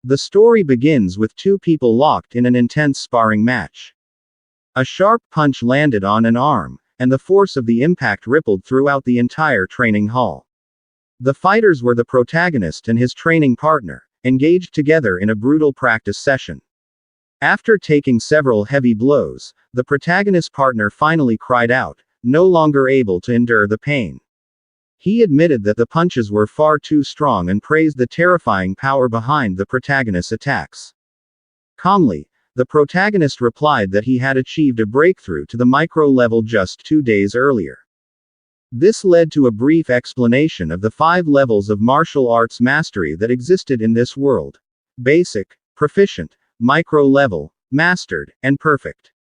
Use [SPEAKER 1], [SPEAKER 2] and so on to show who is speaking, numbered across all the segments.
[SPEAKER 1] The story begins with two people locked in an intense sparring match. A sharp punch landed on an arm, and the force of the impact rippled throughout the entire training hall. The fighters were the protagonist and his training partner, engaged together in a brutal practice session. After taking several heavy blows, the protagonist's partner finally cried out, no longer able to endure the pain. He admitted that the punches were far too strong and praised the terrifying power behind the protagonist's attacks. Calmly, the protagonist replied that he had achieved a breakthrough to the micro level just 2 days earlier. This led to a brief explanation of the 5 levels of martial arts mastery that existed in this world: basic, proficient, micro level, mastered, and perfect.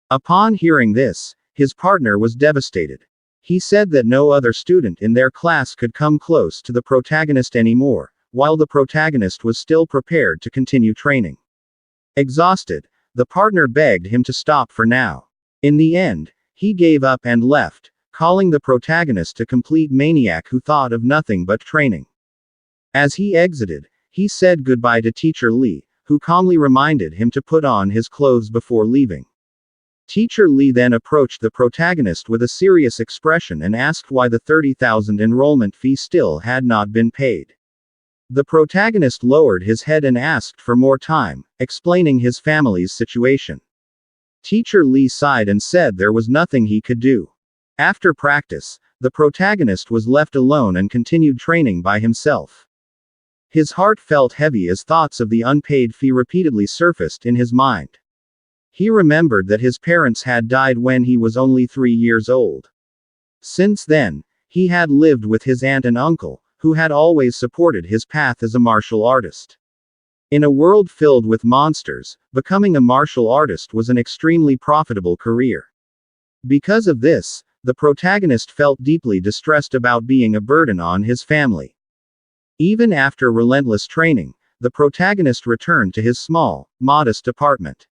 [SPEAKER 1] Upon hearing this, his partner was devastated. He said that no other student in their class could come close to the protagonist anymore, while the protagonist was still prepared to continue training. Exhausted, the partner begged him to stop for now. In the end, he gave up and left, calling the protagonist a complete maniac who thought of nothing but training. As he exited, he said goodbye to Teacher Lee, who calmly reminded him to put on his clothes before leaving. Teacher Lee then approached the protagonist with a serious expression and asked why the 30,000 enrollment fee still had not been paid. The protagonist lowered his head and asked for more time, explaining his family's situation. Teacher Lee sighed and said there was nothing he could do. After practice, the protagonist was left alone and continued training by himself. His heart felt heavy as thoughts of the unpaid fee repeatedly surfaced in his mind. He remembered that his parents had died when he was only 3 years old. Since then, he had lived with his aunt and uncle, who had always supported his path as a martial artist. In a world filled with monsters, becoming a martial artist was an extremely profitable career. Because of this, the protagonist felt deeply distressed about being a burden on his family. Even after relentless training, the protagonist returned to his small, modest apartment.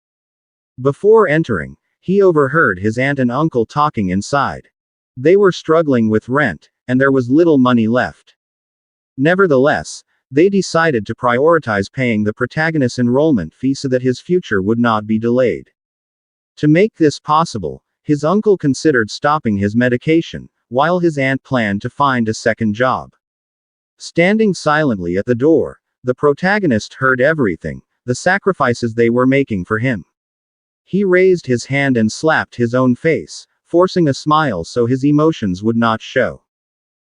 [SPEAKER 1] Before entering, he overheard his aunt and uncle talking inside. They were struggling with rent, and there was little money left. Nevertheless, they decided to prioritize paying the protagonist's enrollment fee so that his future would not be delayed. To make this possible, his uncle considered stopping his medication, while his aunt planned to find a second job. Standing silently at the door, the protagonist heard everything, the sacrifices they were making for him. He raised his hand and slapped his own face, forcing a smile so his emotions would not show.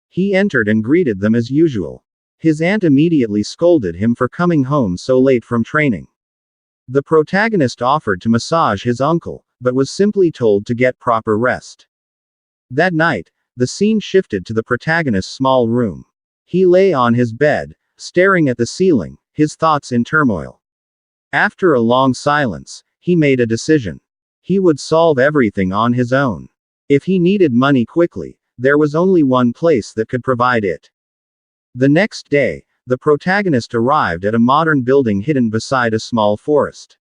[SPEAKER 1] He entered and greeted them as usual. His aunt immediately scolded him for coming home so late from training. The protagonist offered to massage his uncle, but was simply told to get proper rest. That night, the scene shifted to the protagonist's small room. He lay on his bed, staring at the ceiling, his thoughts in turmoil. After a long silence, he made a decision. He would solve everything on his own. If he needed money quickly, there was only one place that could provide it. The next day, the protagonist arrived at a modern building hidden beside a small forest.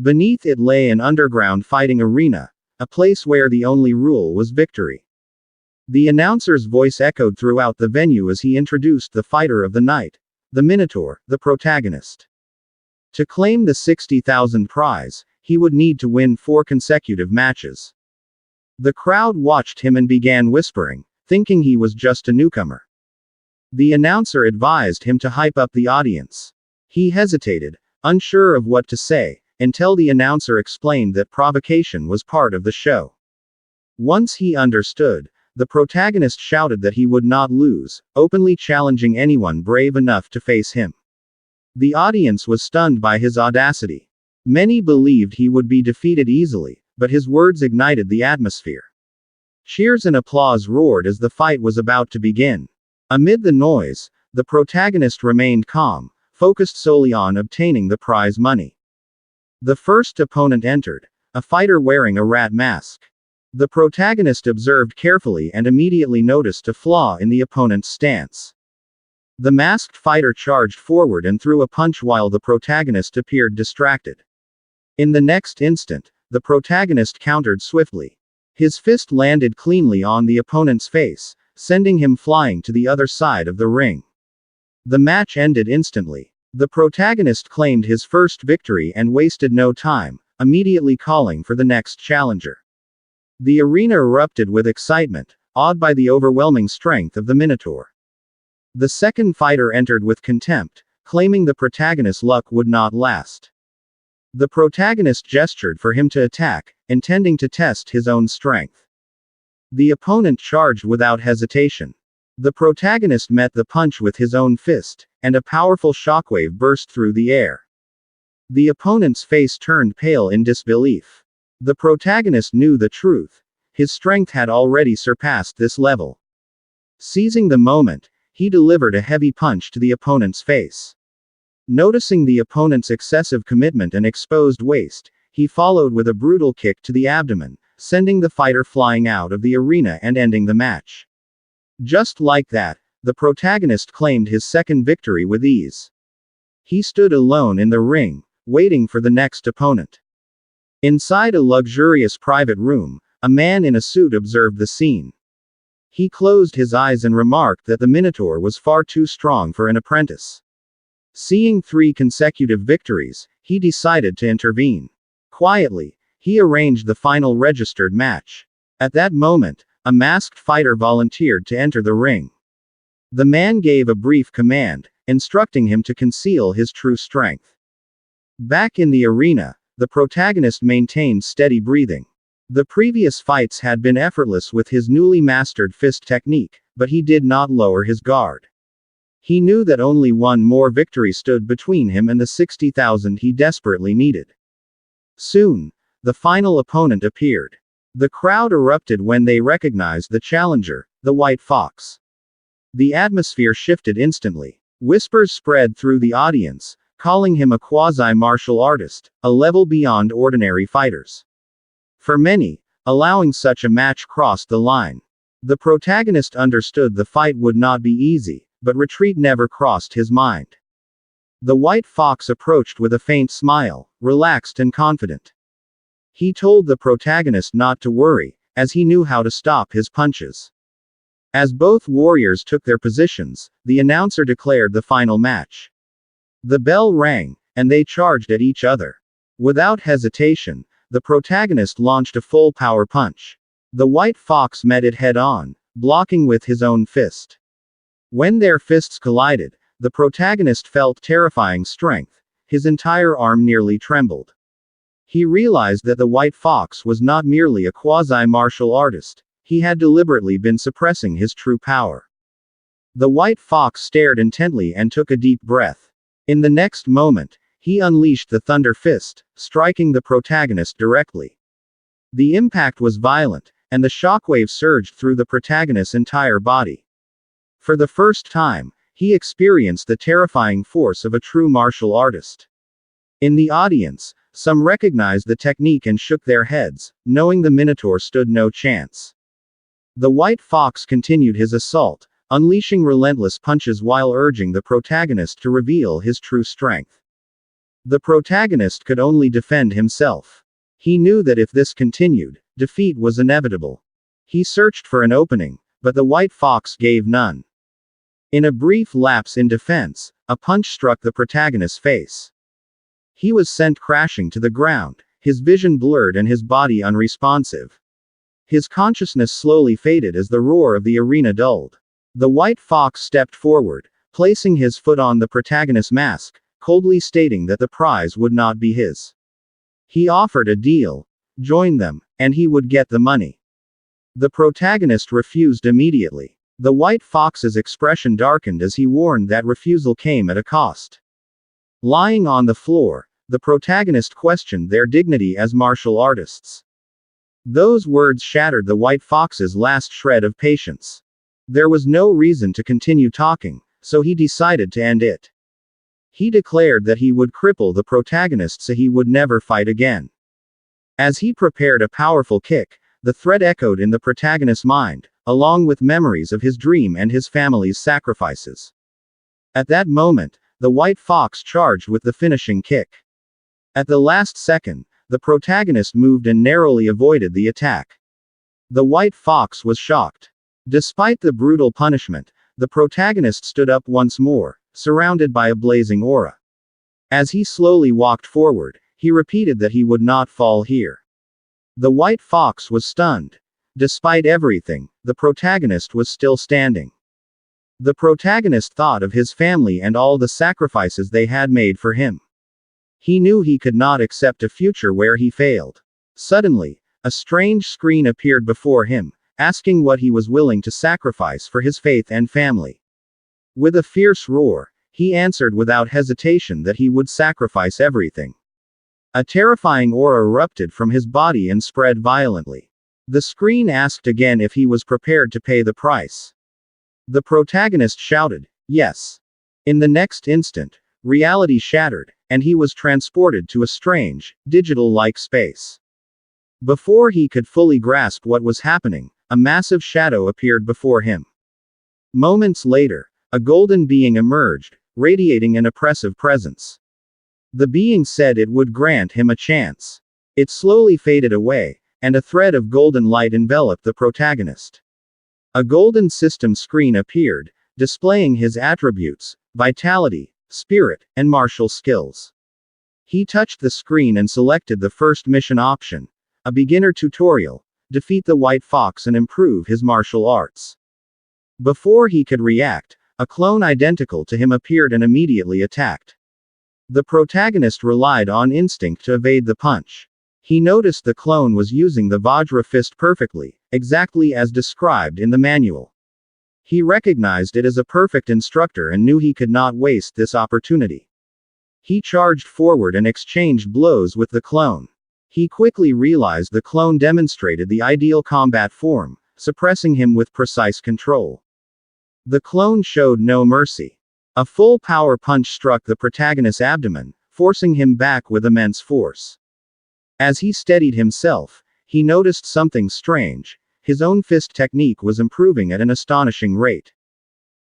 [SPEAKER 1] Beneath it lay an underground fighting arena, a place where the only rule was victory. The announcer's voice echoed throughout the venue as he introduced the fighter of the night, the Minotaur, the protagonist. To claim the 60,000 prize, he would need to win 4 consecutive matches. The crowd watched him and began whispering, thinking he was just a newcomer. The announcer advised him to hype up the audience. He hesitated, unsure of what to say, until the announcer explained that provocation was part of the show. Once he understood, the protagonist shouted that he would not lose, openly challenging anyone brave enough to face him. The audience was stunned by his audacity. Many believed he would be defeated easily, but his words ignited the atmosphere. Cheers and applause roared as the fight was about to begin. Amid the noise, the protagonist remained calm, focused solely on obtaining the prize money. The first opponent entered, a fighter wearing a rat mask. The protagonist observed carefully and immediately noticed a flaw in the opponent's stance. The masked fighter charged forward and threw a punch while the protagonist appeared distracted. In the next instant, the protagonist countered swiftly. His fist landed cleanly on the opponent's face, sending him flying to the other side of the ring. The match ended instantly. The protagonist claimed his first victory and wasted no time, immediately calling for the next challenger. The arena erupted with excitement, awed by the overwhelming strength of the Minotaur. The second fighter entered with contempt, claiming the protagonist's luck would not last. The protagonist gestured for him to attack, intending to test his own strength. The opponent charged without hesitation. The protagonist met the punch with his own fist, and a powerful shockwave burst through the air. The opponent's face turned pale in disbelief. The protagonist knew the truth. His strength had already surpassed this level. Seizing the moment, he delivered a heavy punch to the opponent's face. Noticing the opponent's excessive commitment and exposed waist, he followed with a brutal kick to the abdomen, sending the fighter flying out of the arena and ending the match. Just like that, the protagonist claimed his second victory with ease. He stood alone in the ring, waiting for the next opponent. Inside a luxurious private room, a man in a suit observed the scene. He closed his eyes and remarked that the Minotaur was far too strong for an apprentice. Seeing 3 consecutive victories, he decided to intervene. Quietly, he arranged the final registered match. At that moment, a masked fighter volunteered to enter the ring. The man gave a brief command, instructing him to conceal his true strength. Back in the arena, the protagonist maintained steady breathing. The previous fights had been effortless with his newly mastered fist technique, but he did not lower his guard. He knew that only one more victory stood between him and the 60,000 he desperately needed. Soon, the final opponent appeared. The crowd erupted when they recognized the challenger, the White Fox. The atmosphere shifted instantly. Whispers spread through the audience, calling him a quasi-martial artist, a level beyond ordinary fighters. For many, allowing such a match crossed the line. The protagonist understood the fight would not be easy, but retreat never crossed his mind. The White Fox approached with a faint smile, relaxed and confident. He told the protagonist not to worry, as he knew how to stop his punches. As both warriors took their positions, the announcer declared the final match. The bell rang, and they charged at each other. Without hesitation, the protagonist launched a full power punch. The White Fox met it head-on, blocking with his own fist. When their fists collided, the protagonist felt terrifying strength. His entire arm nearly trembled. He realized that the White Fox was not merely a quasi-martial artist. He had deliberately been suppressing his true power. The White Fox stared intently and took a deep breath. In the next moment, he unleashed the Thunder Fist, striking the protagonist directly. The impact was violent, and the shockwave surged through the protagonist's entire body. For the first time, he experienced the terrifying force of a true martial artist. In the audience, some recognized the technique and shook their heads, knowing the Minotaur stood no chance. The White Fox continued his assault, unleashing relentless punches while urging the protagonist to reveal his true strength. The protagonist could only defend himself. He knew that if this continued, defeat was inevitable. He searched for an opening, but the White Fox gave none. In a brief lapse in defense, a punch struck the protagonist's face. He was sent crashing to the ground, his vision blurred and his body unresponsive. His consciousness slowly faded as the roar of the arena dulled. The White Fox stepped forward, placing his foot on the protagonist's mask, coldly stating that the prize would not be his. He offered a deal. Join them, and he would get the money. The protagonist refused immediately. The White Fox's expression darkened as he warned that refusal came at a cost. Lying on the floor, the protagonist questioned their dignity as martial artists. Those words shattered the White Fox's last shred of patience. There was no reason to continue talking, so he decided to end it. He declared that he would cripple the protagonist so he would never fight again. As he prepared a powerful kick, the threat echoed in the protagonist's mind, along with memories of his dream and his family's sacrifices. At that moment, the White Fox charged with the finishing kick. At the last second, the protagonist moved and narrowly avoided the attack. The White Fox was shocked. Despite the brutal punishment, the protagonist stood up once more, surrounded by a blazing aura. As he slowly walked forward, he repeated that he would not fall here. The white fox was stunned. Despite everything, the protagonist was still standing. The protagonist thought of his family and all the sacrifices they had made for him. He knew he could not accept a future where he failed. Suddenly, a strange screen appeared before him, asking what he was willing to sacrifice for his faith and family. With a fierce roar, he answered without hesitation that he would sacrifice everything. A terrifying aura erupted from his body and spread violently. The screen asked again if he was prepared to pay the price. The protagonist shouted, "Yes." In the next instant, reality shattered, and he was transported to a strange, digital-like space. Before he could fully grasp what was happening, a massive shadow appeared before him. Moments later, a golden being emerged, radiating an oppressive presence. The being said it would grant him a chance. It slowly faded away, and a thread of golden light enveloped the protagonist. A golden system screen appeared, displaying his attributes, vitality, spirit, and martial skills. He touched the screen and selected the first mission option, a beginner tutorial, defeat the white fox and improve his martial arts. Before he could react, a clone identical to him appeared and immediately attacked. The protagonist relied on instinct to evade the punch. He noticed the clone was using the Vajra fist perfectly, exactly as described in the manual. He recognized it as a perfect instructor and knew he could not waste this opportunity. He charged forward and exchanged blows with the clone. He quickly realized the clone demonstrated the ideal combat form, suppressing him with precise control. The clone showed no mercy. A full power punch struck the protagonist's abdomen, forcing him back with immense force. As he steadied himself, he noticed something strange. His own fist technique was improving at an astonishing rate.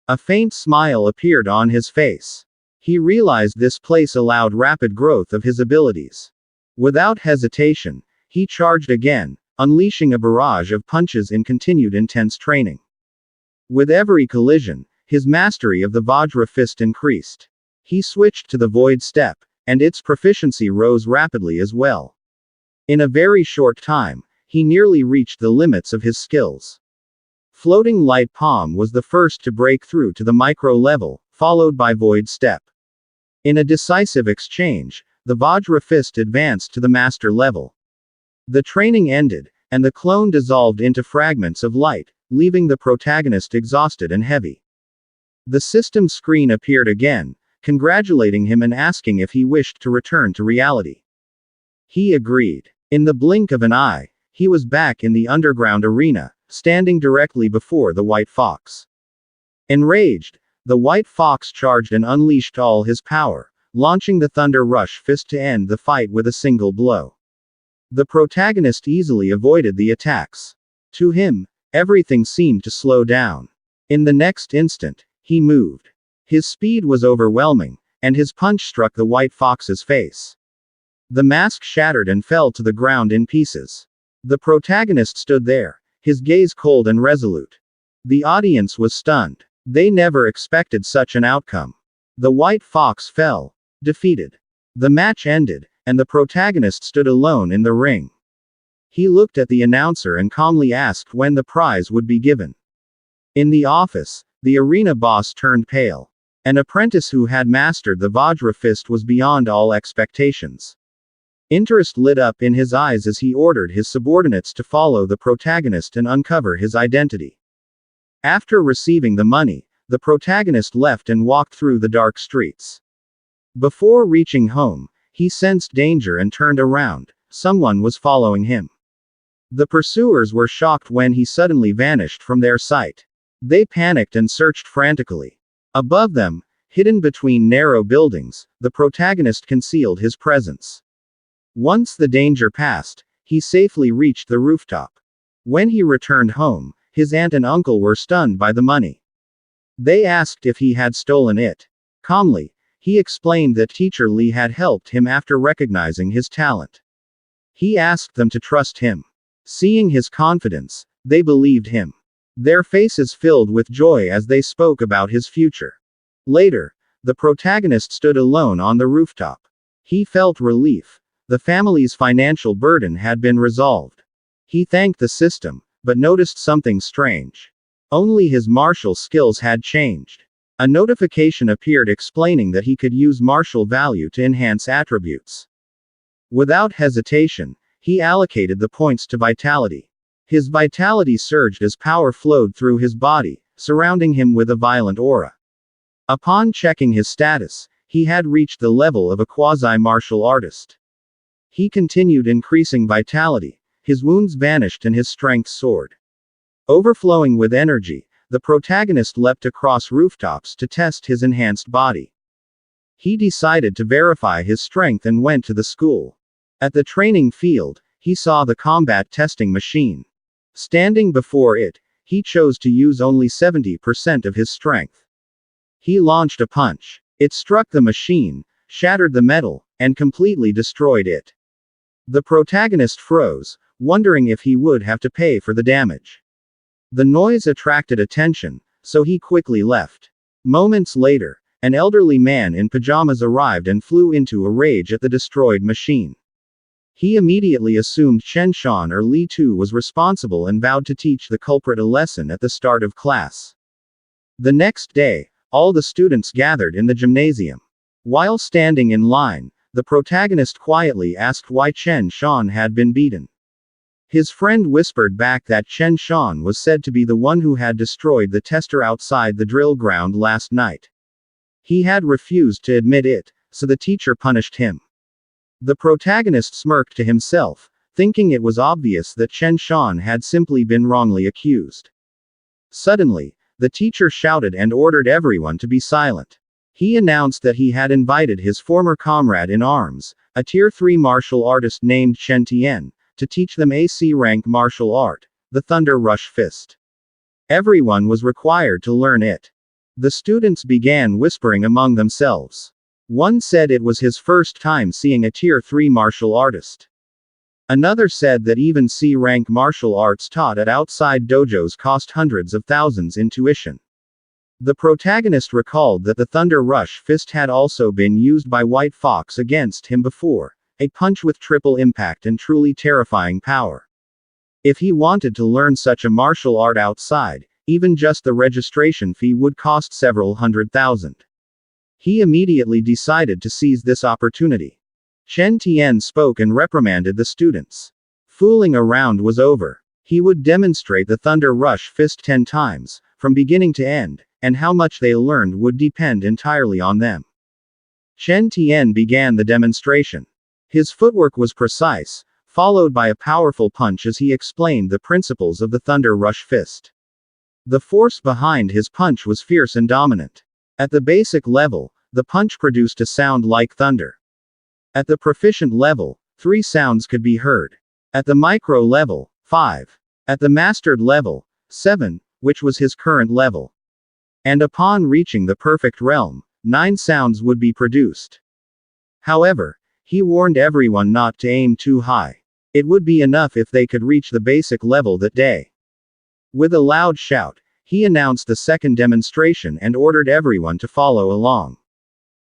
[SPEAKER 1] A faint smile appeared on his face. He realized this place allowed rapid growth of his abilities. Without hesitation, he charged again, unleashing a barrage of punches in continued intense training. With every collision, his mastery of the Vajra fist increased. He switched to the void step, and its proficiency rose rapidly as well. In a very short time, he nearly reached the limits of his skills. Floating light palm was the first to break through to the micro level, followed by void step. In a decisive exchange, the Vajra fist advanced to the master level. The training ended, and the clone dissolved into fragments of light, leaving the protagonist exhausted and heavy. The system screen appeared again, congratulating him and asking if he wished to return to reality. He agreed. In the blink of an eye, he was back in the underground arena, standing directly before the white fox. Enraged, the white fox charged and unleashed all his power, launching the Thunder Rush fist to end the fight with a single blow. The protagonist easily avoided the attacks. To him, everything seemed to slow down. In the next instant, he moved. His speed was overwhelming, and his punch struck the white fox's face. The mask shattered and fell to the ground in pieces. The protagonist stood there, his gaze cold and resolute. The audience was stunned. They never expected such an outcome. The white fox fell, defeated. The match ended, and the protagonist stood alone in the ring. He looked at the announcer and calmly asked when the prize would be given. In the office, the arena boss turned pale. An apprentice who had mastered the Vajra fist was beyond all expectations. Interest lit up in his eyes as he ordered his subordinates to follow the protagonist and uncover his identity. After receiving the money, the protagonist left and walked through the dark streets. Before reaching home, he sensed danger and turned around. Someone was following him. The pursuers were shocked when he suddenly vanished from their sight. They panicked and searched frantically. Above them, hidden between narrow buildings, the protagonist concealed his presence. Once the danger passed, he safely reached the rooftop. When he returned home, his aunt and uncle were stunned by the money. They asked if he had stolen it. Calmly, he explained that Teacher Lee had helped him after recognizing his talent. He asked them to trust him. Seeing his confidence, they believed him. Their faces filled with joy as they spoke about his future. Later, the protagonist stood alone on the rooftop. He felt relief. The family's financial burden had been resolved. He thanked the system, but noticed something strange. Only his martial skills had changed. A notification appeared explaining that he could use martial value to enhance attributes. Without hesitation, he allocated the points to vitality. His vitality surged as power flowed through his body, surrounding him with a violent aura. Upon checking his status, he had reached the level of a quasi-martial artist. He continued increasing vitality. His wounds vanished and his strength soared. Overflowing with energy, the protagonist leapt across rooftops to test his enhanced body. He decided to verify his strength and went to the school. At the training field, he saw the combat testing machine. Standing before it, he chose to use only 70% of his strength. He launched a punch. It struck the machine, shattered the metal, and completely destroyed it. The protagonist froze, wondering if he would have to pay for the damage. The noise attracted attention, so he quickly left. Moments later, an elderly man in pajamas arrived and flew into a rage at the destroyed machine. He immediately assumed Chen Shan or Li Tu was responsible and vowed to teach the culprit a lesson at the start of class. The next day, all the students gathered in the gymnasium. While standing in line, the protagonist quietly asked why Chen Shan had been beaten. His friend whispered back that Chen Shan was said to be the one who had destroyed the tester outside the drill ground last night. He had refused to admit it, so the teacher punished him. The protagonist smirked to himself, thinking it was obvious that Chen Shan had simply been wrongly accused. Suddenly, the teacher shouted and ordered everyone to be silent. He announced that he had invited his former comrade in arms, a Tier 3 martial artist named Chen Tian, to teach them AC-rank martial art, the Thunder Rush Fist. Everyone was required to learn it. The students began whispering among themselves. One said it was his first time seeing a Tier 3 martial artist. Another said that even C-rank martial arts taught at outside dojos cost hundreds of thousands in tuition. The protagonist recalled that the Thunder Rush Fist had also been used by White Fox against him before, a punch with triple impact and truly terrifying power. If he wanted to learn such a martial art outside, even just the registration fee would cost several $100,000. He immediately decided to seize this opportunity. Chen Tian spoke and reprimanded the students. Fooling around was over. He would demonstrate the Thunder Rush Fist 10 times, from beginning to end, and how much they learned would depend entirely on them. Chen Tian began the demonstration. His footwork was precise, followed by a powerful punch as he explained the principles of the Thunder Rush Fist. The force behind his punch was fierce and dominant. At the basic level, the punch produced a sound like thunder. At the proficient level, 3 sounds could be heard. At the micro level, 5. At the mastered level, 7, which was his current level. And upon reaching the perfect realm, 9 sounds would be produced. However, he warned everyone not to aim too high. It would be enough if they could reach the basic level that day. With a loud shout, he announced the second demonstration and ordered everyone to follow along.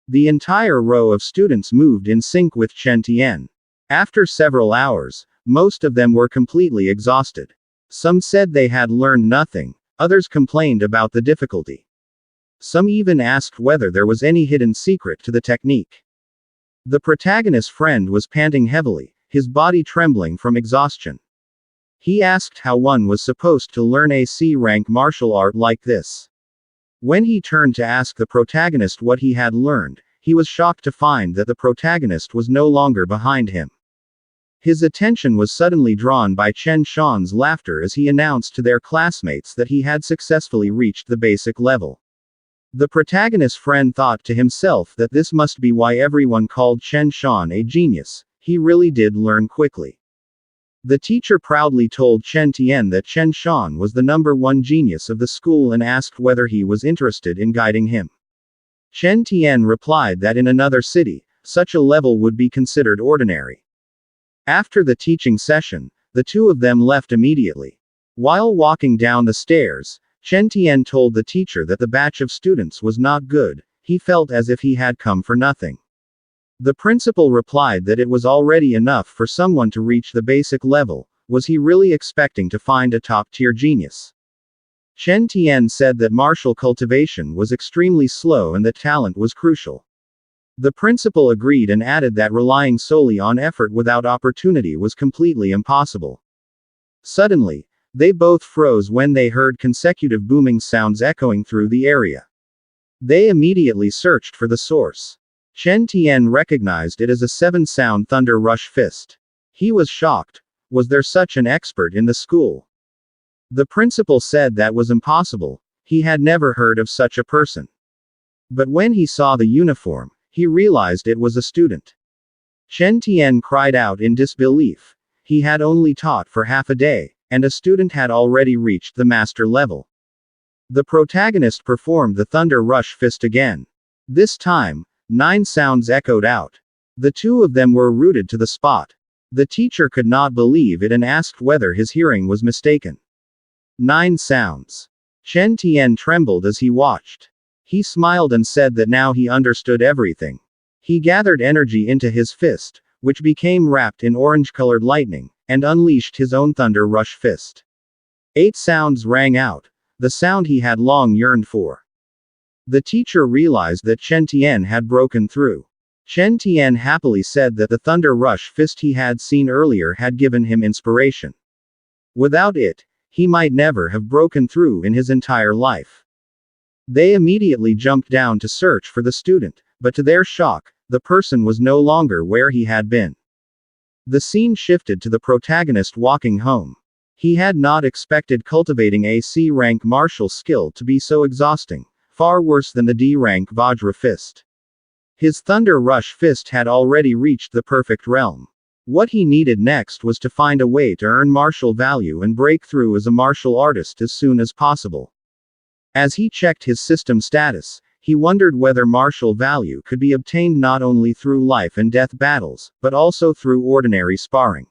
[SPEAKER 1] The entire row of students moved in sync with Chen Tian. After several hours, most of them were completely exhausted. Some said they had learned nothing, others complained about the difficulty. Some even asked whether there was any hidden secret to the technique. The protagonist's friend was panting heavily, his body trembling from exhaustion. He asked how one was supposed to learn a C-rank martial art like this. When he turned to ask the protagonist what he had learned, he was shocked to find that the protagonist was no longer behind him. His attention was suddenly drawn by Chen Shan's laughter as he announced to their classmates that he had successfully reached the basic level. The protagonist's friend thought to himself that this must be why everyone called Chen Shan a genius. He really did learn quickly. The teacher proudly told Chen Tian that Chen Shan was the #1 genius of the school and asked whether he was interested in guiding him. Chen Tian replied that in another city, such a level would be considered ordinary. After the teaching session, the two of them left immediately. While walking down the stairs, Chen Tian told the teacher that the batch of students was not good, he felt as if he had come for nothing. The principal replied that it was already enough for someone to reach the basic level. Was he really expecting to find a top-tier genius? Chen Tian said that martial cultivation was extremely slow and that talent was crucial. The principal agreed and added that relying solely on effort without opportunity was completely impossible. Suddenly, they both froze when they heard consecutive booming sounds echoing through the area. They immediately searched for the source. Chen Tian recognized it as a 7-sound thunder rush fist. He was shocked. Was there such an expert in the school? The principal said that was impossible. He had never heard of such a person. But when he saw the uniform, he realized it was a student. Chen Tian cried out in disbelief. He had only taught for half a day, and a student had already reached the master level. The protagonist performed the thunder rush fist again. This time, 9 sounds echoed out. The two of them were rooted to the spot. The teacher could not believe it and asked whether his hearing was mistaken. 9 sounds. Chen Tian trembled as he watched. He smiled and said that now he understood everything. He gathered energy into his fist, which became wrapped in orange-colored lightning, and unleashed his own thunder rush fist. 8 sounds rang out, the sound he had long yearned for. The teacher realized that Chen Tian had broken through. Chen Tian happily said that the thunder rush fist he had seen earlier had given him inspiration. Without it, he might never have broken through in his entire life. They immediately jumped down to search for the student, but to their shock, the person was no longer where he had been. The scene shifted to the protagonist walking home. He had not expected cultivating a C-rank martial skill to be so exhausting, far worse than the D-rank Vajra fist. His thunder rush fist had already reached the perfect realm. What he needed next was to find a way to earn martial value and break through as a martial artist as soon as possible. As he checked his system status, he wondered whether martial value could be obtained not only through life and death battles, but also through ordinary sparring.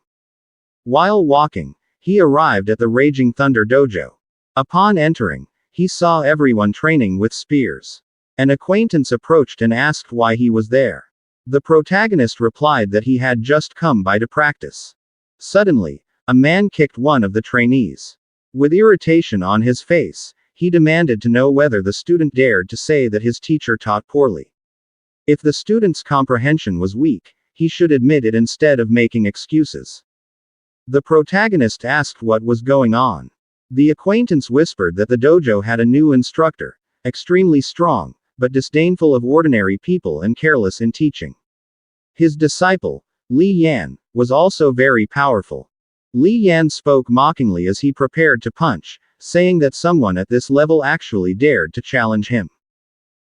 [SPEAKER 1] While walking, he arrived at the Raging Thunder Dojo. Upon entering, he saw everyone training with spears. An acquaintance approached and asked why he was there. The protagonist replied that he had just come by to practice. Suddenly, a man kicked one of the trainees. With irritation on his face, he demanded to know whether the student dared to say that his teacher taught poorly. If the student's comprehension was weak, he should admit it instead of making excuses. The protagonist asked what was going on. The acquaintance whispered that the dojo had a new instructor, extremely strong, but disdainful of ordinary people and careless in teaching. His disciple, Li Yan, was also very powerful. Li Yan spoke mockingly as he prepared to punch, saying that someone at this level actually dared to challenge him.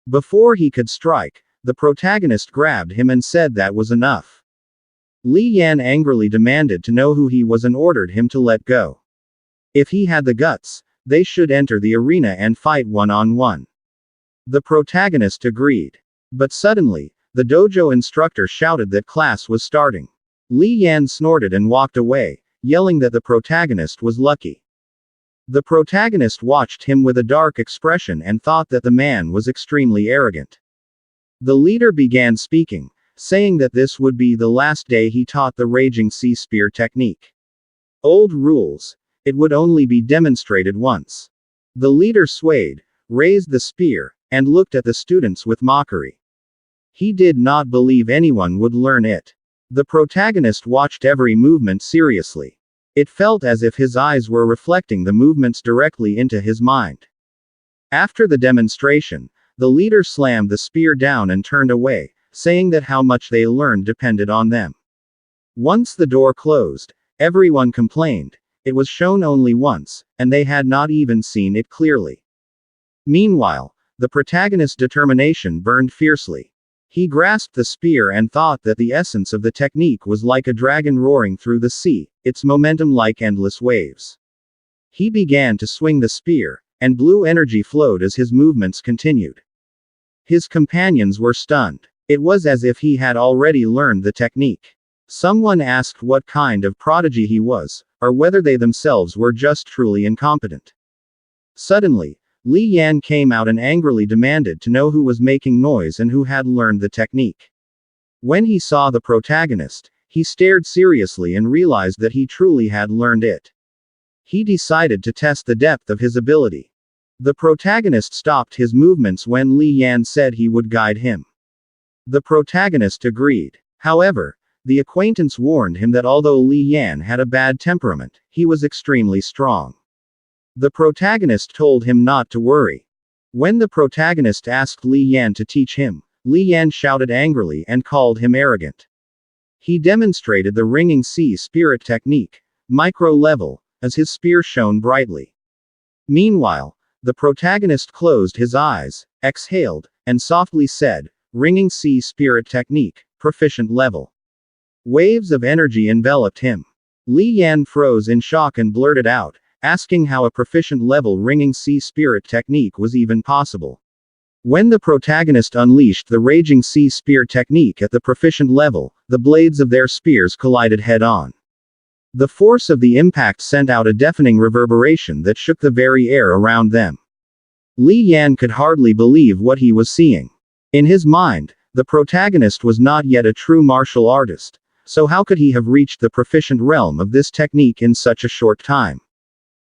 [SPEAKER 1] Before he could strike, the protagonist grabbed him and said that was enough. Li Yan angrily demanded to know who he was and ordered him to let go. If he had the guts, they should enter the arena and fight one-on-one. The protagonist agreed. But suddenly, the dojo instructor shouted that class was starting. Li Yan snorted and walked away, yelling that the protagonist was lucky. The protagonist watched him with a dark expression and thought that the man was extremely arrogant. The leader began speaking, saying that this would be the last day he taught the Raging Sea Spear technique. Old rules. It would only be demonstrated once. The leader swayed, raised the spear, and looked at the students with mockery. He did not believe anyone would learn it. The protagonist watched every movement seriously. It felt as if his eyes were reflecting the movements directly into his mind. After the demonstration, the leader slammed the spear down and turned away, saying that how much they learned depended on them. Once the door closed, everyone complained. It was shown only once, and they had not even seen it clearly. Meanwhile, the protagonist's determination burned fiercely. He grasped the spear and thought that the essence of the technique was like a dragon roaring through the sea, its momentum like endless waves. He began to swing the spear, and blue energy flowed as his movements continued. His companions were stunned. It was as if he had already learned the technique. Someone asked what kind of prodigy he was, or whether they themselves were just truly incompetent. Suddenly, Li Yan came out and angrily demanded to know who was making noise and who had learned the technique. When he saw the protagonist, he stared seriously and realized that he truly had learned it. He decided to test the depth of his ability. The protagonist stopped his movements when Li Yan said he would guide him. The protagonist agreed. However, the acquaintance warned him that although Li Yan had a bad temperament, he was extremely strong. The protagonist told him not to worry. When the protagonist asked Li Yan to teach him, Li Yan shouted angrily and called him arrogant. He demonstrated the ringing sea spirit technique, micro-level, as his spear shone brightly. Meanwhile, the protagonist closed his eyes, exhaled, and softly said, "Ringing sea spirit technique, proficient level." Waves of energy enveloped him. Li Yan froze in shock and blurted out, asking how a proficient level ringing sea spirit technique was even possible. When the protagonist unleashed the raging sea spear technique at the proficient level, the blades of their spears collided head-on. The force of the impact sent out a deafening reverberation that shook the very air around them. Li Yan could hardly believe what he was seeing. In his mind, the protagonist was not yet a true martial artist, so how could he have reached the proficient realm of this technique in such a short time?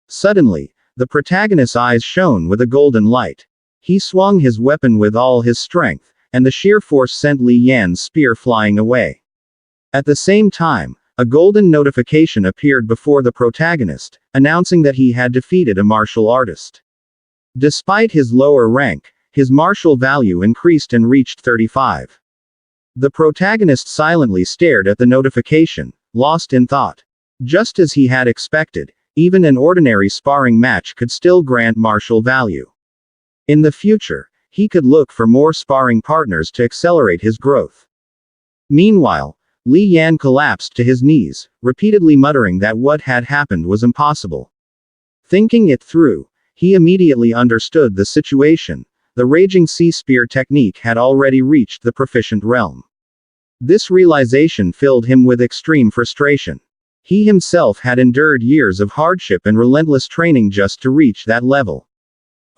[SPEAKER 1] Suddenly, the protagonist's eyes shone with a golden light. He swung his weapon with all his strength, and the sheer force sent Li Yan's spear flying away. At the same time, a golden notification appeared before the protagonist, announcing that he had defeated a martial artist. Despite his lower rank, his martial value increased and reached 35. The protagonist silently stared at the notification, lost in thought. Just as he had expected, even an ordinary sparring match could still grant martial value. In the future, he could look for more sparring partners to accelerate his growth. Meanwhile, Li Yan collapsed to his knees, repeatedly muttering that what had happened was impossible. Thinking it through, he immediately understood the situation. The raging sea spear technique had already reached the proficient realm. This realization filled him with extreme frustration. He himself had endured years of hardship and relentless training just to reach that level.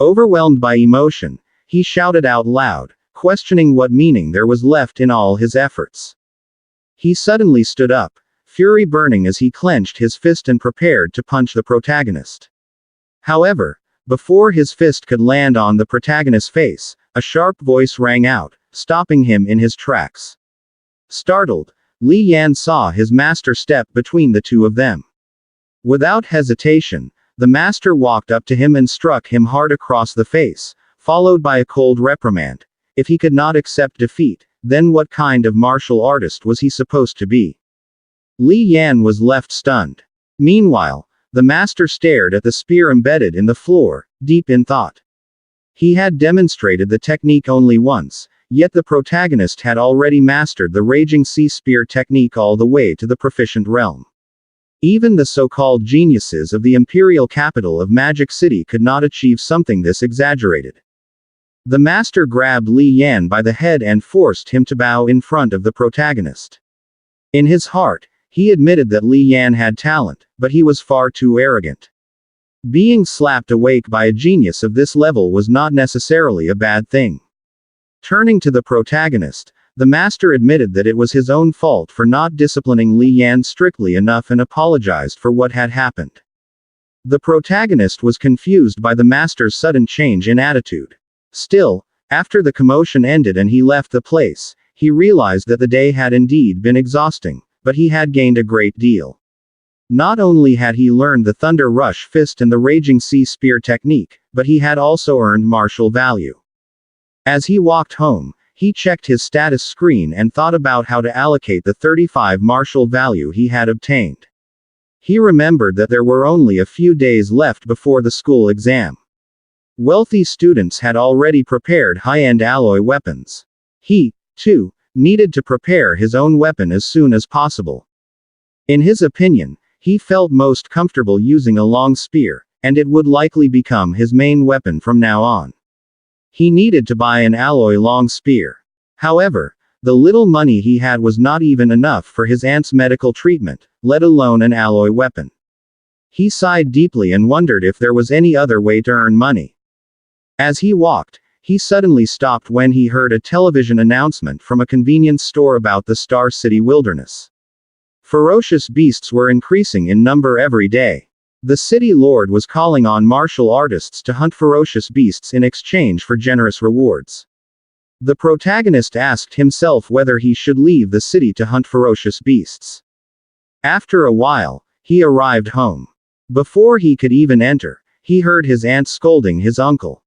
[SPEAKER 1] Overwhelmed by emotion, he shouted out loud, questioning what meaning there was left in all his efforts. He suddenly stood up, fury burning as he clenched his fist and prepared to punch the protagonist. However, before his fist could land on the protagonist's face, a sharp voice rang out, stopping him in his tracks. Startled, Li Yan saw his master step between the two of them. Without hesitation, the master walked up to him and struck him hard across the face, followed by a cold reprimand. If he could not accept defeat, then what kind of martial artist was he supposed to be? Li Yan was left stunned. Meanwhile, the master stared at the spear embedded in the floor, deep in thought. He had demonstrated the technique only once, yet the protagonist had already mastered the raging sea spear technique all the way to the proficient realm. Even the so-called geniuses of the imperial capital of Magic City could not achieve something this exaggerated. The master grabbed Li Yan by the head and forced him to bow in front of the protagonist. In his heart, he admitted that Li Yan had talent, but he was far too arrogant. Being slapped awake by a genius of this level was not necessarily a bad thing. Turning to the protagonist, the master admitted that it was his own fault for not disciplining Li Yan strictly enough and apologized for what had happened. The protagonist was confused by the master's sudden change in attitude. Still, after the commotion ended and he left the place, he realized that the day had indeed been exhausting, but he had gained a great deal. Not only had he learned the Thunder Rush Fist and the Raging Sea Spear technique, but he had also earned martial value. As he walked home, he checked his status screen and thought about how to allocate the 35 martial value he had obtained. He remembered that there were only a few days left before the school exam. Wealthy students had already prepared high-end alloy weapons. He, too, needed to prepare his own weapon as soon as possible. In his opinion, he felt most comfortable using a long spear, and it would likely become his main weapon from now on. He needed to buy an alloy long spear. However, the little money he had was not even enough for his aunt's medical treatment, let alone an alloy weapon. He sighed deeply and wondered if there was any other way to earn money. As he walked, he suddenly stopped when he heard a television announcement from a convenience store about the Star City wilderness. Ferocious beasts were increasing in number every day. The city lord was calling on martial artists to hunt ferocious beasts in exchange for generous rewards. The protagonist asked himself whether he should leave the city to hunt ferocious beasts. After a while, he arrived home. Before he could even enter, he heard his aunt scolding his uncle.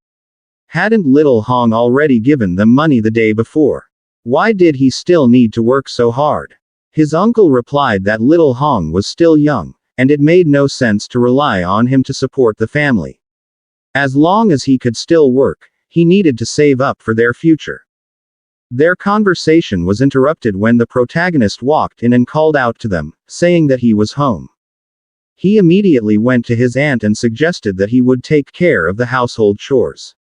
[SPEAKER 1] Hadn't little Hong already given them money the day before? Why did he still need to work so hard? His uncle replied that little Hong was still young, and it made no sense to rely on him to support the family. As long as he could still work, he needed to save up for their future. Their conversation was interrupted when the protagonist walked in and called out to them, saying that he was home. He immediately went to his aunt and suggested that he would take care of the household chores.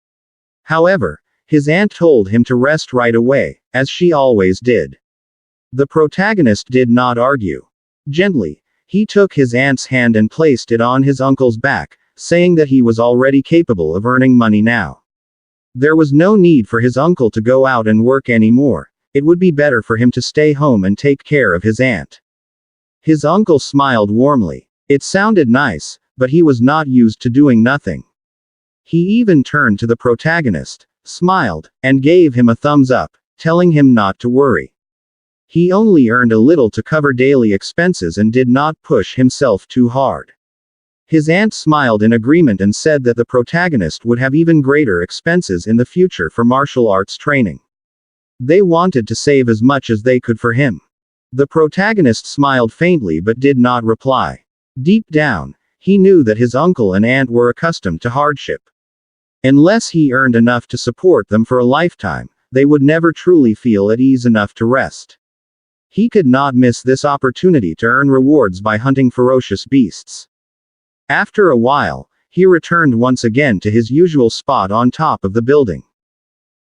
[SPEAKER 1] However, his aunt told him to rest right away, as she always did. The protagonist did not argue. Gently, he took his aunt's hand and placed it on his uncle's back, saying that he was already capable of earning money now. There was no need for his uncle to go out and work anymore. It would be better for him to stay home and take care of his aunt. His uncle smiled warmly. It sounded nice, but he was not used to doing nothing. He even turned to the protagonist, smiled, and gave him a thumbs up, telling him not to worry. He only earned a little to cover daily expenses and did not push himself too hard. His aunt smiled in agreement and said that the protagonist would have even greater expenses in the future for martial arts training. They wanted to save as much as they could for him. The protagonist smiled faintly but did not reply. Deep down, he knew that his uncle and aunt were accustomed to hardship. Unless he earned enough to support them for a lifetime, they would never truly feel at ease enough to rest. He could not miss this opportunity to earn rewards by hunting ferocious beasts. After a while, he returned once again to his usual spot on top of the building.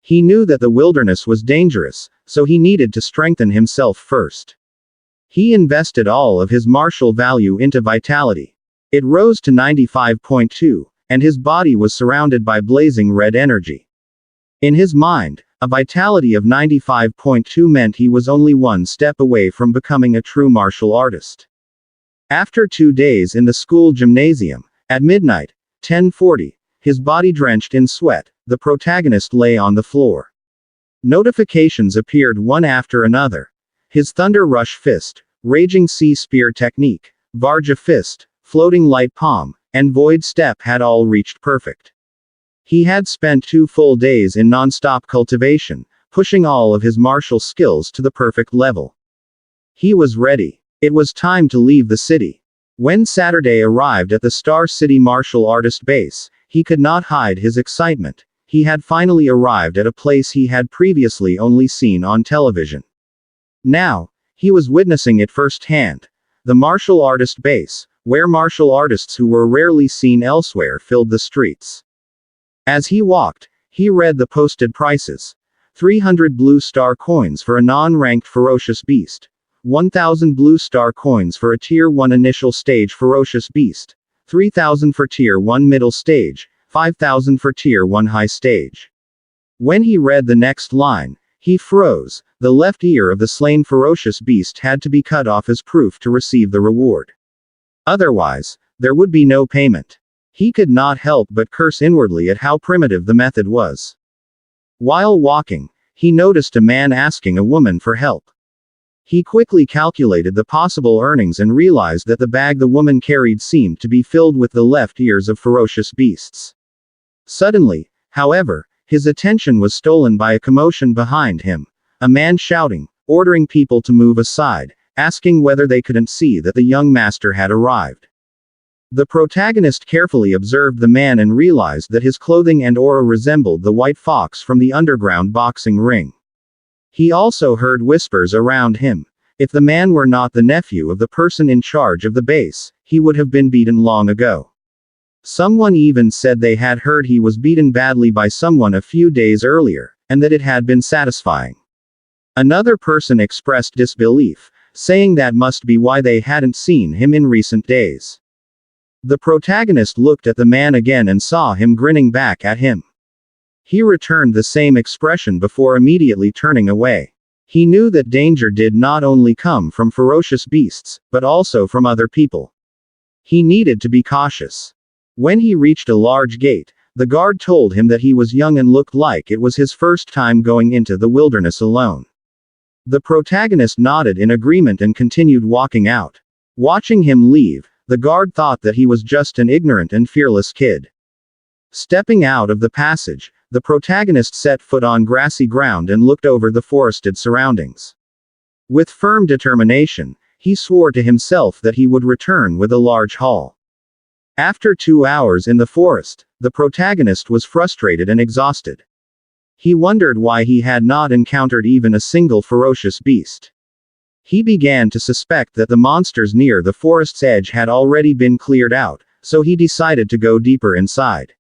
[SPEAKER 1] He knew that the wilderness was dangerous, so he needed to strengthen himself first. He invested all of his martial value into vitality. It rose to 95.2, and his body was surrounded by blazing red energy. In his mind, a vitality of 95.2 meant he was only one step away from becoming a true martial artist. After 2 days in the school gymnasium, at midnight, 10:40, his body drenched in sweat, the protagonist lay on the floor. Notifications appeared one after another. His Thunder Rush Fist, Raging Sea Spear Technique, Varja Fist, Floating Light Palm, and Void Step had all reached perfect. He had spent 2 full days in non-stop cultivation, pushing all of his martial skills to the perfect level. He was ready. It was time to leave the city. When Saturday arrived at the Star City martial artist base, he could not hide his excitement. He had finally arrived at a place he had previously only seen on television. Now, he was witnessing it firsthand. The martial artist base, where martial artists who were rarely seen elsewhere filled the streets. As he walked, he read the posted prices. 300 blue star coins for a non-ranked ferocious beast. 1,000 blue star coins for a Tier 1 initial stage ferocious beast. 3,000 for Tier 1 middle stage. 5,000 for Tier 1 high stage. When he read the next line, he froze. The left ear of the slain ferocious beast had to be cut off as proof to receive the reward. Otherwise, there would be no payment. He could not help but curse inwardly at how primitive the method was. While walking, he noticed a man asking a woman for help. He quickly calculated the possible earnings and realized that the bag the woman carried seemed to be filled with the left ears of ferocious beasts. Suddenly, however, his attention was stolen by a commotion behind him. A man shouting, ordering people to move aside, asking whether they couldn't see that the young master had arrived. The protagonist carefully observed the man and realized that his clothing and aura resembled the white fox from the underground boxing ring. He also heard whispers around him. If the man were not the nephew of the person in charge of the base, he would have been beaten long ago. Someone even said they had heard he was beaten badly by someone a few days earlier, and that it had been satisfying. Another person expressed disbelief, saying that must be why they hadn't seen him in recent days. The protagonist looked at the man again and saw him grinning back at him. He returned the same expression before immediately turning away. He knew that danger did not only come from ferocious beasts, but also from other people. He needed to be cautious. When he reached a large gate, the guard told him that he was young and looked like it was his first time going into the wilderness alone. The protagonist nodded in agreement and continued walking out. Watching him leave, the guard thought that he was just an ignorant and fearless kid. Stepping out of the passage, the protagonist set foot on grassy ground and looked over the forested surroundings. With firm determination, he swore to himself that he would return with a large haul. After 2 hours in the forest, the protagonist was frustrated and exhausted. He wondered why he had not encountered even a single ferocious beast. He began to suspect that the monsters near the forest's edge had already been cleared out, so he decided to go deeper inside.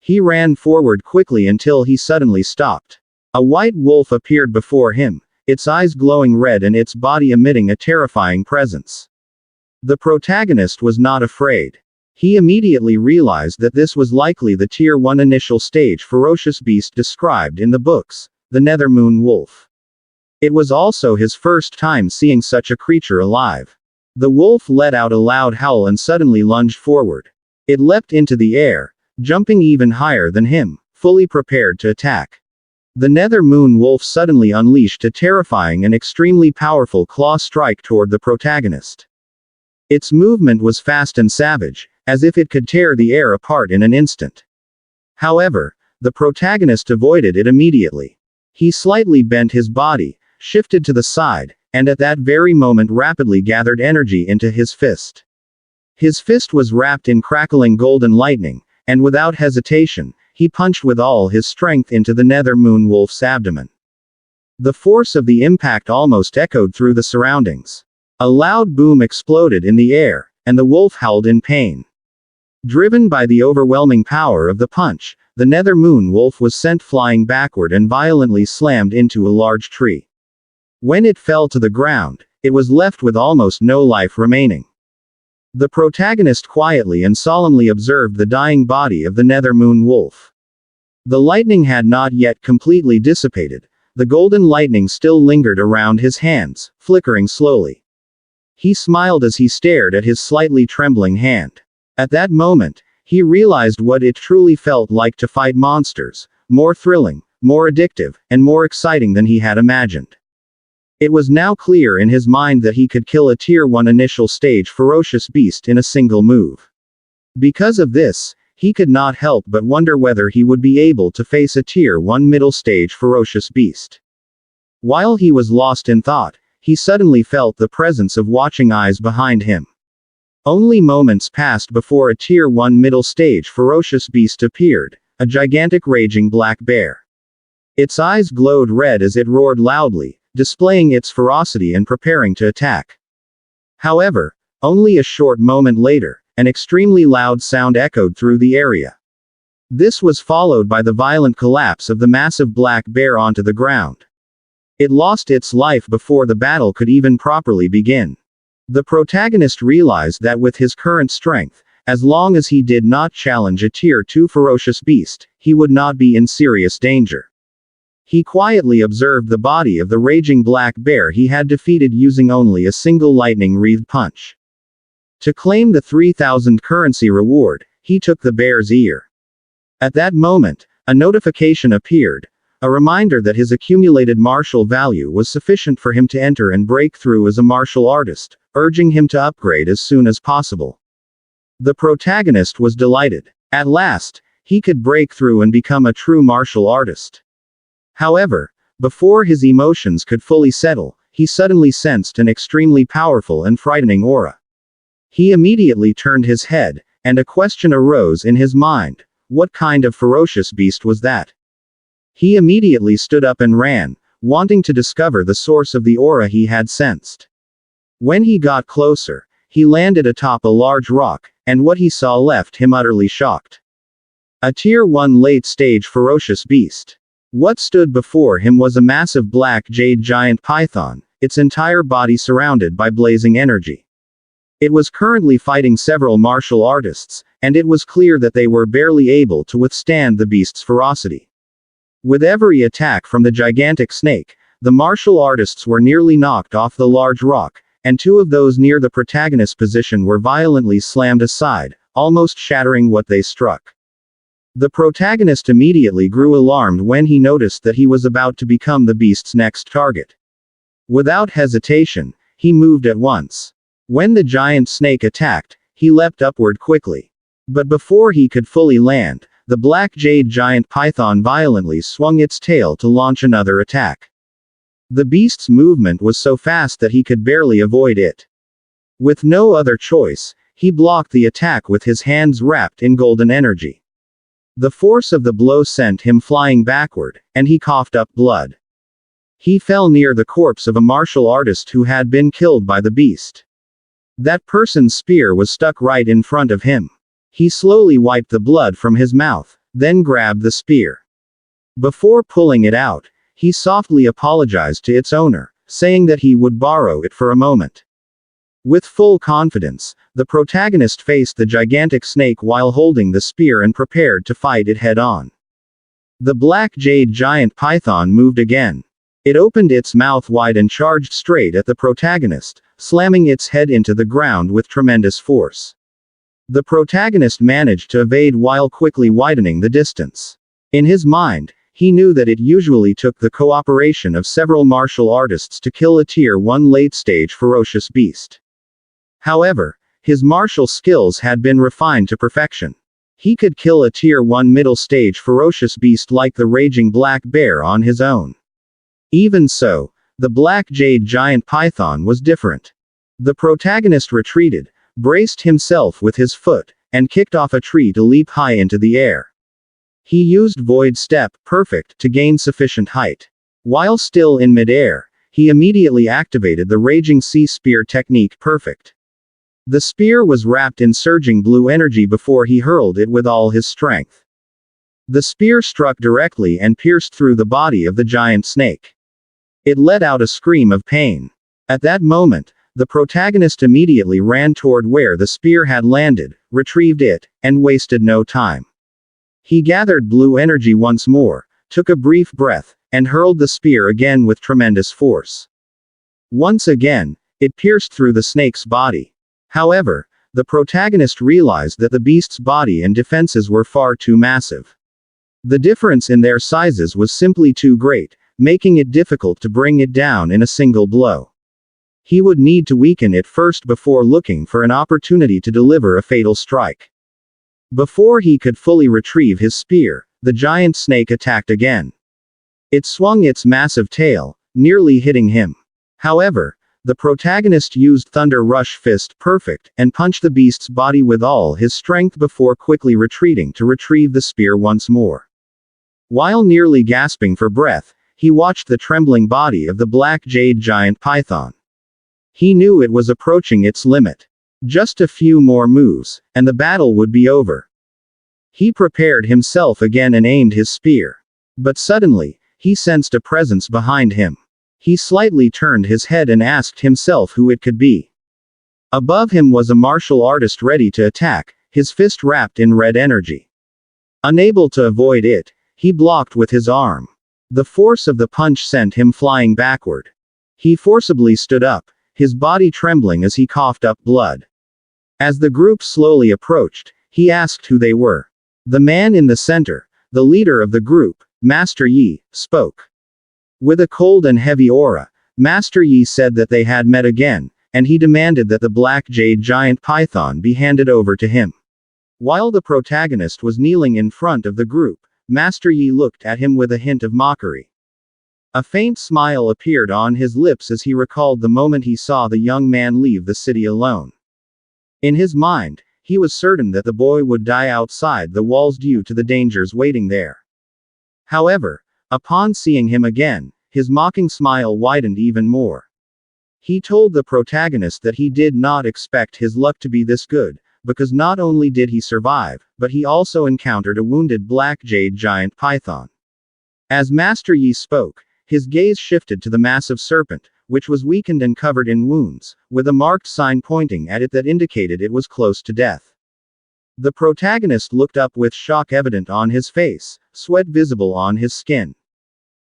[SPEAKER 1] He ran forward quickly until he suddenly stopped. A white wolf appeared before him, its eyes glowing red and its body emitting a terrifying presence. The protagonist was not afraid. He immediately realized that this was likely the Tier 1 initial stage ferocious beast described in the books, the Nethermoon wolf. It was also his first time seeing such a creature alive. The wolf let out a loud howl and suddenly lunged forward. It leapt into the air, jumping even higher than him, fully prepared to attack. The Nethermoon wolf suddenly unleashed a terrifying and extremely powerful claw strike toward the protagonist. Its movement was fast and savage, as if it could tear the air apart in an instant. However, the protagonist avoided it immediately. He slightly bent his body, shifted to the side, and at that very moment rapidly gathered energy into his fist. His fist was wrapped in crackling golden lightning, and without hesitation, he punched with all his strength into the Nethermoon wolf's abdomen. The force of the impact almost echoed through the surroundings. A loud boom exploded in the air, and the wolf howled in pain. Driven by the overwhelming power of the punch, the Nethermoon wolf was sent flying backward and violently slammed into a large tree. When it fell to the ground, it was left with almost no life remaining. The protagonist quietly and solemnly observed the dying body of the Nethermoon wolf. The lightning had not yet completely dissipated. The golden lightning still lingered around his hands, flickering slowly. He smiled as he stared at his slightly trembling hand. At that moment, he realized what it truly felt like to fight monsters, more thrilling, more addictive, and more exciting than he had imagined. It was now clear in his mind that he could kill a Tier 1 initial stage ferocious beast in a single move. Because of this, he could not help but wonder whether he would be able to face a Tier 1 middle stage ferocious beast. While he was lost in thought, he suddenly felt the presence of watching eyes behind him. Only moments passed before a Tier 1 middle stage ferocious beast appeared, a gigantic raging black bear. Its eyes glowed red as it roared loudly, displaying its ferocity and preparing to attack. However, only a short moment later, an extremely loud sound echoed through the area. This was followed by the violent collapse of the massive black bear onto the ground. It lost its life before the battle could even properly begin. The protagonist realized that with his current strength, as long as he did not challenge a Tier 2 ferocious beast, he would not be in serious danger. He quietly observed the body of the raging black bear he had defeated using only a single lightning-wreathed punch. To claim the 3,000 currency reward, he took the bear's ear. At that moment, a notification appeared, a reminder that his accumulated martial value was sufficient for him to enter and break through as a martial artist, urging him to upgrade as soon as possible. The protagonist was delighted. At last, he could break through and become a true martial artist. However, before his emotions could fully settle, he suddenly sensed an extremely powerful and frightening aura. He immediately turned his head, and a question arose in his mind: what kind of ferocious beast was that? He immediately stood up and ran, wanting to discover the source of the aura he had sensed. When he got closer, he landed atop a large rock, and what he saw left him utterly shocked. A Tier 1 late-stage ferocious beast. What stood before him was a massive black jade giant python, its entire body surrounded by blazing energy. It was currently fighting several martial artists, and it was clear that they were barely able to withstand the beast's ferocity. With every attack from the gigantic snake, the martial artists were nearly knocked off the large rock, and two of those near the protagonist's position were violently slammed aside, almost shattering what they struck. The protagonist immediately grew alarmed when he noticed that he was about to become the beast's next target. Without hesitation, he moved at once. When the giant snake attacked, he leapt upward quickly. But before he could fully land, the black jade giant python violently swung its tail to launch another attack. The beast's movement was so fast that he could barely avoid it. With no other choice, he blocked the attack with his hands wrapped in golden energy. The force of the blow sent him flying backward, and he coughed up blood. He fell near the corpse of a martial artist who had been killed by the beast. That person's spear was stuck right in front of him. He slowly wiped the blood from his mouth, then grabbed the spear. Before pulling it out, he softly apologized to its owner, saying that he would borrow it for a moment. With full confidence, the protagonist faced the gigantic snake while holding the spear and prepared to fight it head-on. The black jade giant python moved again. It opened its mouth wide and charged straight at the protagonist, slamming its head into the ground with tremendous force. The protagonist managed to evade while quickly widening the distance. In his mind, he knew that it usually took the cooperation of several martial artists to kill a Tier 1 late-stage ferocious beast. However, his martial skills had been refined to perfection. He could kill a Tier 1 middle-stage ferocious beast like the raging black bear on his own. Even so, the black jade giant python was different. The protagonist retreated, braced himself with his foot, and kicked off a tree to leap high into the air. He used Void Step, Perfect, to gain sufficient height. While still in midair, he immediately activated the Raging Sea Spear technique, Perfect. The spear was wrapped in surging blue energy before he hurled it with all his strength. The spear struck directly and pierced through the body of the giant snake. It let out a scream of pain. At that moment, the protagonist immediately ran toward where the spear had landed, retrieved it, and wasted no time. He gathered blue energy once more, took a brief breath, and hurled the spear again with tremendous force. Once again, it pierced through the snake's body. However, the protagonist realized that the beast's body and defenses were far too massive. The difference in their sizes was simply too great, making it difficult to bring it down in a single blow. He would need to weaken it first before looking for an opportunity to deliver a fatal strike. Before he could fully retrieve his spear, the giant snake attacked again. It swung its massive tail, nearly hitting him. However, the protagonist used Thunder Rush Fist, Perfect, and punched the beast's body with all his strength before quickly retreating to retrieve the spear once more. While nearly gasping for breath, he watched the trembling body of the black jade giant python. He knew it was approaching its limit. Just a few more moves, and the battle would be over. He prepared himself again and aimed his spear. But suddenly, he sensed a presence behind him. He slightly turned his head and asked himself who it could be. Above him was a martial artist ready to attack, his fist wrapped in red energy. Unable to avoid it, he blocked with his arm. The force of the punch sent him flying backward. He forcibly stood up, his body trembling as he coughed up blood. As the group slowly approached, he asked who they were. The man in the center, the leader of the group, Master Yi, spoke. With a cold and heavy aura, Master Yi said that they had met again, and he demanded that the black jade giant python be handed over to him. While the protagonist was kneeling in front of the group, Master Yi looked at him with a hint of mockery. A faint smile appeared on his lips as he recalled the moment he saw the young man leave the city alone. In his mind, he was certain that the boy would die outside the walls due to the dangers waiting there. However, upon seeing him again, his mocking smile widened even more. He told the protagonist that he did not expect his luck to be this good, because not only did he survive, but he also encountered a wounded black jade giant python. As Master Yi spoke, his gaze shifted to the massive serpent, which was weakened and covered in wounds, with a marked sign pointing at it that indicated it was close to death. The protagonist looked up with shock evident on his face, sweat visible on his skin.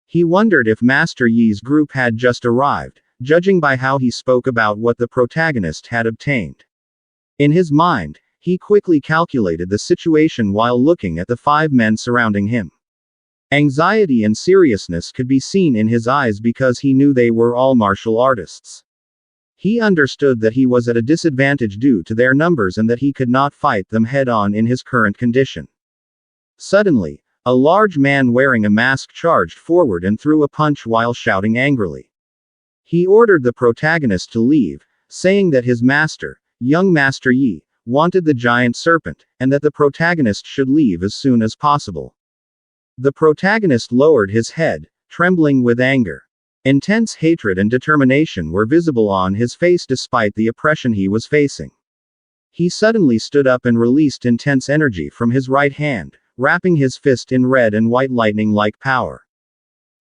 [SPEAKER 1] He wondered if Master Yi's group had just arrived, judging by how he spoke about what the protagonist had obtained. In his mind, he quickly calculated the situation while looking at the 5 men surrounding him. Anxiety and seriousness could be seen in his eyes because he knew they were all martial artists. He understood that he was at a disadvantage due to their numbers and that he could not fight them head-on in his current condition. Suddenly, a large man wearing a mask charged forward and threw a punch while shouting angrily. He ordered the protagonist to leave, saying that his master, young Master Yi, wanted the giant serpent, and that the protagonist should leave as soon as possible. The protagonist lowered his head, trembling with anger. Intense hatred and determination were visible on his face despite the oppression he was facing. He suddenly stood up and released intense energy from his right hand, wrapping his fist in red and white lightning-like power.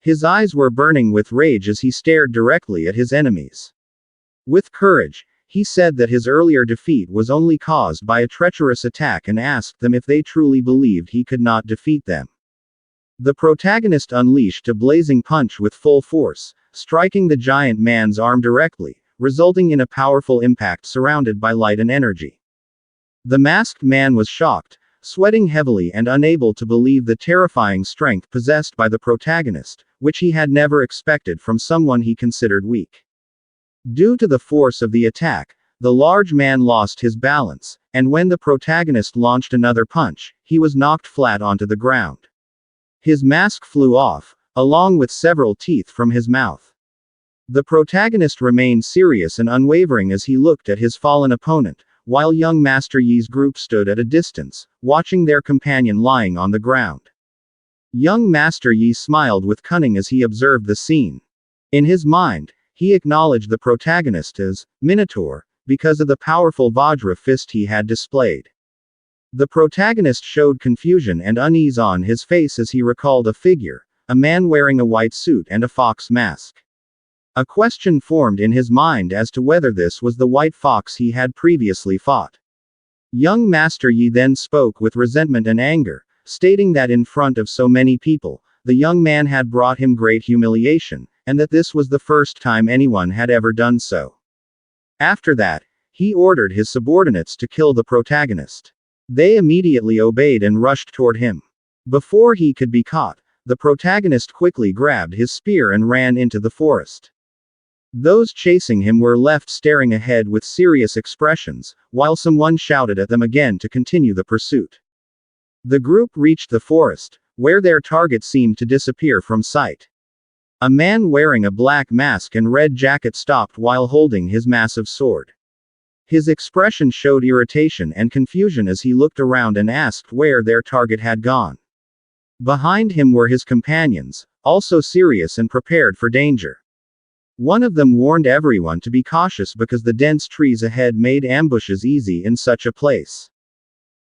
[SPEAKER 1] His eyes were burning with rage as he stared directly at his enemies. With courage, he said that his earlier defeat was only caused by a treacherous attack and asked them if they truly believed he could not defeat them. The protagonist unleashed a blazing punch with full force, striking the giant man's arm directly, resulting in a powerful impact surrounded by light and energy. The masked man was shocked, sweating heavily and unable to believe the terrifying strength possessed by the protagonist, which he had never expected from someone he considered weak. Due to the force of the attack, the large man lost his balance, and when the protagonist launched another punch, he was knocked flat onto the ground. His mask flew off, along with several teeth from his mouth. The protagonist remained serious and unwavering as he looked at his fallen opponent, while young Master Yi's group stood at a distance, watching their companion lying on the ground. Young Master Yi smiled with cunning as he observed the scene. In his mind, he acknowledged the protagonist as Minotaur, because of the powerful Vajra fist he had displayed. The protagonist showed confusion and unease on his face as he recalled a figure, a man wearing a white suit and a fox mask. A question formed in his mind as to whether this was the white fox he had previously fought. Young Master Yi then spoke with resentment and anger, stating that in front of so many people, the young man had brought him great humiliation, and that this was the first time anyone had ever done so. After that, he ordered his subordinates to kill the protagonist. They immediately obeyed and rushed toward him. Before he could be caught, the protagonist quickly grabbed his spear and ran into the forest. Those chasing him were left staring ahead with serious expressions, while someone shouted at them again to continue the pursuit. The group reached the forest, where their target seemed to disappear from sight. A man wearing a black mask and red jacket stopped while holding his massive sword. His expression showed irritation and confusion as he looked around and asked where their target had gone. Behind him were his companions, also serious and prepared for danger. One of them warned everyone to be cautious because the dense trees ahead made ambushes easy in such a place.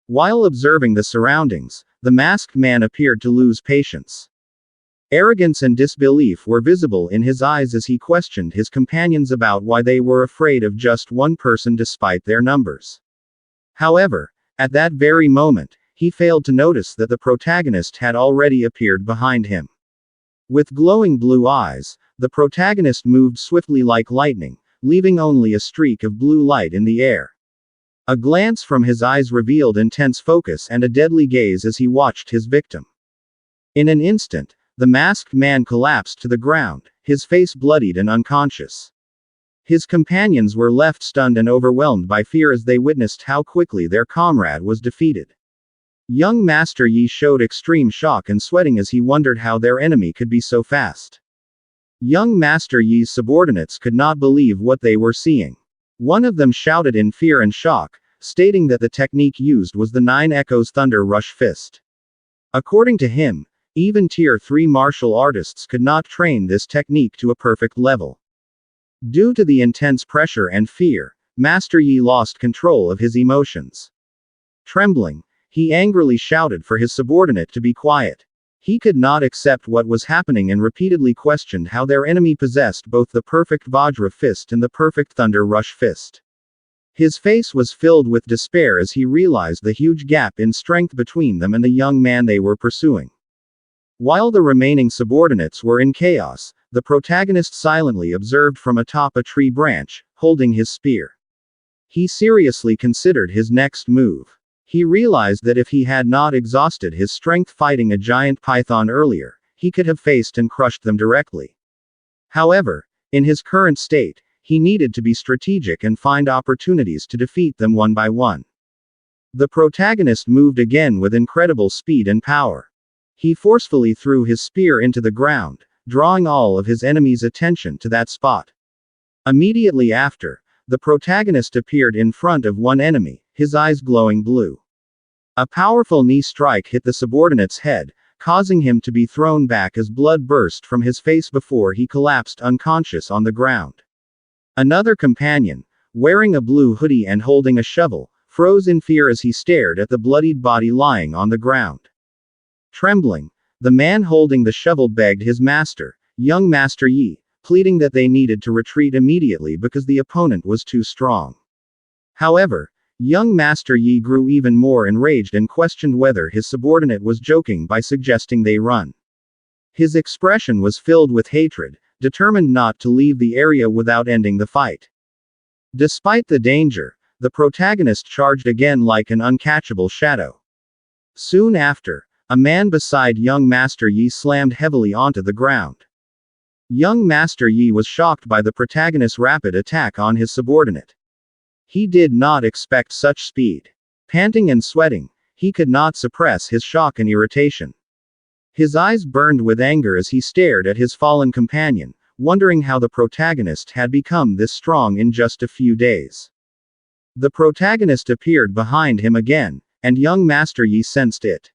[SPEAKER 1] While observing the surroundings, the masked man appeared to lose patience. Arrogance and disbelief were visible in his eyes as he questioned his companions about why they were afraid of just one person despite their numbers. However, at that very moment, he failed to notice that the protagonist had already appeared behind him. With glowing blue eyes, the protagonist moved swiftly like lightning, leaving only a streak of blue light in the air. A glance from his eyes revealed intense focus and a deadly gaze as he watched his victim. In an instant, the masked man collapsed to the ground, his face bloodied and unconscious. His companions were left stunned and overwhelmed by fear as they witnessed how quickly their comrade was defeated. Young Master Yi showed extreme shock and sweating as he wondered how their enemy could be so fast. Young Master Yi's subordinates could not believe what they were seeing. One of them shouted in fear and shock, stating that the technique used was the 9 Echoes Thunder Rush Fist. According to him, even Tier 3 martial artists could not train this technique to a perfect level. Due to the intense pressure and fear, Master Yi lost control of his emotions. Trembling, he angrily shouted for his subordinate to be quiet. He could not accept what was happening and repeatedly questioned how their enemy possessed both the perfect Vajra Fist and the perfect Thunder Rush Fist. His face was filled with despair as he realized the huge gap in strength between them and the young man they were pursuing. While the remaining subordinates were in chaos, the protagonist silently observed from atop a tree branch, holding his spear. He seriously considered his next move. He realized that if he had not exhausted his strength fighting a giant python earlier, he could have faced and crushed them directly. However, in his current state, he needed to be strategic and find opportunities to defeat them one by one. The protagonist moved again with incredible speed and power. He forcefully threw his spear into the ground, drawing all of his enemies' attention to that spot. Immediately after, the protagonist appeared in front of one enemy, his eyes glowing blue. A powerful knee strike hit the subordinate's head, causing him to be thrown back as blood burst from his face before he collapsed unconscious on the ground. Another companion, wearing a blue hoodie and holding a shovel, froze in fear as he stared at the bloodied body lying on the ground. Trembling, the man holding the shovel begged his master, young Master Yi, pleading that they needed to retreat immediately because the opponent was too strong. However, young Master Yi grew even more enraged and questioned whether his subordinate was joking by suggesting they run. His expression was filled with hatred, determined not to leave the area without ending the fight. Despite the danger, the protagonist charged again like an uncatchable shadow. Soon after, a man beside young Master Yi slammed heavily onto the ground. Young Master Yi was shocked by the protagonist's rapid attack on his subordinate. He did not expect such speed. Panting and sweating, he could not suppress his shock and irritation. His eyes burned with anger as he stared at his fallen companion, wondering how the protagonist had become this strong in just a few days. The protagonist appeared behind him again, and young Master Yi sensed it.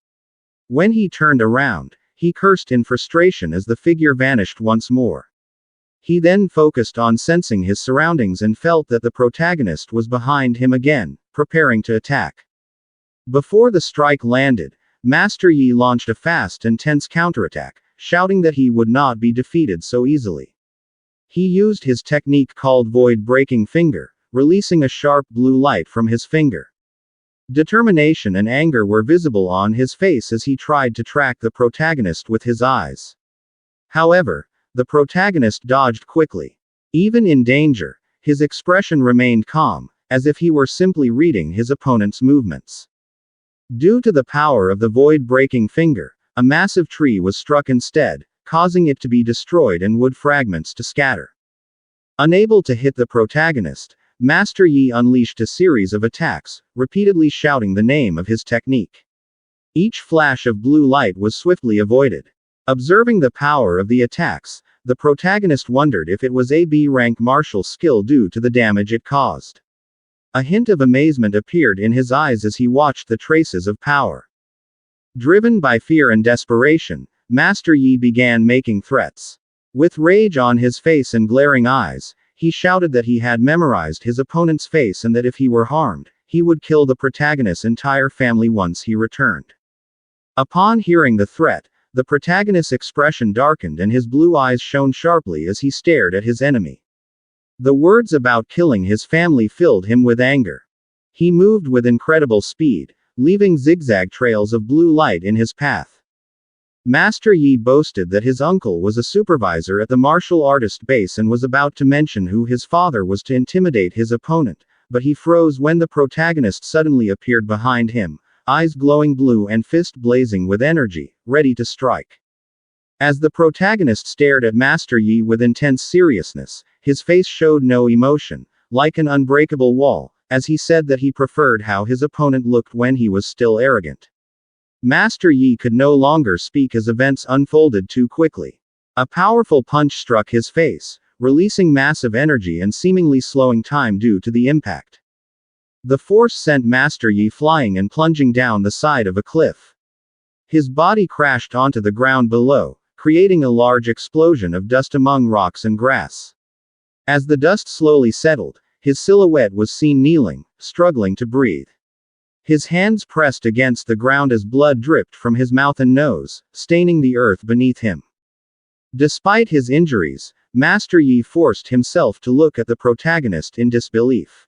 [SPEAKER 1] When he turned around, he cursed in frustration as the figure vanished once more. He then focused on sensing his surroundings and felt that the protagonist was behind him again, preparing to attack. Before the strike landed, Master Yi launched a fast and tense counterattack, shouting that he would not be defeated so easily. He used his technique called void-breaking finger, releasing a sharp blue light from his finger. Determination and anger were visible on his face as he tried to track the protagonist with his eyes. However, the protagonist dodged quickly. Even in danger, his expression remained calm, as if he were simply reading his opponent's movements. Due to the power of the void-breaking finger, a massive tree was struck instead, causing it to be destroyed and wood fragments to scatter. Unable to hit the protagonist, Master Yi unleashed a series of attacks, repeatedly shouting the name of his technique. Each flash of blue light was swiftly avoided. Observing the power of the attacks, the protagonist wondered if it was a B-rank martial skill due to the damage it caused. A hint of amazement appeared in his eyes as he watched the traces of power. Driven by fear and desperation, Master Yi began making threats. With rage on his face and glaring eyes, he shouted that he had memorized his opponent's face and that if he were harmed, he would kill the protagonist's entire family once he returned. Upon hearing the threat, the protagonist's expression darkened and his blue eyes shone sharply as he stared at his enemy. The words about killing his family filled him with anger. He moved with incredible speed, leaving zigzag trails of blue light in his path. Master Yi boasted that his uncle was a supervisor at the martial artist base and was about to mention who his father was to intimidate his opponent, but he froze when the protagonist suddenly appeared behind him, eyes glowing blue and fist blazing with energy, ready to strike. As the protagonist stared at Master Yi with intense seriousness, his face showed no emotion, like an unbreakable wall, as he said that he preferred how his opponent looked when he was still arrogant. Master Yi could no longer speak as events unfolded too quickly. A powerful punch struck his face, releasing massive energy and seemingly slowing time due to the impact. The force sent Master Yi flying and plunging down the side of a cliff. His body crashed onto the ground below, creating a large explosion of dust among rocks and grass. As the dust slowly settled, his silhouette was seen kneeling, struggling to breathe. His hands pressed against the ground as blood dripped from his mouth and nose, staining the earth beneath him. Despite his injuries, Master Yi forced himself to look at the protagonist in disbelief.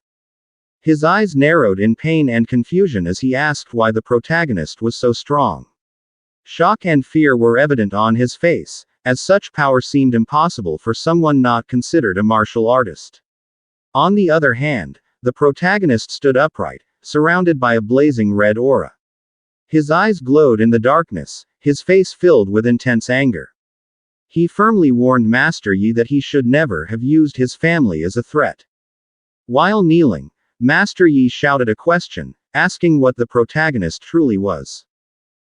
[SPEAKER 1] His eyes narrowed in pain and confusion as he asked why the protagonist was so strong. Shock and fear were evident on his face, as such power seemed impossible for someone not considered a martial artist. On the other hand, the protagonist stood upright, surrounded by a blazing red aura. His eyes glowed in the darkness, his face filled with intense anger. He firmly warned Master Yi that he should never have used his family as a threat. While kneeling, Master Yi shouted a question, asking what the protagonist truly was.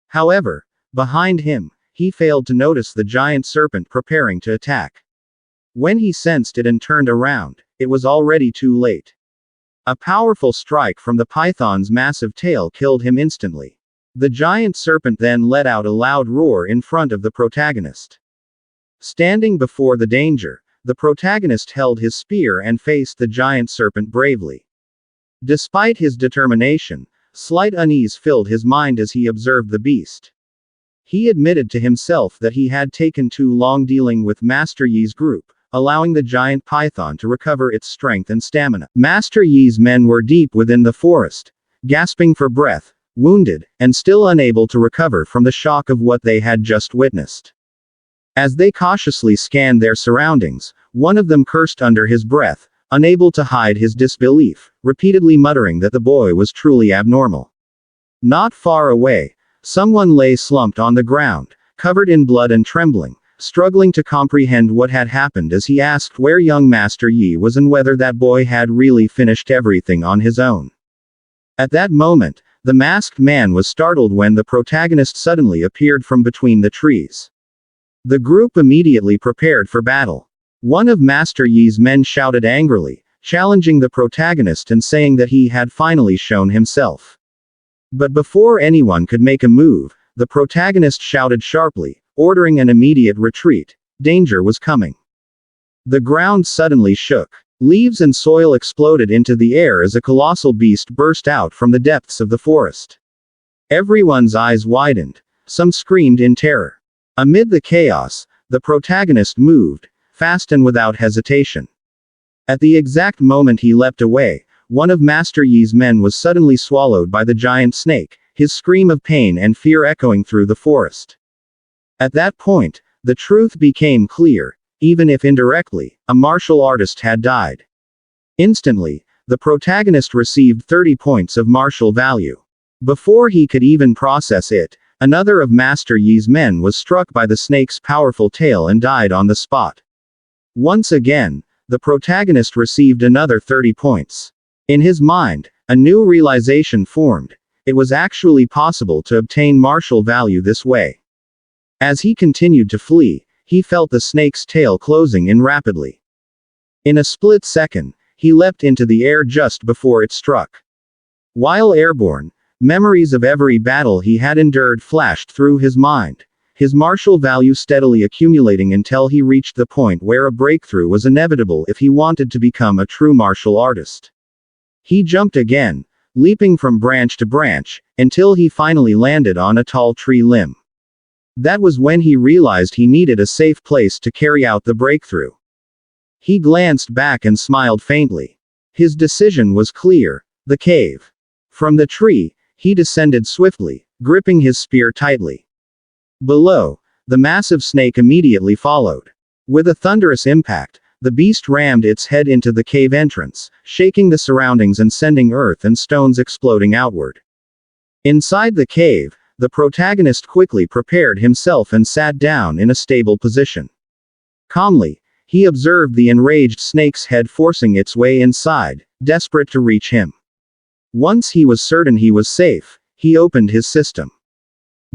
[SPEAKER 1] However, behind him, he failed to notice the giant serpent preparing to attack. When he sensed it and turned around, it was already too late. A powerful strike from the python's massive tail killed him instantly. The giant serpent then let out a loud roar in front of the protagonist. Standing before the danger, the protagonist held his spear and faced the giant serpent bravely. Despite his determination, slight unease filled his mind as he observed the beast. He admitted to himself that he had taken too long dealing with Master Yi's group, allowing the giant python to recover its strength and stamina. Master Yi's men were deep within the forest, gasping for breath, wounded, and still unable to recover from the shock of what they had just witnessed. As they cautiously scanned their surroundings, one of them cursed under his breath, unable to hide his disbelief, repeatedly muttering that the boy was truly abnormal. Not far away, someone lay slumped on the ground, covered in blood and trembling, struggling to comprehend what had happened as he asked where young Master Yi was and whether that boy had really finished everything on his own. At that moment, the masked man was startled when the protagonist suddenly appeared from between the trees. The group immediately prepared for battle. One of Master Yi's men shouted angrily, challenging the protagonist and saying that he had finally shown himself. But before anyone could make a move, the protagonist shouted sharply, ordering an immediate retreat. Danger was coming. The ground suddenly shook. Leaves and soil exploded into the air as a colossal beast burst out from the depths of the forest. Everyone's eyes widened. Some screamed in terror. Amid the chaos, the protagonist moved, fast and without hesitation. At the exact moment he leapt away, one of Master Yi's men was suddenly swallowed by the giant snake, his scream of pain and fear echoing through the forest. At that point, the truth became clear. Even if indirectly, a martial artist had died. Instantly, the protagonist received 30 points of martial value. Before he could even process it, another of Master Yi's men was struck by the snake's powerful tail and died on the spot. Once again, the protagonist received another 30 points. In his mind, a new realization formed. It was actually possible to obtain martial value this way. As he continued to flee, he felt the snake's tail closing in rapidly. In a split second, he leapt into the air just before it struck. While airborne, memories of every battle he had endured flashed through his mind, his martial value steadily accumulating until he reached the point where a breakthrough was inevitable if he wanted to become a true martial artist. He jumped again, leaping from branch to branch, until he finally landed on a tall tree limb. That was when he realized he needed a safe place to carry out the breakthrough. He glanced back and smiled faintly. His decision was clear: the cave. From the tree, he descended swiftly, gripping his spear tightly. Below, the massive snake immediately followed. With a thunderous impact, the beast rammed its head into the cave entrance, shaking the surroundings and sending earth and stones exploding outward. Inside the cave, the protagonist quickly prepared himself and sat down in a stable position. Calmly, he observed the enraged snake's head forcing its way inside, desperate to reach him. Once he was certain he was safe, he opened his system.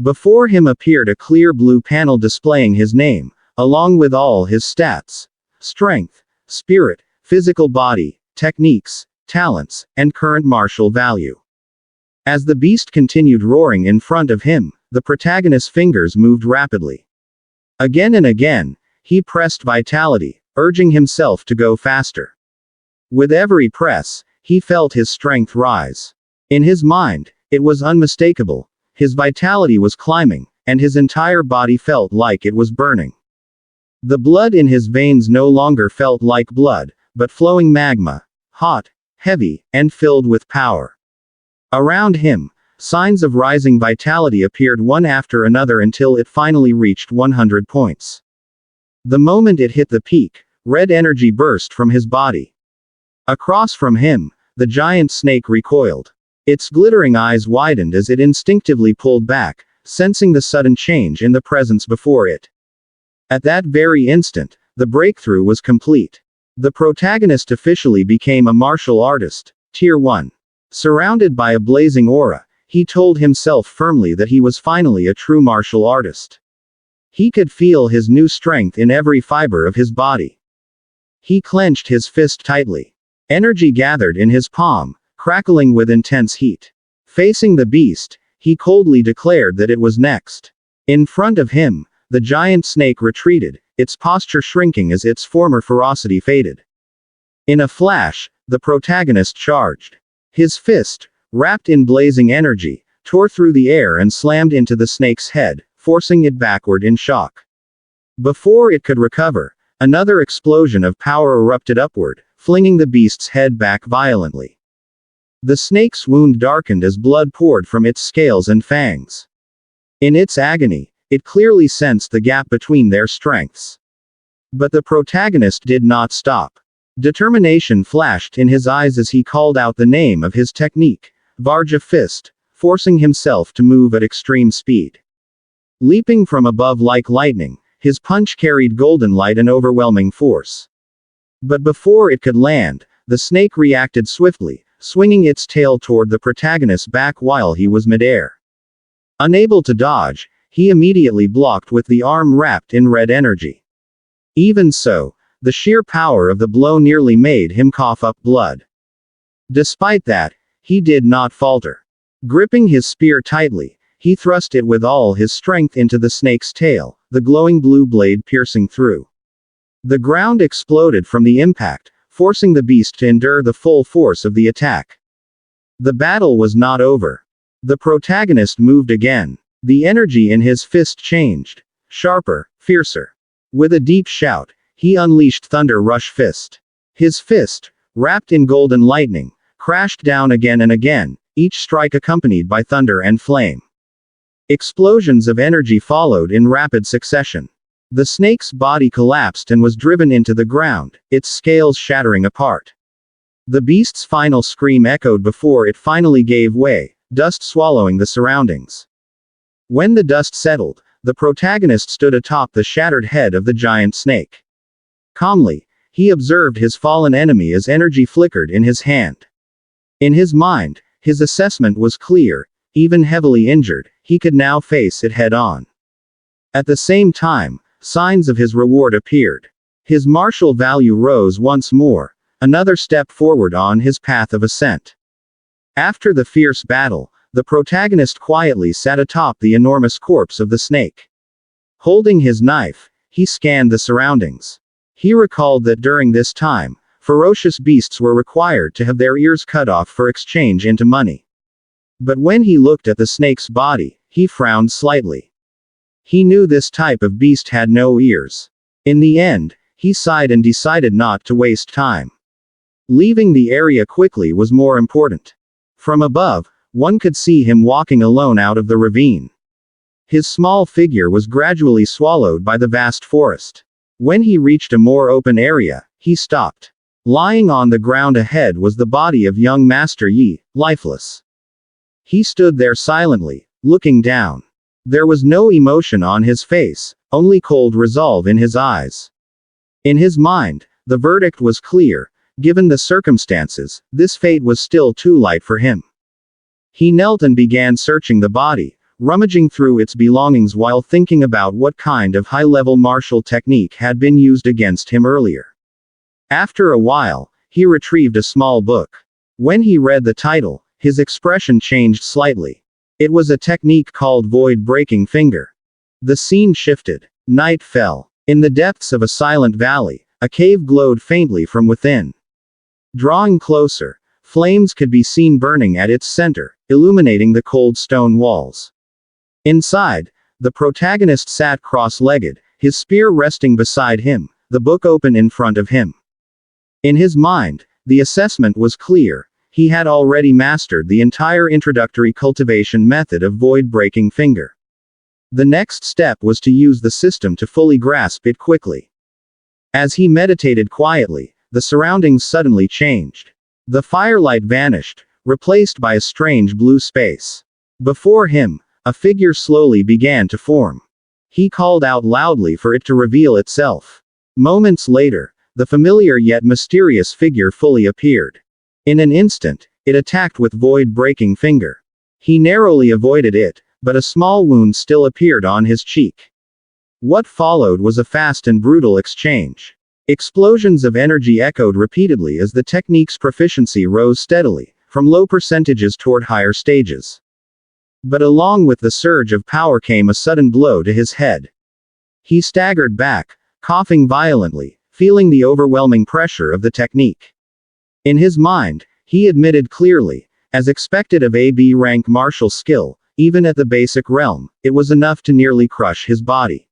[SPEAKER 1] Before him appeared a clear blue panel displaying his name, along with all his stats: strength, spirit, physical body, techniques, talents, and current martial value. As the beast continued roaring in front of him, the protagonist's fingers moved rapidly. Again and again, he pressed vitality, urging himself to go faster. With every press, he felt his strength rise. In his mind, it was unmistakable. His vitality was climbing, and his entire body felt like it was burning. The blood in his veins no longer felt like blood, but flowing magma, hot, heavy, and filled with power. Around him, signs of rising vitality appeared one after another until it finally reached 100 points. The moment it hit the peak, red energy burst from his body. Across from him, the giant snake recoiled. Its glittering eyes widened as it instinctively pulled back, sensing the sudden change in the presence before it. At that very instant, the breakthrough was complete. The protagonist officially became a martial artist, Tier 1. Surrounded by a blazing aura, he told himself firmly that he was finally a true martial artist. He could feel his new strength in every fiber of his body. He clenched his fist tightly. Energy gathered in his palm, crackling with intense heat. Facing the beast, he coldly declared that it was next. In front of him, the giant snake retreated, its posture shrinking as its former ferocity faded. In a flash, the protagonist charged. His fist, wrapped in blazing energy, tore through the air and slammed into the snake's head, forcing it backward in shock. Before it could recover, another explosion of power erupted upward, flinging the beast's head back violently. The snake's wound darkened as blood poured from its scales and fangs. In its agony, it clearly sensed the gap between their strengths. But the protagonist did not stop. Determination flashed in his eyes as he called out the name of his technique, Varja Fist, forcing himself to move at extreme speed. Leaping from above like lightning, his punch carried golden light and overwhelming force. But before it could land, the snake reacted swiftly, swinging its tail toward the protagonist's back while he was midair. Unable to dodge, he immediately blocked with the arm wrapped in red energy. Even so, the sheer power of the blow nearly made him cough up blood. Despite that, he did not falter. Gripping his spear tightly, he thrust it with all his strength into the snake's tail, the glowing blue blade piercing through. The ground exploded from the impact, forcing the beast to endure the full force of the attack. The battle was not over. The protagonist moved again. The energy in his fist changed. Sharper, fiercer. With a deep shout, he unleashed Thunder Rush Fist. His fist, wrapped in golden lightning, crashed down again and again, each strike accompanied by thunder and flame. Explosions of energy followed in rapid succession. The snake's body collapsed and was driven into the ground, its scales shattering apart. The beast's final scream echoed before it finally gave way, dust swallowing the surroundings. When the dust settled, the protagonist stood atop the shattered head of the giant snake. Calmly, he observed his fallen enemy as energy flickered in his hand. In his mind, his assessment was clear: even heavily injured, he could now face it head-on. At the same time, signs of his reward appeared. His martial value rose once more, another step forward on his path of ascent. After the fierce battle, the protagonist quietly sat atop the enormous corpse of the snake. Holding his knife, he scanned the surroundings. He recalled that during this time, ferocious beasts were required to have their ears cut off for exchange into money. But when he looked at the snake's body, he frowned slightly. He knew this type of beast had no ears. In the end, he sighed and decided not to waste time. Leaving the area quickly was more important. From above, one could see him walking alone out of the ravine. His small figure was gradually swallowed by the vast forest. When he reached a more open area, he stopped. Lying on the ground ahead was the body of young Master Yi, lifeless. He stood there silently, looking down. There was no emotion on his face, only cold resolve in his eyes. In his mind, the verdict was clear: given the circumstances, this fate was still too light for him. He knelt and began searching the body, rummaging through its belongings while thinking about what kind of high-level martial technique had been used against him earlier. After a while, he retrieved a small book. When he read the title, his expression changed slightly. It was a technique called Void Breaking Finger. The scene shifted. Night fell. In the depths of a silent valley, a cave glowed faintly from within. Drawing closer, flames could be seen burning at its center, illuminating the cold stone walls. Inside, the protagonist sat cross-legged, his spear resting beside him, the book open in front of him. In his mind, The assessment was clear. He had already mastered the entire introductory cultivation method of void-breaking finger. The next step was to use the system to fully grasp it quickly. As he meditated quietly, the surroundings suddenly changed. The firelight vanished, replaced by a strange blue space. Before him, a figure slowly began to form. He called out loudly for it to reveal itself. Moments later, the familiar yet mysterious figure fully appeared. In an instant, it attacked with void-breaking finger. He narrowly avoided it, but a small wound still appeared on his cheek. What followed was a fast and brutal exchange. Explosions of energy echoed repeatedly as the technique's proficiency rose steadily, from low percentages toward higher stages. But along with the surge of power came a sudden blow to his head. He staggered back, coughing violently, feeling the overwhelming pressure of the technique. In his mind, he admitted clearly, as expected of AB rank martial skill, even at the basic realm, it was enough to nearly crush his body.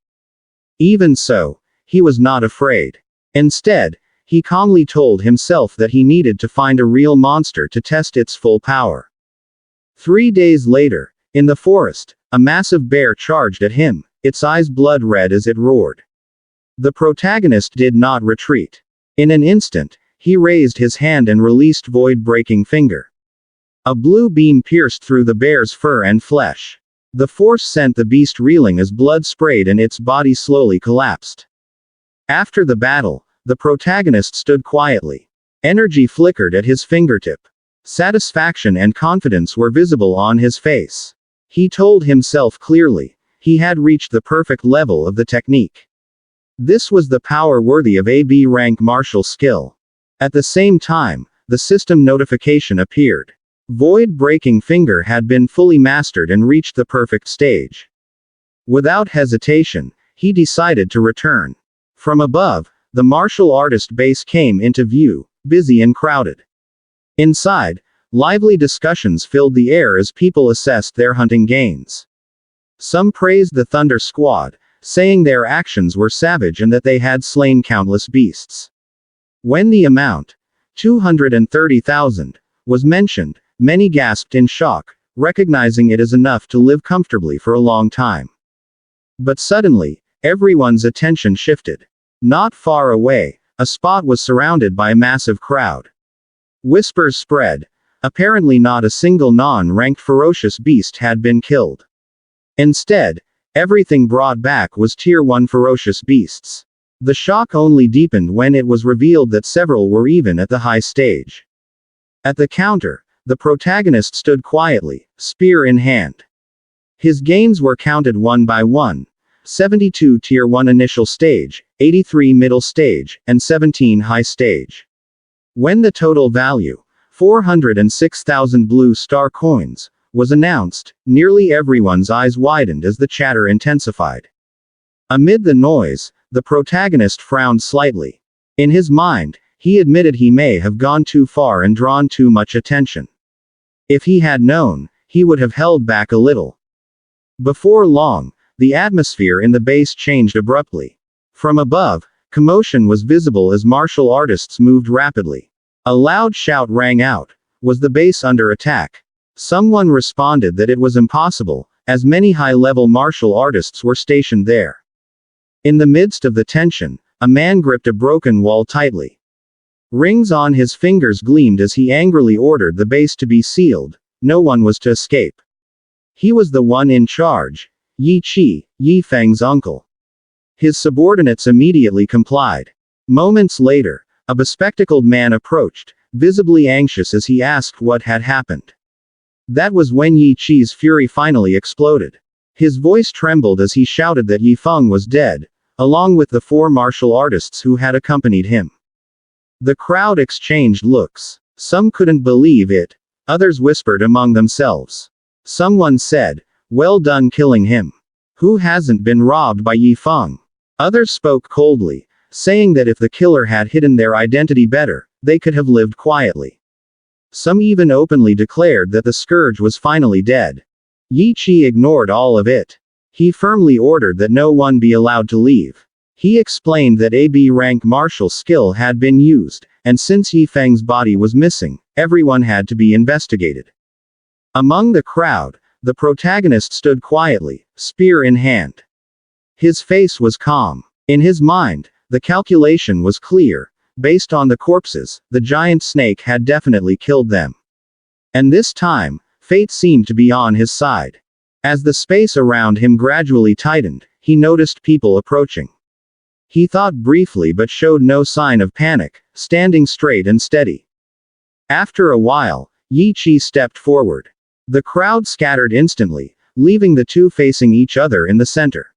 [SPEAKER 1] Even so, he was not afraid. Instead, he calmly told himself that he needed to find a real monster to test its full power. 3 days later, in the forest, a massive bear charged at him, its eyes blood red as it roared. The protagonist did not retreat. In an instant, he raised his hand and released void-breaking finger. A blue beam pierced through the bear's fur and flesh. The force sent the beast reeling as blood sprayed and its body slowly collapsed. After the battle, the protagonist stood quietly. Energy flickered at his fingertip. Satisfaction and confidence were visible on his face. He told himself clearly, he had reached the perfect level of the technique. This was the power worthy of AB rank martial skill. At the same time, the system notification appeared. Void-breaking finger had been fully mastered and reached the perfect stage. Without hesitation, he decided to return. From above, the martial artist base came into view, busy and crowded. Inside, lively discussions filled the air as people assessed their hunting gains. Some praised the Thunder Squad, saying their actions were savage and that they had slain countless beasts. When the amount, 230,000, was mentioned, many gasped in shock, recognizing it as enough to live comfortably for a long time. But suddenly, everyone's attention shifted. Not far away, a spot was surrounded by a massive crowd. Whispers spread. Apparently not a single non-ranked ferocious beast had been killed. Instead, everything brought back was Tier 1 ferocious beasts. The shock only deepened when it was revealed that several were even at the high stage. At the counter, the protagonist stood quietly, spear in hand. His gains were counted one by one. 72 Tier 1 initial stage, 83 middle stage, and 17 high stage. When the total value, 406,000 blue star coins, was announced, nearly everyone's eyes widened as the chatter intensified. Amid the noise, the protagonist frowned slightly. In his mind, he admitted he may have gone too far and drawn too much attention. If he had known, he would have held back a little. Before long, the atmosphere in the base changed abruptly. From above, commotion was visible as martial artists moved rapidly. A loud shout rang out. Was the base under attack? Someone responded that it was impossible, as many high-level martial artists were stationed there. In the midst of the tension, a man gripped a broken wall tightly. Rings on his fingers gleamed as he angrily ordered the base to be sealed. No one was to escape. He was the one in charge, Yi Qi, Yi Feng's uncle. His subordinates immediately complied. Moments later, a bespectacled man approached, visibly anxious as he asked what had happened. That was when Yi Qi's fury finally exploded. His voice trembled as he shouted that Yi Feng was dead, along with the 4 martial artists who had accompanied him. The crowd exchanged looks. Some couldn't believe it. Others whispered among themselves. Someone said, "Well done killing him. Who hasn't been robbed by Yi Feng?" Others spoke coldly, saying that if the killer had hidden their identity better, they could have lived quietly. Some even openly declared that the scourge was finally dead. Yi Qi ignored all of it. He firmly ordered that no one be allowed to leave. He explained that AB rank martial skill had been used, and since Yifeng's body was missing, everyone had to be investigated. Among the crowd, the protagonist stood quietly, spear in hand. His face was calm. In his mind, the calculation was clear. Based on the corpses, the giant snake had definitely killed them. And this time, fate seemed to be on his side. As the space around him gradually tightened, he noticed people approaching. He thought briefly but showed no sign of panic, standing straight and steady. After a while, Yi Chi stepped forward. The crowd scattered instantly, leaving the two facing each other in the center.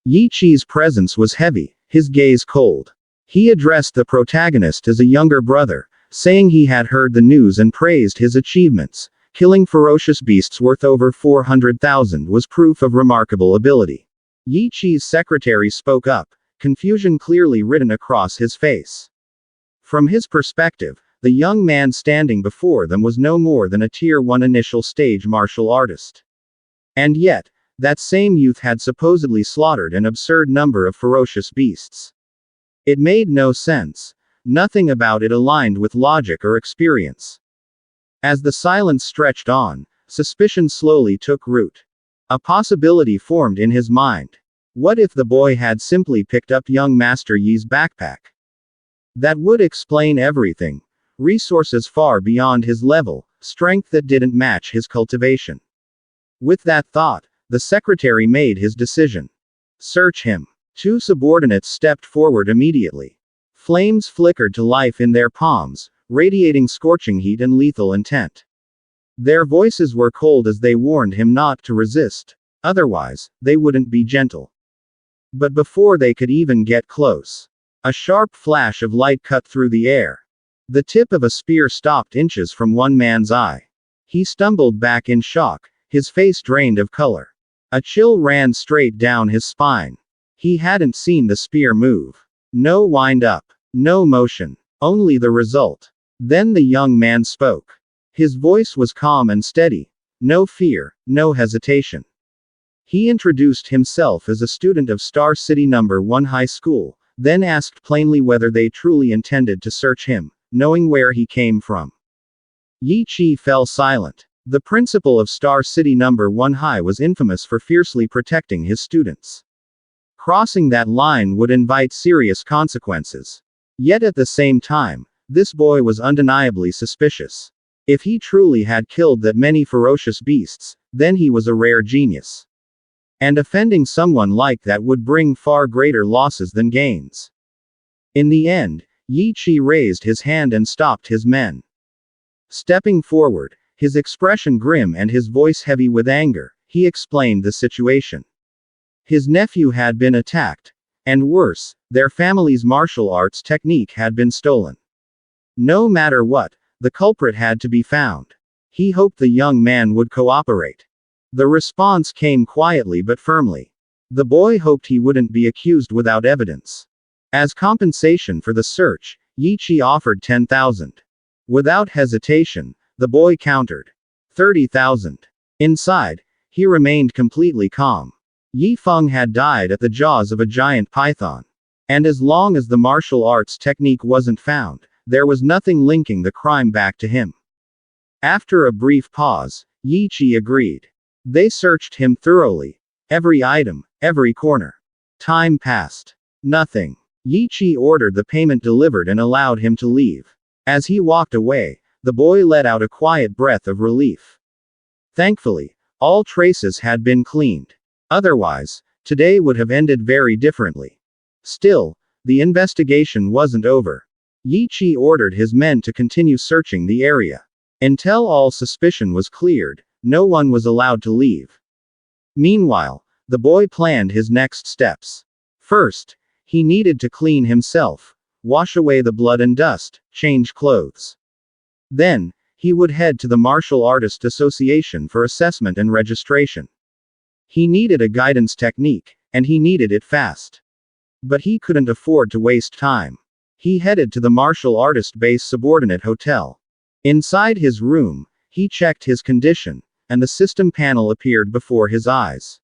[SPEAKER 1] Yi Chi's presence was heavy, his gaze cold. He addressed the protagonist as a younger brother, saying he had heard the news and praised his achievements. Killing ferocious beasts worth over 400,000 was proof of remarkable ability. Yi Chi's secretary spoke up, confusion clearly written across his face. From his perspective, the young man standing before them was no more than a Tier 1 initial stage martial artist. And yet, that same youth had supposedly slaughtered an absurd number of ferocious beasts. It made no sense. Nothing about it aligned with logic or experience. As the silence stretched on, suspicion slowly took root. A possibility formed in his mind. What if the boy had simply picked up young Master Yi's backpack? That would explain everything. Resources far beyond his level, strength that didn't match his cultivation. With that thought, the secretary made his decision. Search him. Two subordinates stepped forward immediately. Flames flickered to life in their palms, radiating scorching heat and lethal intent. Their voices were cold as they warned him not to resist. Otherwise, they wouldn't be gentle. But before they could even get close, a sharp flash of light cut through the air. The tip of a spear stopped inches from one man's eye. He stumbled back in shock, his face drained of color. A chill ran straight down his spine. He hadn't seen the spear move. No wind up. No motion. Only the result. Then the young man spoke. His voice was calm and steady. No fear, no hesitation. He introduced himself as a student of Star City No. 1 High School, then asked plainly whether they truly intended to search him, knowing where he came from. Yi Chi fell silent. The principal of Star City No. 1 High was infamous for fiercely protecting his students. Crossing that line would invite serious consequences. Yet at the same time, this boy was undeniably suspicious. If he truly had killed that many ferocious beasts, then he was a rare genius. And offending someone like that would bring far greater losses than gains. In the end, Yi Chi raised his hand and stopped his men. Stepping forward, his expression grim and his voice heavy with anger, he explained the situation. His nephew had been attacked. And worse, their family's martial arts technique had been stolen. No matter what, the culprit had to be found. He hoped the young man would cooperate. The response came quietly but firmly. The boy hoped he wouldn't be accused without evidence. As compensation for the search, Yi Chi offered 10,000. Without hesitation, the boy countered. 30,000. Inside, he remained completely calm. Yi Feng had died at the jaws of a giant python. And as long as the martial arts technique wasn't found, there was nothing linking the crime back to him. After a brief pause, Yi Chi agreed. They searched him thoroughly. Every item, every corner. Time passed. Nothing. Yi Chi ordered the payment delivered and allowed him to leave. As he walked away, the boy let out a quiet breath of relief. Thankfully, all traces had been cleaned. Otherwise, today would have ended very differently. Still, the investigation wasn't over. Yi Chi ordered his men to continue searching the area. Until all suspicion was cleared, no one was allowed to leave. Meanwhile, the boy planned his next steps. First, he needed to clean himself, wash away the blood and dust, change clothes. Then, he would head to the Martial Artist Association for assessment and registration. He needed a guidance technique, and he needed it fast. But he couldn't afford to waste time. He headed to the martial artist base subordinate hotel. Inside his room, he checked his condition, and the system panel appeared before his eyes.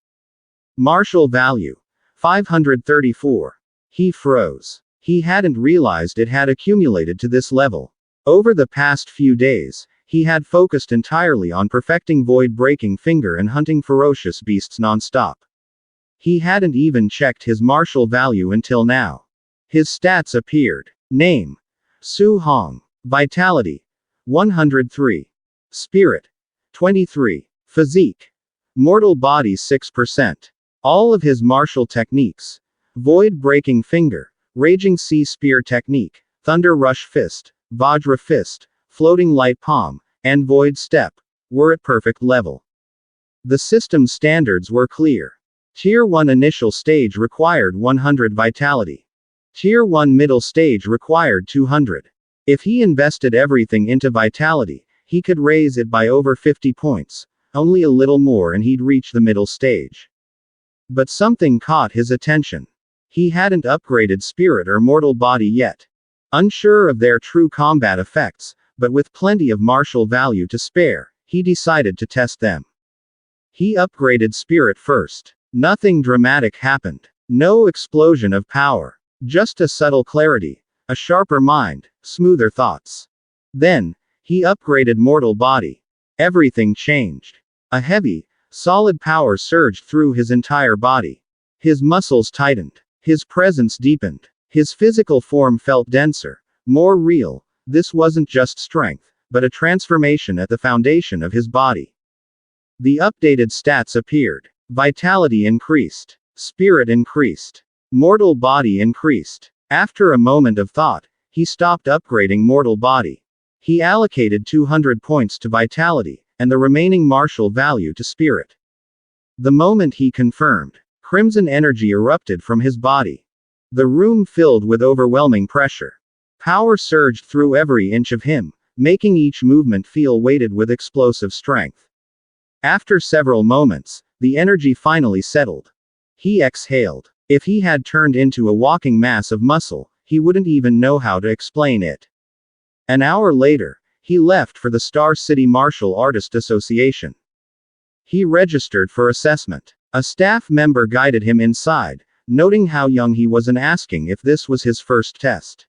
[SPEAKER 1] Martial value. 534. He froze. He hadn't realized it had accumulated to this level. Over the past few days, he had focused entirely on perfecting void-breaking finger and hunting ferocious beasts non-stop. He hadn't even checked his martial value until now. His stats appeared. Name: Su Hong. Vitality: 103. Spirit: 23. Physique: mortal body 6%. All of his martial techniques: void-breaking finger, raging sea spear technique, thunder rush fist, vajra fist, floating light palm, and void step, were at perfect level. The system standards were clear. Tier 1 initial stage required 100 vitality. Tier 1 middle stage required 200. If he invested everything into vitality, he could raise it by over 50 points, only a little more and he'd reach the middle stage. But something caught his attention. He hadn't upgraded spirit or mortal body yet. Unsure of their true combat effects, but with plenty of martial value to spare, he decided to test them. He upgraded spirit first. Nothing dramatic happened. No explosion of power. Just a subtle clarity, a sharper mind, smoother thoughts. Then, he upgraded mortal body. Everything changed. A heavy, solid power surged through his entire body. His muscles tightened. His presence deepened. His physical form felt denser, more real. This wasn't just strength, but a transformation at the foundation of his body. The updated stats appeared. Vitality increased. Spirit increased. Mortal body increased. After a moment of thought, he stopped upgrading mortal body. He allocated 200 points to vitality, and the remaining martial value to spirit. The moment he confirmed, crimson energy erupted from his body. The room filled with overwhelming pressure. Power surged through every inch of him, making each movement feel weighted with explosive strength. After several moments, the energy finally settled. He exhaled. If he had turned into a walking mass of muscle, he wouldn't even know how to explain it. An hour later, he left for the Star City Martial Artist Association. He registered for assessment. A staff member guided him inside, noting how young he was and asking if this was his first test.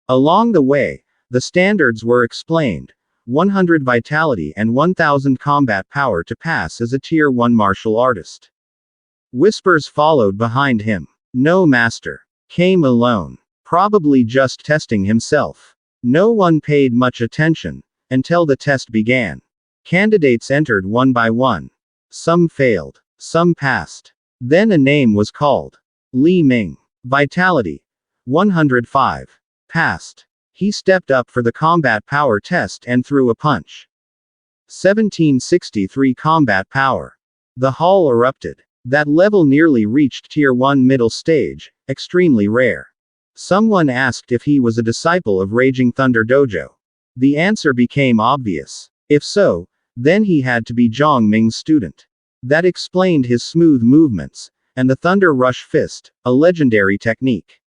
[SPEAKER 1] Along the way, the standards were explained. 100 vitality and 1000 combat power to pass as a Tier 1 martial artist. Whispers followed behind him. No master. Came alone. Probably just testing himself. No one paid much attention, until the test began. Candidates entered one by one. Some failed. Some passed. Then a name was called. Li Ming. Vitality: 105. Passed. He stepped up for the combat power test and threw a punch. 1763 combat power. The hall erupted. That level nearly reached Tier 1 middle stage, extremely rare. Someone asked if he was a disciple of Raging Thunder Dojo. The answer became obvious. If so, then he had to be Zhang Ming's student. That explained his smooth movements, and the Thunder Rush Fist, a legendary technique.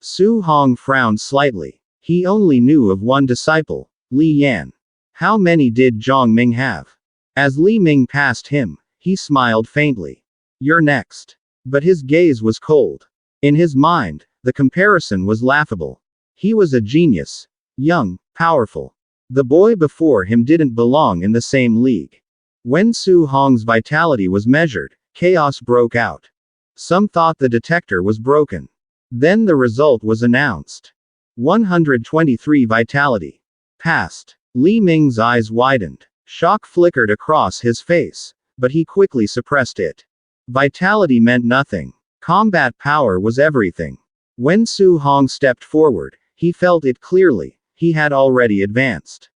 [SPEAKER 1] Su Hong frowned slightly. He only knew of one disciple, Li Yan. How many did Zhang Ming have? As Li Ming passed him, he smiled faintly. You're next. But his gaze was cold. In his mind, the comparison was laughable. He was a genius. Young, powerful. The boy before him didn't belong in the same league. When Su Hong's vitality was measured, chaos broke out. Some thought the detector was broken. Then the result was announced. 123 vitality. Passed. Li Ming's eyes widened. Shock flickered across his face, but he quickly suppressed it. Vitality meant nothing. Combat power was everything. When Su Hong stepped forward, he felt it clearly. He had already advanced.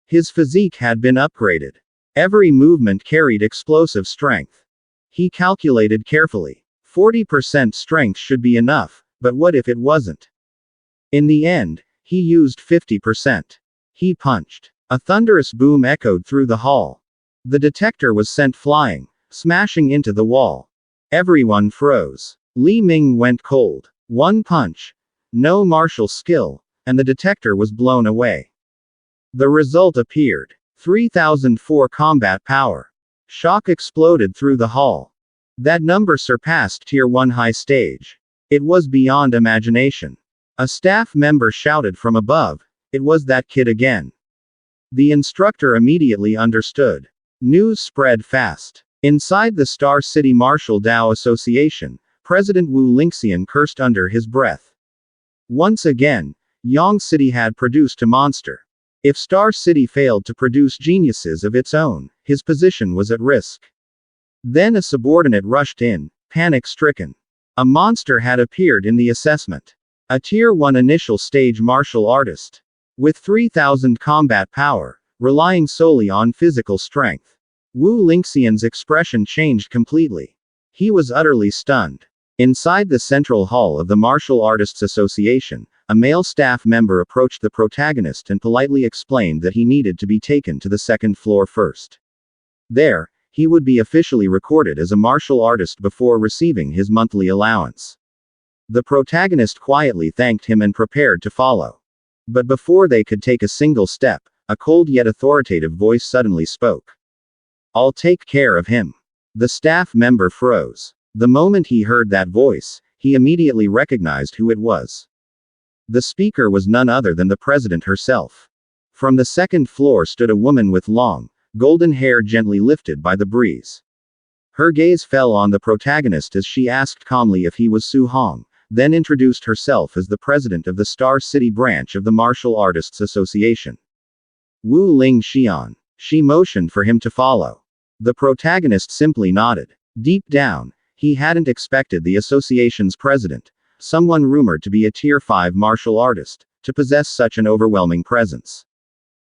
[SPEAKER 1] His physique had been upgraded. Every movement carried explosive strength. He calculated carefully. 40% strength should be enough, but what if it wasn't? In the end, he used 50%. He punched. A thunderous boom echoed through the hall. The detector was sent flying, smashing into the wall. Everyone froze. Li Ming went cold. One punch. No martial skill, and the detector was blown away. The result appeared. 3004 combat power. Shock exploded through the hall. That number surpassed Tier 1 high stage. It was beyond imagination. A staff member shouted from above, "It was that kid again." The instructor immediately understood. News spread fast. Inside the Star City Martial Dao Association, President Wu Lingxian cursed under his breath. Once again, Yang City had produced a monster. If Star City failed to produce geniuses of its own, his position was at risk. Then a subordinate rushed in, panic-stricken. A monster had appeared in the assessment. A Tier 1 initial stage martial artist. With 3,000 combat power, relying solely on physical strength. Wu Lingxian's expression changed completely. He was utterly stunned. Inside the central hall of the Martial Artists Association, a male staff member approached the protagonist and politely explained that he needed to be taken to the second floor first. There, he would be officially recorded as a martial artist before receiving his monthly allowance. The protagonist quietly thanked him and prepared to follow. But before they could take a single step, a cold yet authoritative voice suddenly spoke. "I'll take care of him." The staff member froze. The moment he heard that voice, he immediately recognized who it was. The speaker was none other than the president herself. From the second floor stood a woman with long, golden hair gently lifted by the breeze. Her gaze fell on the protagonist as she asked calmly if he was Su Hong, then introduced herself as the president of the Star City branch of the Martial Artists Association. Wu Lingxian. She motioned for him to follow. The protagonist simply nodded. Deep down, he hadn't expected the association's president, someone rumored to be a Tier 5 martial artist, to possess such an overwhelming presence.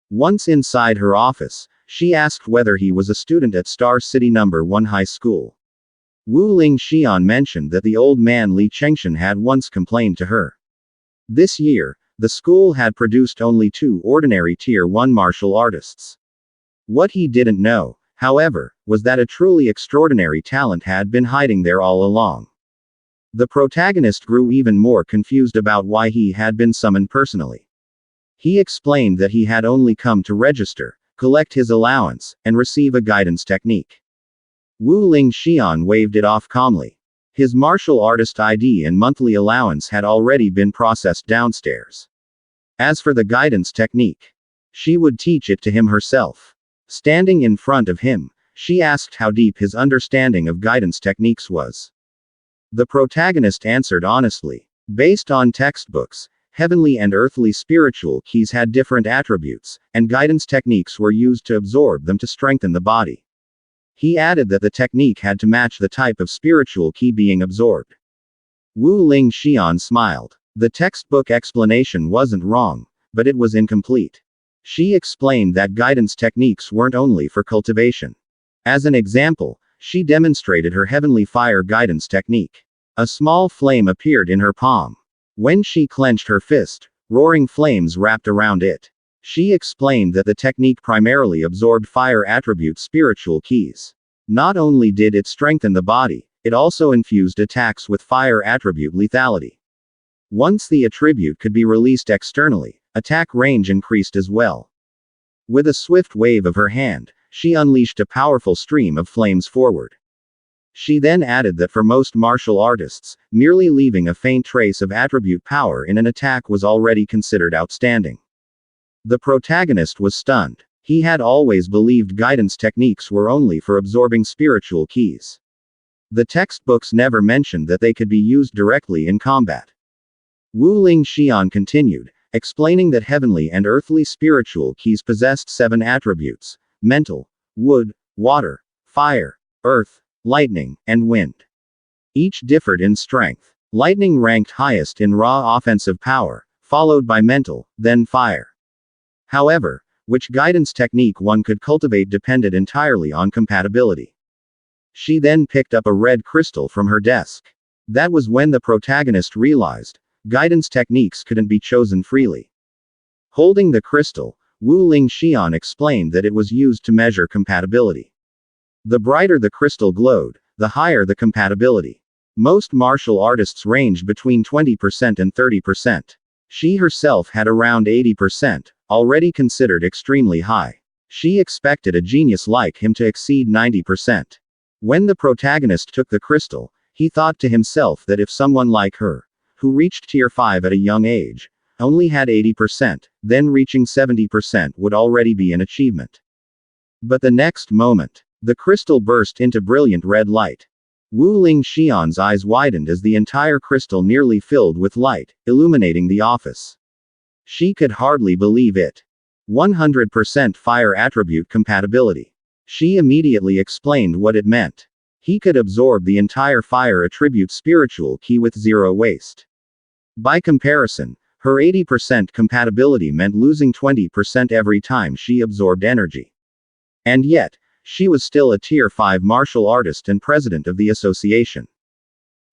[SPEAKER 1] Once inside her office, she asked whether he was a student at Star City No. 1 High School. Wu Lingxian mentioned that the old man Li Chengshan had once complained to her. This year, the school had produced only 2 ordinary Tier 1 martial artists. What he didn't know, however, was that a truly extraordinary talent had been hiding there all along. The protagonist grew even more confused about why he had been summoned personally. He explained that he had only come to register, collect his allowance, and receive a guidance technique. Wu Lingxian waved it off calmly. His martial artist ID and monthly allowance had already been processed downstairs. As for the guidance technique, she would teach it to him herself. Standing in front of him, she asked how deep his understanding of guidance techniques was. The protagonist answered honestly. Based on textbooks, heavenly and earthly spiritual keys had different attributes, and guidance techniques were used to absorb them to strengthen the body. He added that the technique had to match the type of spiritual key being absorbed. Wu Lingxian smiled. The textbook explanation wasn't wrong, but it was incomplete. She explained that guidance techniques weren't only for cultivation. As an example, she demonstrated her heavenly fire guidance technique. A small flame appeared in her palm. When she clenched her fist, roaring flames wrapped around it. She explained that the technique primarily absorbed fire attribute spiritual keys. Not only did it strengthen the body, it also infused attacks with fire attribute lethality. Once the attribute could be released externally, attack range increased as well. With a swift wave of her hand, she unleashed a powerful stream of flames forward. She then added that for most martial artists, merely leaving a faint trace of attribute power in an attack was already considered outstanding. The protagonist was stunned. He had always believed guidance techniques were only for absorbing spiritual keys. The textbooks never mentioned that they could be used directly in combat. Wu Lingxian continued, explaining that heavenly and earthly spiritual keys possessed 7 attributes: mental, wood, water, fire, earth, lightning, and wind. Each differed in strength. Lightning ranked highest in raw offensive power, followed by mental, then fire. However, which guidance technique one could cultivate depended entirely on compatibility. She then picked up a red crystal from her desk. That was when the protagonist realized, guidance techniques couldn't be chosen freely. Holding the crystal, Wu Lingxian explained that it was used to measure compatibility. The brighter the crystal glowed, the higher the compatibility. Most martial artists ranged between 20% and 30%. She herself had around 80%, already considered extremely high. She expected a genius like him to exceed 90%. When the protagonist took the crystal, he thought to himself that if someone like her, who reached Tier 5 at a young age, only had 80%, then reaching 70% would already be an achievement. But the next moment, the crystal burst into brilliant red light. Wu Ling Xian's eyes widened as the entire crystal nearly filled with light, illuminating the office. She could hardly believe it. 100% fire attribute compatibility. She immediately explained what it meant. He could absorb the entire fire attribute spiritual key with zero waste. By comparison, her 80% compatibility meant losing 20% every time she absorbed energy. And yet, she was still a Tier 5 martial artist and president of the association.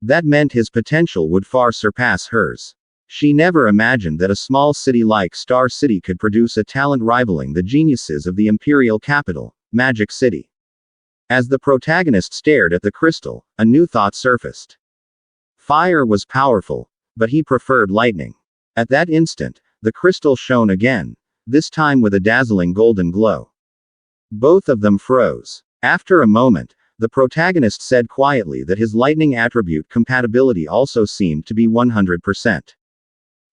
[SPEAKER 1] That meant his potential would far surpass hers. She never imagined that a small city like Star City could produce a talent rivaling the geniuses of the imperial capital, Magic City. As the protagonist stared at the crystal, a new thought surfaced. Fire was powerful, but he preferred lightning. At that instant, the crystal shone again, this time with a dazzling golden glow. Both of them froze. After a moment, the protagonist said quietly that his lightning attribute compatibility also seemed to be 100%.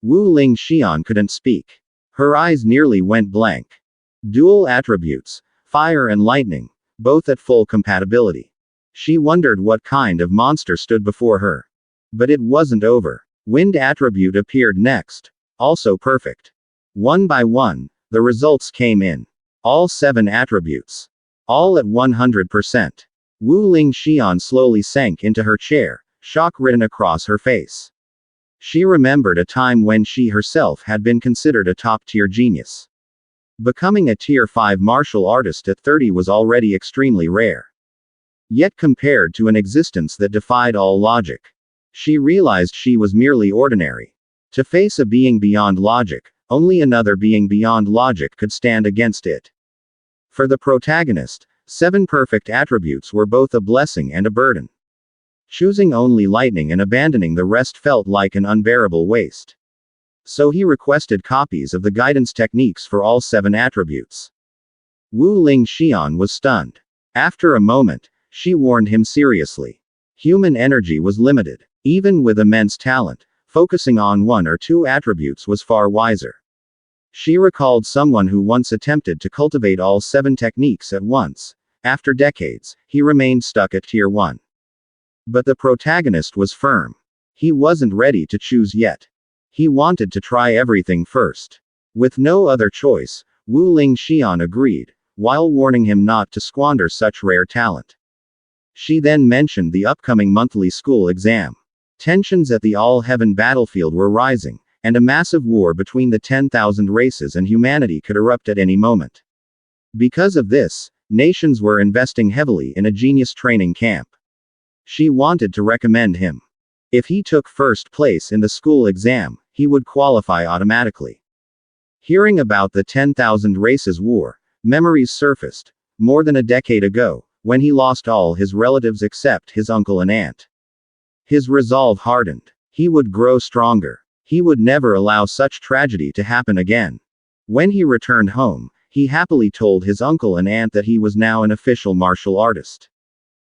[SPEAKER 1] Wu Ling Xian couldn't speak. Her eyes nearly went blank. Dual attributes, fire and lightning, both at full compatibility. She wondered what kind of monster stood before her. But it wasn't over. Wind attribute appeared next, also perfect. One by one, the results came in. All 7 attributes. All at 100%. Wu Ling Xian slowly sank into her chair, shock written across her face. She remembered a time when she herself had been considered a top-tier genius. Becoming a Tier 5 martial artist at 30 was already extremely rare. Yet compared to an existence that defied all logic, she realized she was merely ordinary. To face a being beyond logic, only another being beyond logic could stand against it. For the protagonist, 7 perfect attributes were both a blessing and a burden. Choosing only lightning and abandoning the rest felt like an unbearable waste. So he requested copies of the guidance techniques for all 7 attributes. Wu Ling Xian was stunned. After a moment, she warned him seriously. Human energy was limited. Even with immense talent, focusing on 1 or 2 attributes was far wiser. She recalled someone who once attempted to cultivate all 7 techniques at once. After decades, he remained stuck at Tier 1. But the protagonist was firm. He wasn't ready to choose yet. He wanted to try everything first. With no other choice, Wu Ling Xian agreed, while warning him not to squander such rare talent. She then mentioned the upcoming monthly school exam. Tensions at the All-Heaven battlefield were rising, and a massive war between the 10,000 races and humanity could erupt at any moment. Because of this, nations were investing heavily in a genius training camp. She wanted to recommend him. If he took first place in the school exam, he would qualify automatically. Hearing about the 10,000 races war, memories surfaced, more than a decade ago, when he lost all his relatives except his uncle and aunt. His resolve hardened. He would grow stronger. He would never allow such tragedy to happen again. When he returned home, he happily told his uncle and aunt that he was now an official martial artist.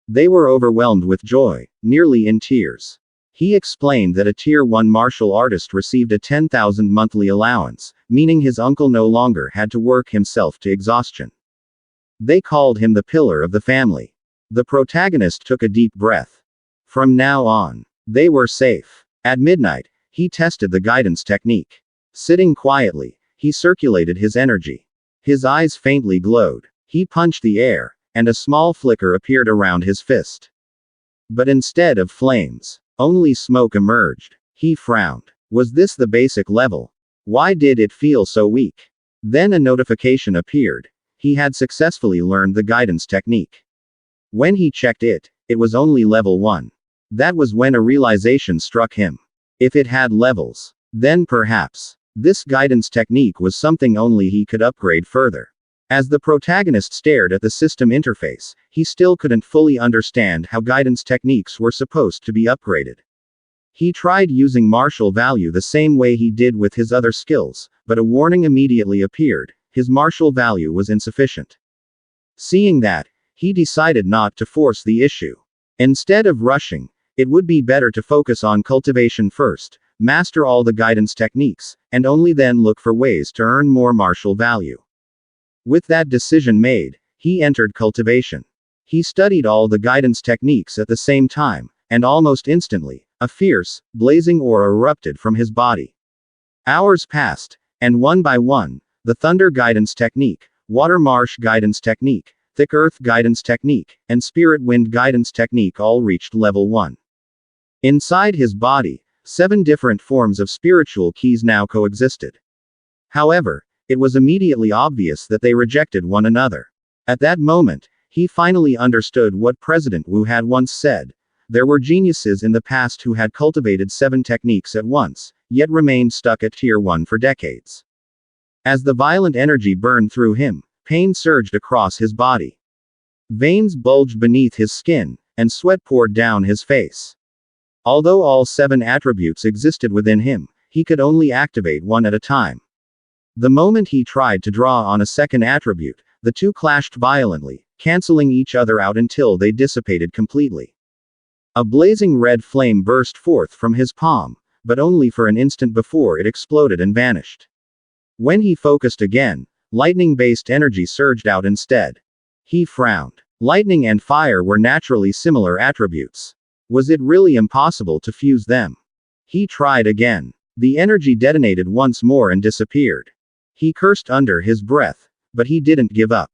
[SPEAKER 1] They were overwhelmed with joy, nearly in tears. He explained that a Tier 1 martial artist received a 10,000 monthly allowance, meaning his uncle no longer had to work himself to exhaustion. They called him the pillar of the family. The protagonist took a deep breath. From now on, they were safe. At midnight, he tested the guidance technique. Sitting quietly, he circulated his energy. His eyes faintly glowed. He punched the air, and a small flicker appeared around his fist. But instead of flames, only smoke emerged. He frowned. Was this the basic level? Why did it feel so weak? Then a notification appeared. He had successfully learned the guidance technique. When he checked it, it was only level 1. That was when a realization struck him. If it had levels, then perhaps this guidance technique was something only he could upgrade further. As the protagonist stared at the system interface, he still couldn't fully understand how guidance techniques were supposed to be upgraded. He tried using martial value the same way he did with his other skills, but a warning immediately appeared. His martial value was insufficient. Seeing that, he decided not to force the issue. Instead of rushing, it would be better to focus on cultivation first, master all the guidance techniques, and only then look for ways to earn more martial value. With that decision made, he entered cultivation. He studied all the guidance techniques at the same time, and almost instantly, a fierce, blazing aura erupted from his body. Hours passed, and one by one, the thunder guidance technique, water marsh guidance technique, thick earth guidance technique, and spirit wind guidance technique all reached level 1. Inside his body, 7 different forms of spiritual keys now coexisted. However, it was immediately obvious that they rejected one another. At that moment, he finally understood what President Wu had once said. There were geniuses in the past who had cultivated 7 techniques at once, yet remained stuck at tier 1 for decades. As the violent energy burned through him, pain surged across his body. Veins bulged beneath his skin, and sweat poured down his face. Although all 7 attributes existed within him, he could only activate one at a time. The moment he tried to draw on a second attribute, the two clashed violently, canceling each other out until they dissipated completely. A blazing red flame burst forth from his palm, but only for an instant before it exploded and vanished. When he focused again, lightning-based energy surged out instead. He frowned. Lightning and fire were naturally similar attributes. Was it really impossible to fuse them? He tried again. The energy detonated once more and disappeared. He cursed under his breath, but he didn't give up.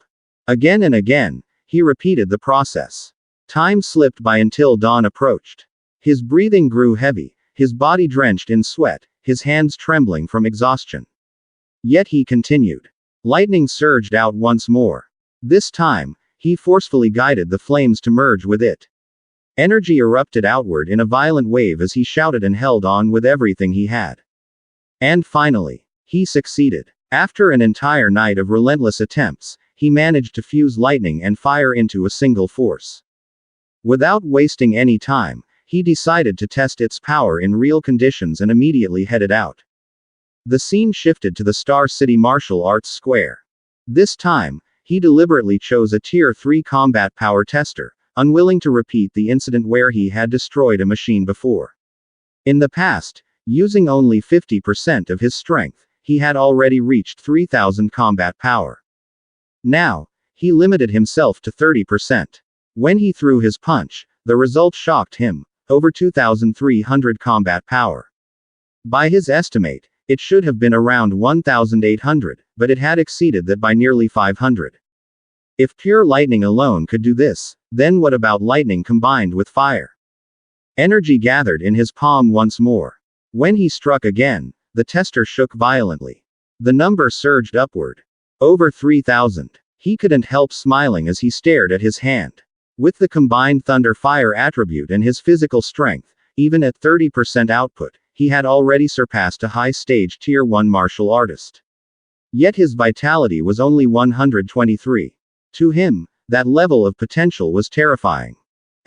[SPEAKER 1] Again and again, he repeated the process. Time slipped by until dawn approached. His breathing grew heavy, his body drenched in sweat, his hands trembling from exhaustion. Yet he continued. Lightning surged out once more. This time, he forcefully guided the flames to merge with it. Energy erupted outward in a violent wave as he shouted and held on with everything he had. And finally, he succeeded. After an entire night of relentless attempts, he managed to fuse lightning and fire into a single force. Without wasting any time, he decided to test its power in real conditions and immediately headed out. The scene shifted to the Star City Martial Arts Square. This time, he deliberately chose a Tier 3 combat power tester, unwilling to repeat the incident where he had destroyed a machine before. In the past, using only 50% of his strength, he had already reached 3,000 combat power. Now, he limited himself to 30%. When he threw his punch, the result shocked him, over 2,300 combat power. By his estimate, it should have been around 1,800, but it had exceeded that by nearly 500. If pure lightning alone could do this, then what about lightning combined with fire? Energy gathered in his palm once more. When he struck again, the tester shook violently. The number surged upward. Over 3,000. He couldn't help smiling as he stared at his hand. With the combined thunder-fire attribute and his physical strength, even at 30% output, he had already surpassed a high-stage Tier 1 martial artist. Yet his vitality was only 123. To him, that level of potential was terrifying.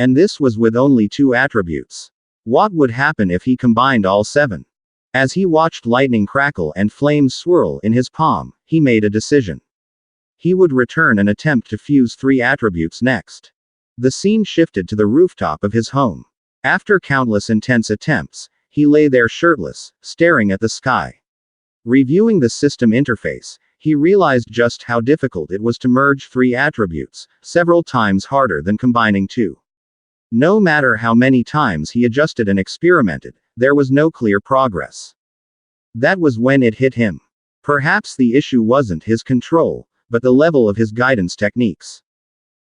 [SPEAKER 1] And this was with only 2 attributes. What would happen if he combined all 7? As he watched lightning crackle and flames swirl in his palm, he made a decision. He would return and attempt to fuse 3 attributes next. The scene shifted to the rooftop of his home. After countless intense attempts, he lay there shirtless, staring at the sky. Reviewing the system interface, he realized just how difficult it was to merge 3 attributes, several times harder than combining 2. No matter how many times he adjusted and experimented, there was no clear progress. That was when it hit him. Perhaps the issue wasn't his control, but the level of his guidance techniques.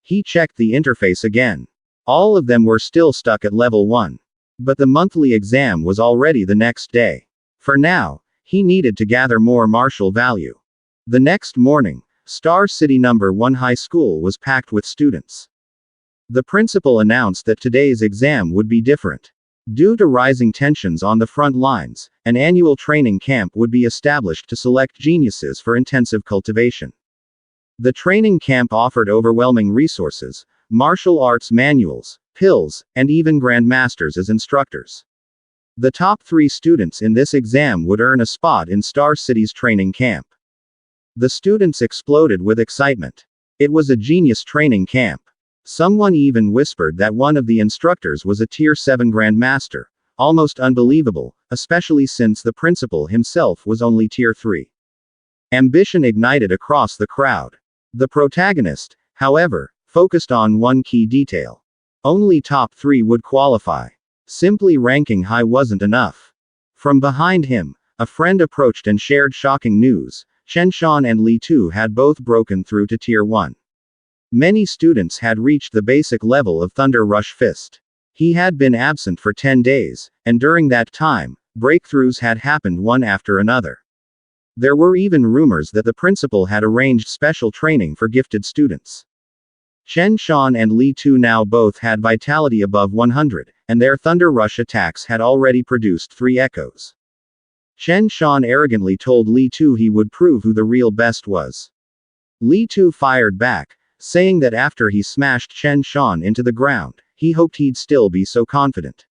[SPEAKER 1] He checked the interface again. All of them were still stuck at level 1. But the monthly exam was already the next day. For now, he needed to gather more martial value. The next morning, Star City No. 1 High School was packed with students. The principal announced that today's exam would be different. Due to rising tensions on the front lines, an annual training camp would be established to select geniuses for intensive cultivation. The training camp offered overwhelming resources, martial arts manuals, pills, and even grandmasters as instructors. The top 3 students in this exam would earn a spot in Star City's training camp. The students exploded with excitement. It was a genius training camp. Someone even whispered that one of the instructors was a Tier 7 grandmaster, almost unbelievable, especially since the principal himself was only Tier 3. Ambition ignited across the crowd. The protagonist, however, focused on one key detail. Only top 3 would qualify. Simply ranking high wasn't enough. From behind him, a friend approached and shared shocking news. Chen Shan and Li Tu had both broken through to Tier 1. Many students had reached the basic level of Thunder Rush Fist. He had been absent for 10 days, and during that time, breakthroughs had happened one after another. There were even rumors that the principal had arranged special training for gifted students. Chen Shan and Li Tu now both had vitality above 100, and their Thunder Rush attacks had already produced 3 echoes. Chen Shan arrogantly told Li Tu he would prove who the real best was. Li Tu fired back, saying that after he smashed Chen Shan into the ground, he hoped he'd still be so confident.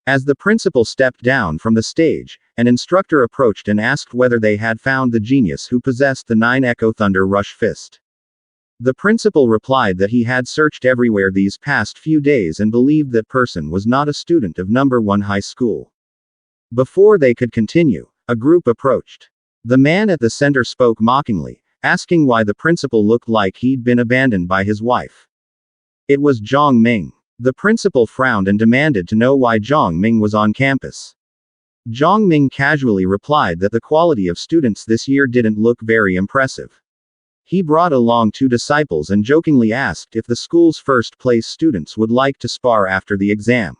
[SPEAKER 1] As the principal stepped down from the stage, an instructor approached and asked whether they had found the genius who possessed the 9 Echo Thunder Rush Fist. The principal replied that he had searched everywhere these past few days and believed that person was not a student of number 1 high school. Before they could continue, a group approached. The man at the center spoke mockingly, asking why the principal looked like he'd been abandoned by his wife. It was Zhang Ming. The principal frowned and demanded to know why Zhang Ming was on campus. Zhang Ming casually replied that the quality of students this year didn't look very impressive. He brought along 2 disciples and jokingly asked if the school's first-place students would like to spar after the exam.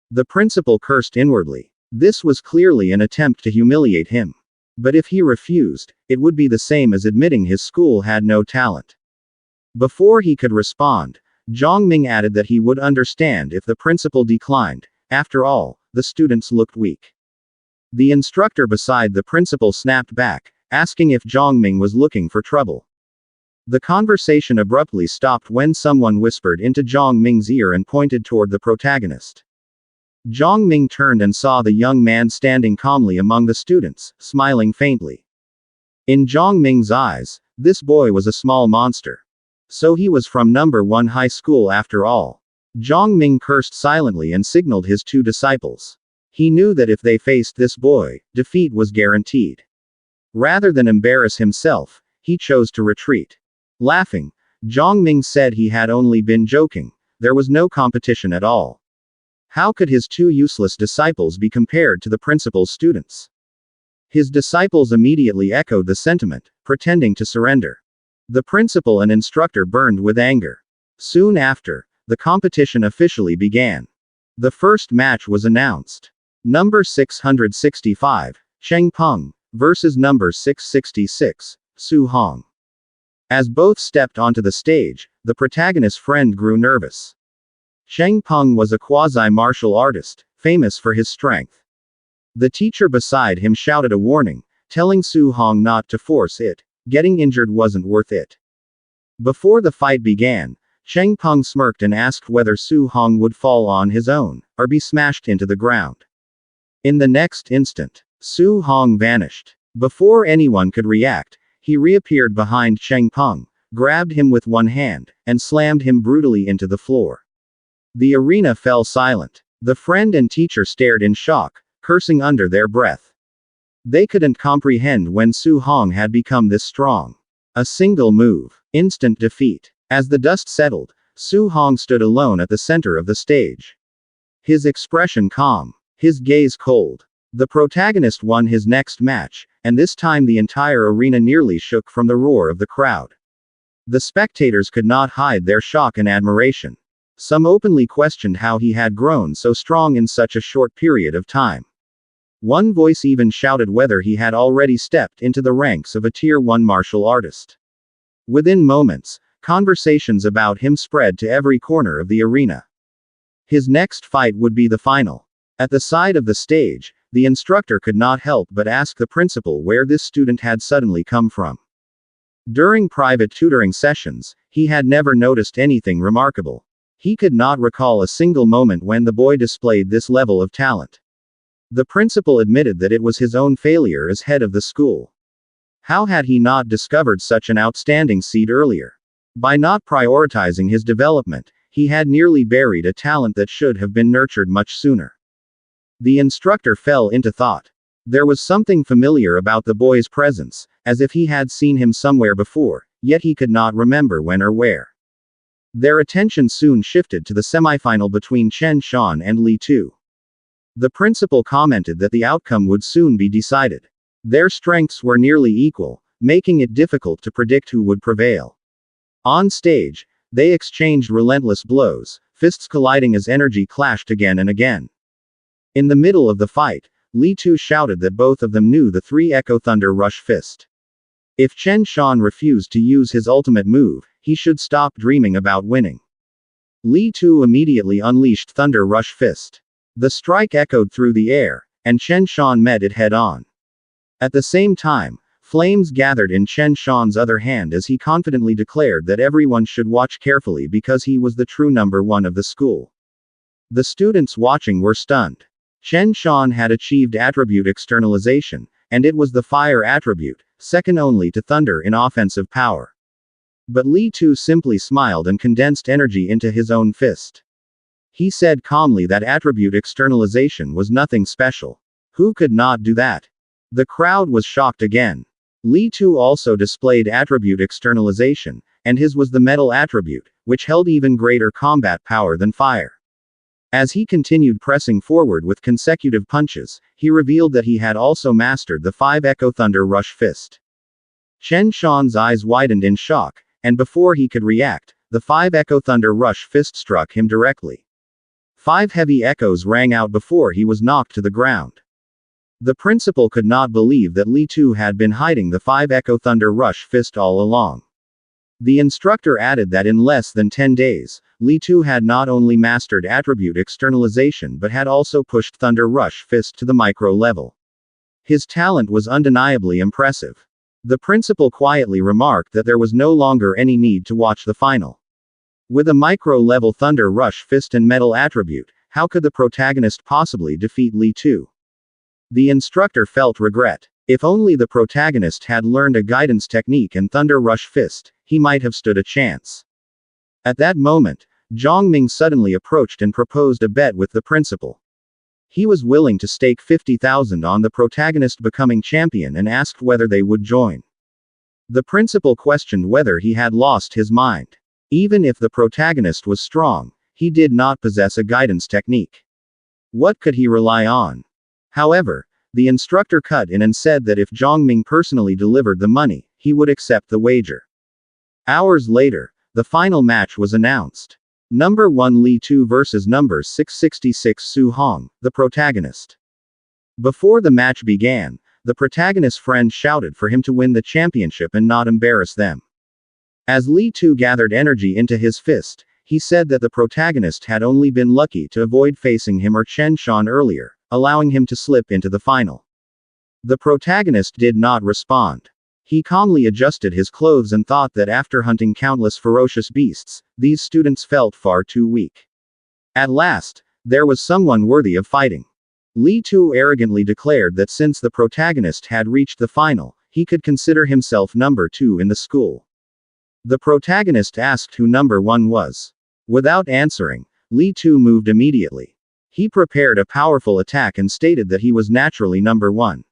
[SPEAKER 1] The principal cursed inwardly. This was clearly an attempt to humiliate him. But if he refused, it would be the same as admitting his school had no talent. Before he could respond, Zhang Ming added that he would understand if the principal declined. After all, the students looked weak. The instructor beside the principal snapped back, asking if Zhang Ming was looking for trouble. The conversation abruptly stopped when someone whispered into Zhang Ming's ear and pointed toward the protagonist. Zhang Ming turned and saw the young man standing calmly among the students, smiling faintly. In Zhang Ming's eyes, this boy was a small monster. So he was from number 1 high school after all. Zhang Ming cursed silently and signaled his 2 disciples. He knew that if they faced this boy, defeat was guaranteed. Rather than embarrass himself, he chose to retreat. Laughing, Zhang Ming said he had only been joking. There was no competition at all. How could his 2 useless disciples be compared to the principal's students? His disciples immediately echoed the sentiment, pretending to surrender. The principal and instructor burned with anger. Soon after, the competition officially began. The first match was announced. Number 665, Cheng Peng, versus number 666, Su Hong. As both stepped onto the stage, the protagonist's friend grew nervous. Cheng Peng was a quasi-martial artist, famous for his strength. The teacher beside him shouted a warning, telling Su Hong not to force it. Getting injured wasn't worth it. Before the fight began, Cheng Peng smirked and asked whether Su Hong would fall on his own, or be smashed into the ground. In the next instant, Su Hong vanished. Before anyone could react, he reappeared behind Cheng Peng, grabbed him with one hand, and slammed him brutally into the floor. The arena fell silent. The friend and teacher stared in shock, cursing under their breath. They couldn't comprehend when Su Hong had become this strong. A single move. Instant defeat. As the dust settled, Su Hong stood alone at the center of the stage. His expression calm. His gaze cold. The protagonist won his next match, and this time the entire arena nearly shook from the roar of the crowd. The spectators could not hide their shock and admiration. Some openly questioned how he had grown so strong in such a short period of time. One voice even shouted whether he had already stepped into the ranks of a Tier 1 martial artist. Within moments, conversations about him spread to every corner of the arena. His next fight would be the final. At the side of the stage, the instructor could not help but ask the principal where this student had suddenly come from. During private tutoring sessions, he had never noticed anything remarkable. He could not recall a single moment when the boy displayed this level of talent. The principal admitted that it was his own failure as head of the school. How had he not discovered such an outstanding seed earlier? By not prioritizing his development, he had nearly buried a talent that should have been nurtured much sooner. The instructor fell into thought. There was something familiar about the boy's presence, as if he had seen him somewhere before, yet he could not remember when or where. Their attention soon shifted to the semifinal between Chen Shan and Li Tu. The principal commented that the outcome would soon be decided. Their strengths were nearly equal, making it difficult to predict who would prevail. On stage, they exchanged relentless blows, fists colliding as energy clashed again and again. In the middle of the fight, Li Tu shouted that both of them knew the 3 Echo Thunder Rush Fist. If Chen Shan refused to use his ultimate move, he should stop dreaming about winning. Li Tu immediately unleashed Thunder Rush Fist. The strike echoed through the air, and Chen Shan met it head-on. At the same time, flames gathered in Chen Shan's other hand as he confidently declared that everyone should watch carefully because he was the true number one of the school. The students watching were stunned. Chen Shan had achieved attribute externalization, and it was the fire attribute, second only to thunder in offensive power. But Li Tu simply smiled and condensed energy into his own fist. He said calmly that attribute externalization was nothing special. Who could not do that? The crowd was shocked again. Li Tu also displayed attribute externalization, and his was the metal attribute, which held even greater combat power than fire. As he continued pressing forward with consecutive punches, he revealed that he had also mastered the 5 Echo Thunder Rush Fist. Chen Shan's eyes widened in shock, and before he could react, the 5 Echo Thunder Rush Fist struck him directly. 5 heavy echoes rang out before he was knocked to the ground. The principal could not believe that Li Tu had been hiding the 5 Echo Thunder Rush Fist all along. The instructor added that in less than 10 days, Li Tu had not only mastered attribute externalization but had also pushed Thunder Rush Fist to the micro level. His talent was undeniably impressive. The principal quietly remarked that there was no longer any need to watch the final. With a micro-level Thunder Rush Fist and metal attribute, how could the protagonist possibly defeat Li Tu? The instructor felt regret. If only the protagonist had learned a guidance technique and Thunder Rush Fist, he might have stood a chance. At that moment, Zhang Ming suddenly approached and proposed a bet with the principal. He was willing to stake 50,000 on the protagonist becoming champion and asked whether they would join. The principal questioned whether he had lost his mind. Even if the protagonist was strong, he did not possess a guidance technique. What could he rely on? However, the instructor cut in and said that if Zhang Ming personally delivered the money, he would accept the wager. Hours later, the final match was announced. Number 1 Li Tu versus number 666 Su Hong, the protagonist. Before the match began, the protagonist's friend shouted for him to win the championship and not embarrass them. As Li Tu gathered energy into his fist, he said that the protagonist had only been lucky to avoid facing him or Chen Shan earlier, allowing him to slip into the final. The protagonist did not respond. He calmly adjusted his clothes and thought that after hunting countless ferocious beasts, these students felt far too weak. At last, there was someone worthy of fighting. Li Tu arrogantly declared that since the protagonist had reached the final, he could consider himself number 2 in the school. The protagonist asked who number 1 was. Without answering, Li Tu moved immediately. He prepared a powerful attack and stated that he was naturally number 1.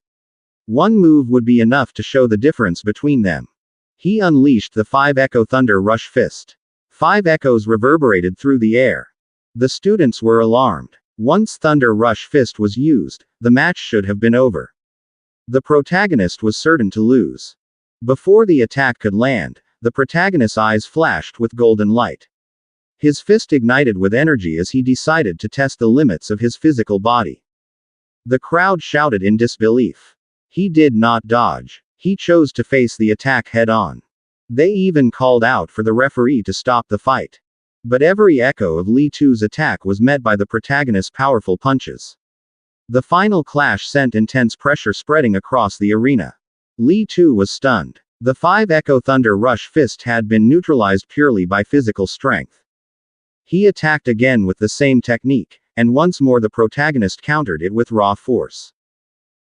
[SPEAKER 1] One move would be enough to show the difference between them. He unleashed the 5 Echo Thunder Rush Fist. 5 echoes reverberated through the air. The students were alarmed. Once Thunder Rush Fist was used, the match should have been over. The protagonist was certain to lose. Before the attack could land, the protagonist's eyes flashed with golden light. His fist ignited with energy as he decided to test the limits of his physical body. The crowd shouted in disbelief. He did not dodge. He chose to face the attack head-on. They even called out for the referee to stop the fight. But every echo of Li Tu's attack was met by the protagonist's powerful punches. The final clash sent intense pressure spreading across the arena. Li Tu was stunned. The 5 Echo Thunder Rush Fist had been neutralized purely by physical strength. He attacked again with the same technique, and once more the protagonist countered it with raw force.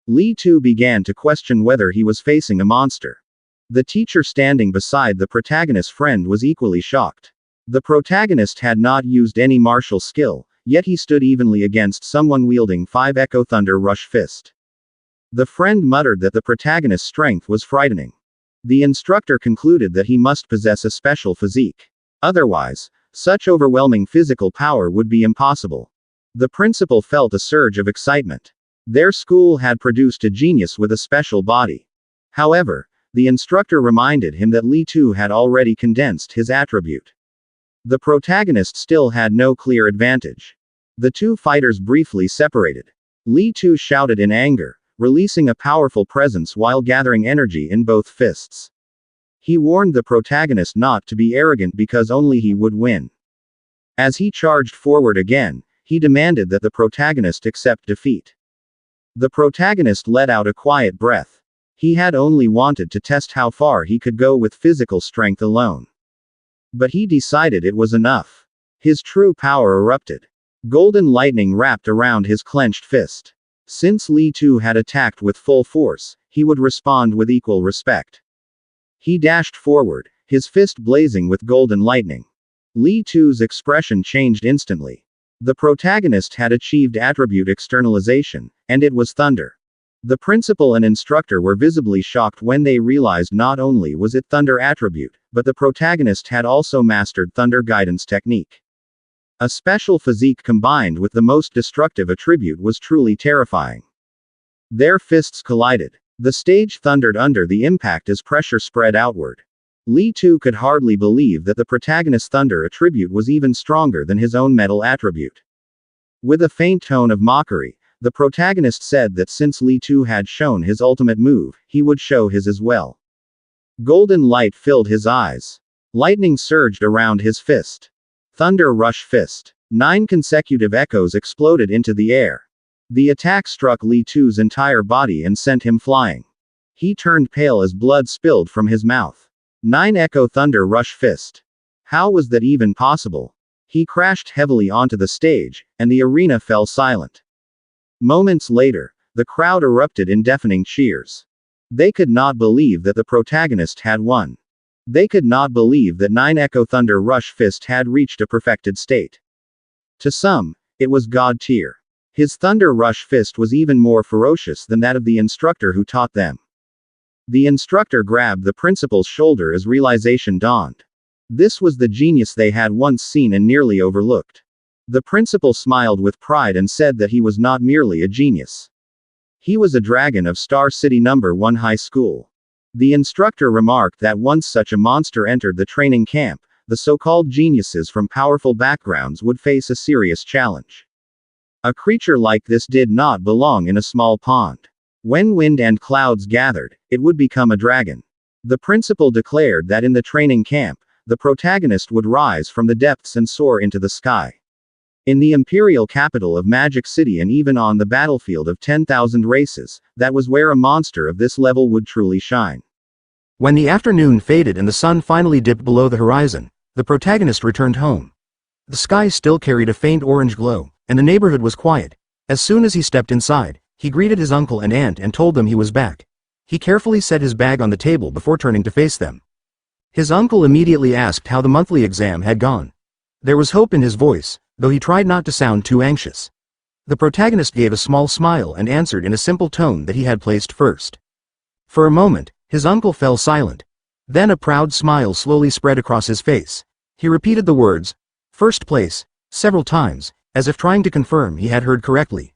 [SPEAKER 1] Li Tu began to question whether he was facing a monster. The teacher standing beside the protagonist's friend was equally shocked. The protagonist had not used any martial skill, yet he stood evenly against someone wielding 5 Echo Thunder Rush Fist. The friend muttered that the protagonist's strength was frightening. The instructor concluded that he must possess a special physique. Otherwise, such overwhelming physical power would be impossible. The principal felt a surge of excitement. Their school had produced a genius with a special body. However, the instructor reminded him that Li Tu had already condensed his attribute. The protagonist still had no clear advantage. The two fighters briefly separated. Li Tu shouted in anger, releasing a powerful presence while gathering energy in both fists. He warned the protagonist not to be arrogant because only he would win. As he charged forward again, he demanded that the protagonist accept defeat. The protagonist let out a quiet breath. He had only wanted to test how far he could go with physical strength alone. But he decided it was enough. His true power erupted. Golden lightning wrapped around his clenched fist. Since Li Tu had attacked with full force, he would respond with equal respect. He dashed forward, his fist blazing with golden lightning. Li Tu's expression changed instantly. The protagonist had achieved attribute externalization, and it was thunder. The principal and instructor were visibly shocked when they realized not only was it thunder attribute, but the protagonist had also mastered thunder guidance technique. A special physique combined with the most destructive attribute was truly terrifying. Their fists collided. The stage thundered under the impact as pressure spread outward. Li Tu could hardly believe that the protagonist's thunder attribute was even stronger than his own metal attribute. With a faint tone of mockery, the protagonist said that since Li Tu had shown his ultimate move, he would show his as well. Golden light filled his eyes. Lightning surged around his fist. Thunder Rush Fist. 9 consecutive echoes exploded into the air. The attack struck Li Tu's entire body and sent him flying. He turned pale as blood spilled from his mouth. 9 Echo Thunder Rush Fist. How was that even possible? He crashed heavily onto the stage, and the arena fell silent. Moments later, the crowd erupted in deafening cheers. They could not believe that the protagonist had won. They could not believe that 9 Echo Thunder Rush Fist had reached a perfected state. To some, it was God tier. His Thunder Rush Fist was even more ferocious than that of the instructor who taught them. The instructor grabbed the principal's shoulder as realization dawned. This was the genius they had once seen and nearly overlooked. The principal smiled with pride and said that he was not merely a genius. He was a dragon of Star City No. 1 High School. The instructor remarked that once such a monster entered the training camp, the so-called geniuses from powerful backgrounds would face a serious challenge. A creature like this did not belong in a small pond. When wind and clouds gathered, it would become a dragon. The principal declared that in the training camp, the protagonist would rise from the depths and soar into the sky. In the imperial capital of Magic City and even on the battlefield of 10,000 races, that was where a monster of this level would truly shine.
[SPEAKER 2] When the afternoon faded and the sun finally dipped below the horizon, the protagonist returned home. The sky still carried a faint orange glow, and the neighborhood was quiet. As soon as he stepped inside, he greeted his uncle and aunt and told them he was back. He carefully set his bag on the table before turning to face them. His uncle immediately asked how the monthly exam had gone. There was hope in his voice, though he tried not to sound too anxious. The protagonist gave a small smile and answered in a simple tone that he had placed first. For a moment, his uncle fell silent. Then a proud smile slowly spread across his face. He repeated the words, "First place," several times, as if trying to confirm he had heard correctly.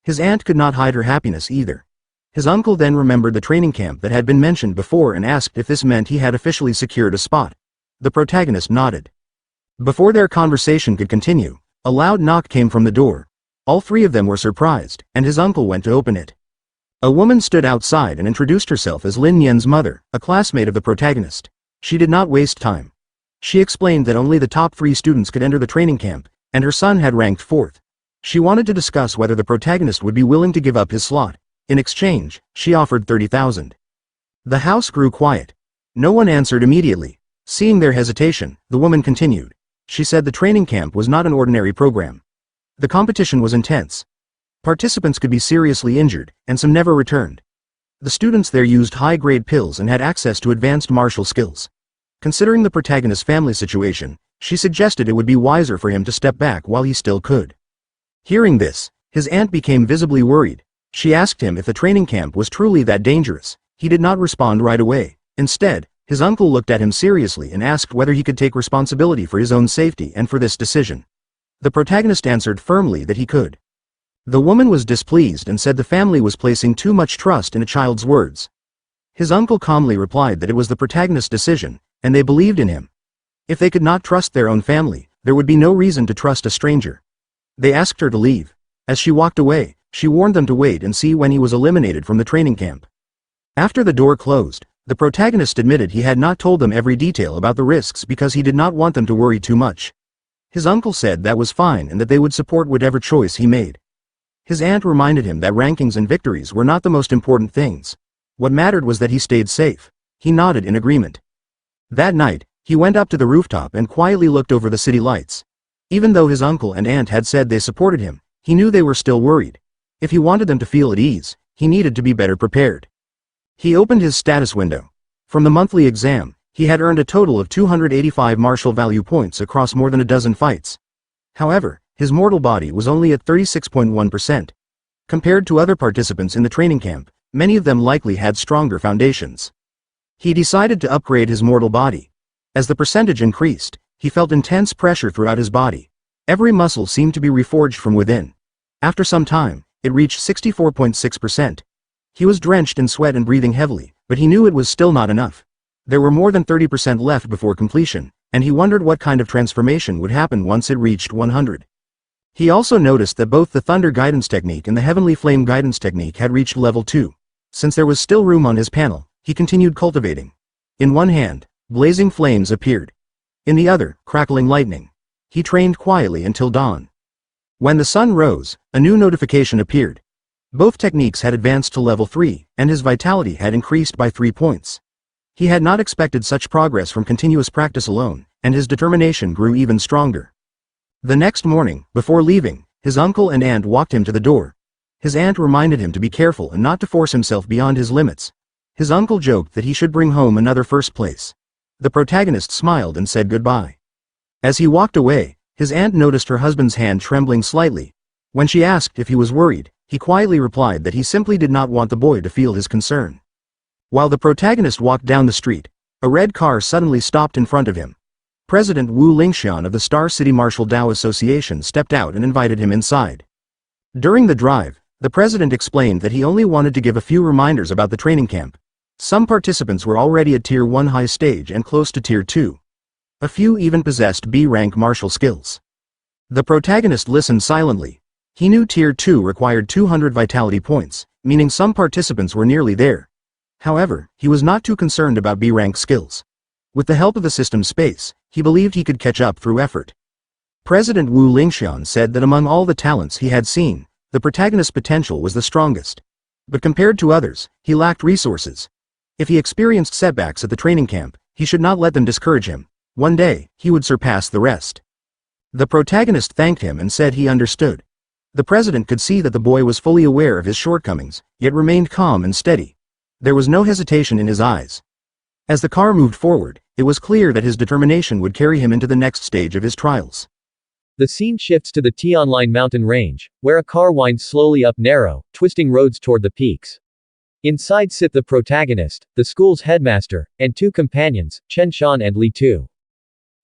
[SPEAKER 2] His aunt could not hide her happiness either. His uncle then remembered the training camp that had been mentioned before and asked if this meant he had officially secured a spot. The protagonist nodded. Before their conversation could continue, a loud knock came from the door. All three of them were surprised, and his uncle went to open it. A woman stood outside and introduced herself as Lin Yan's mother, a classmate of the protagonist. She did not waste time. She explained that only the top 3 students could enter the training camp, and her son had ranked 4th. She wanted to discuss whether the protagonist would be willing to give up his slot. In exchange, she offered 30,000. The house grew quiet. No one answered immediately. Seeing their hesitation, the woman continued. She said the training camp was not an ordinary program. The competition was intense. Participants could be seriously injured, and some never returned. The students there used high-grade pills and had access to advanced martial skills. Considering the protagonist's family situation, she suggested it would be wiser for him to step back while he still could. Hearing this, his aunt became visibly worried. She asked him if the training camp was truly that dangerous. He did not respond right away. Instead, his uncle looked at him seriously and asked whether he could take responsibility for his own safety and for this decision. The protagonist answered firmly that he could. The woman was displeased and said the family was placing too much trust in a child's words. His uncle calmly replied that it was the protagonist's decision, and they believed in him. If they could not trust their own family, there would be no reason to trust a stranger. They asked her to leave. As she walked away, she warned them to wait and see when he was eliminated from the training camp. After the door closed, the protagonist admitted he had not told them every detail about the risks because he did not want them to worry too much. His uncle said that was fine and that they would support whatever choice he made. His aunt reminded him that rankings and victories were not the most important things. What mattered was that he stayed safe. He nodded in agreement. That night, he went up to the rooftop and quietly looked over the city lights. Even though his uncle and aunt had said they supported him, he knew they were still worried. If he wanted them to feel at ease, he needed to be better prepared. He opened his status window. From the monthly exam, he had earned a total of 285 martial value points across more than a dozen fights. However, his mortal body was only at 36.1%. Compared to other participants in the training camp, many of them likely had stronger foundations. He decided to upgrade his mortal body. As the percentage increased, he felt intense pressure throughout his body. Every muscle seemed to be reforged from within. After some time, it reached 64.6%. He was drenched in sweat and breathing heavily, but he knew it was still not enough. There were more than 30% left before completion, and he wondered what kind of transformation would happen once it reached 100. He also noticed that both the Thunder Guidance Technique and the Heavenly Flame Guidance Technique had reached level 2. Since there was still room on his panel, he continued cultivating. In one hand, blazing flames appeared. In the other, crackling lightning. He trained quietly until dawn. When the sun rose, a new notification appeared. Both techniques had advanced to level 3, and his vitality had increased by 3 points. He had not expected such progress from continuous practice alone, and his determination grew even stronger. The next morning, before leaving, his uncle and aunt walked him to the door. His aunt reminded him to be careful and not to force himself beyond his limits. His uncle joked that he should bring home another first place. The protagonist smiled and said goodbye. As he walked away, his aunt noticed her husband's hand trembling slightly. When she asked if he was worried, he quietly replied that he simply did not want the boy to feel his concern. While the protagonist walked down the street, a red car suddenly stopped in front of him. President Wu Lingxian of the Star City Martial Dao Association stepped out and invited him inside. During the drive, the president explained that he only wanted to give a few reminders about the training camp. Some participants were already at Tier 1 high stage and close to Tier 2. A few even possessed B-rank martial skills. The protagonist listened silently. He knew Tier 2 required 200 vitality points, meaning some participants were nearly there. However, he was not too concerned about B-rank skills. With the help of the system space, he believed he could catch up through effort. President Wu Lingxian said that among all the talents he had seen, the protagonist's potential was the strongest. But compared to others, he lacked resources. If he experienced setbacks at the training camp, he should not let them discourage him. One day, he would surpass the rest. The protagonist thanked him and said he understood. The president could see that the boy was fully aware of his shortcomings, yet remained calm and steady. There was no hesitation in his eyes. As the car moved forward, it was clear that his determination would carry him into the next stage of his trials.
[SPEAKER 3] The scene shifts to the Tianlin mountain range, where a car winds slowly up narrow, twisting roads toward the peaks. Inside sit the protagonist, the school's headmaster, and 2 companions, Chen Shan and Li Tu.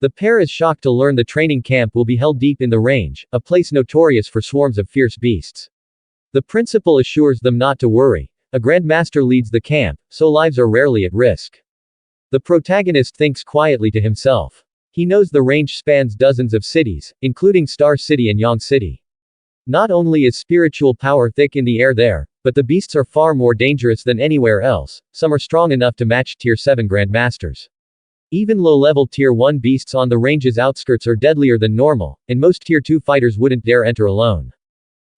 [SPEAKER 3] The pair is shocked to learn the training camp will be held deep in the range, a place notorious for swarms of fierce beasts. The principal assures them not to worry. A grandmaster leads the camp, so lives are rarely at risk. The protagonist thinks quietly to himself. He knows the range spans dozens of cities, including Star City and Yang City. Not only is spiritual power thick in the air there, but the beasts are far more dangerous than anywhere else. Some are strong enough to match Tier 7 grandmasters. Even low-level Tier 1 beasts on the range's outskirts are deadlier than normal, and most Tier 2 fighters wouldn't dare enter alone.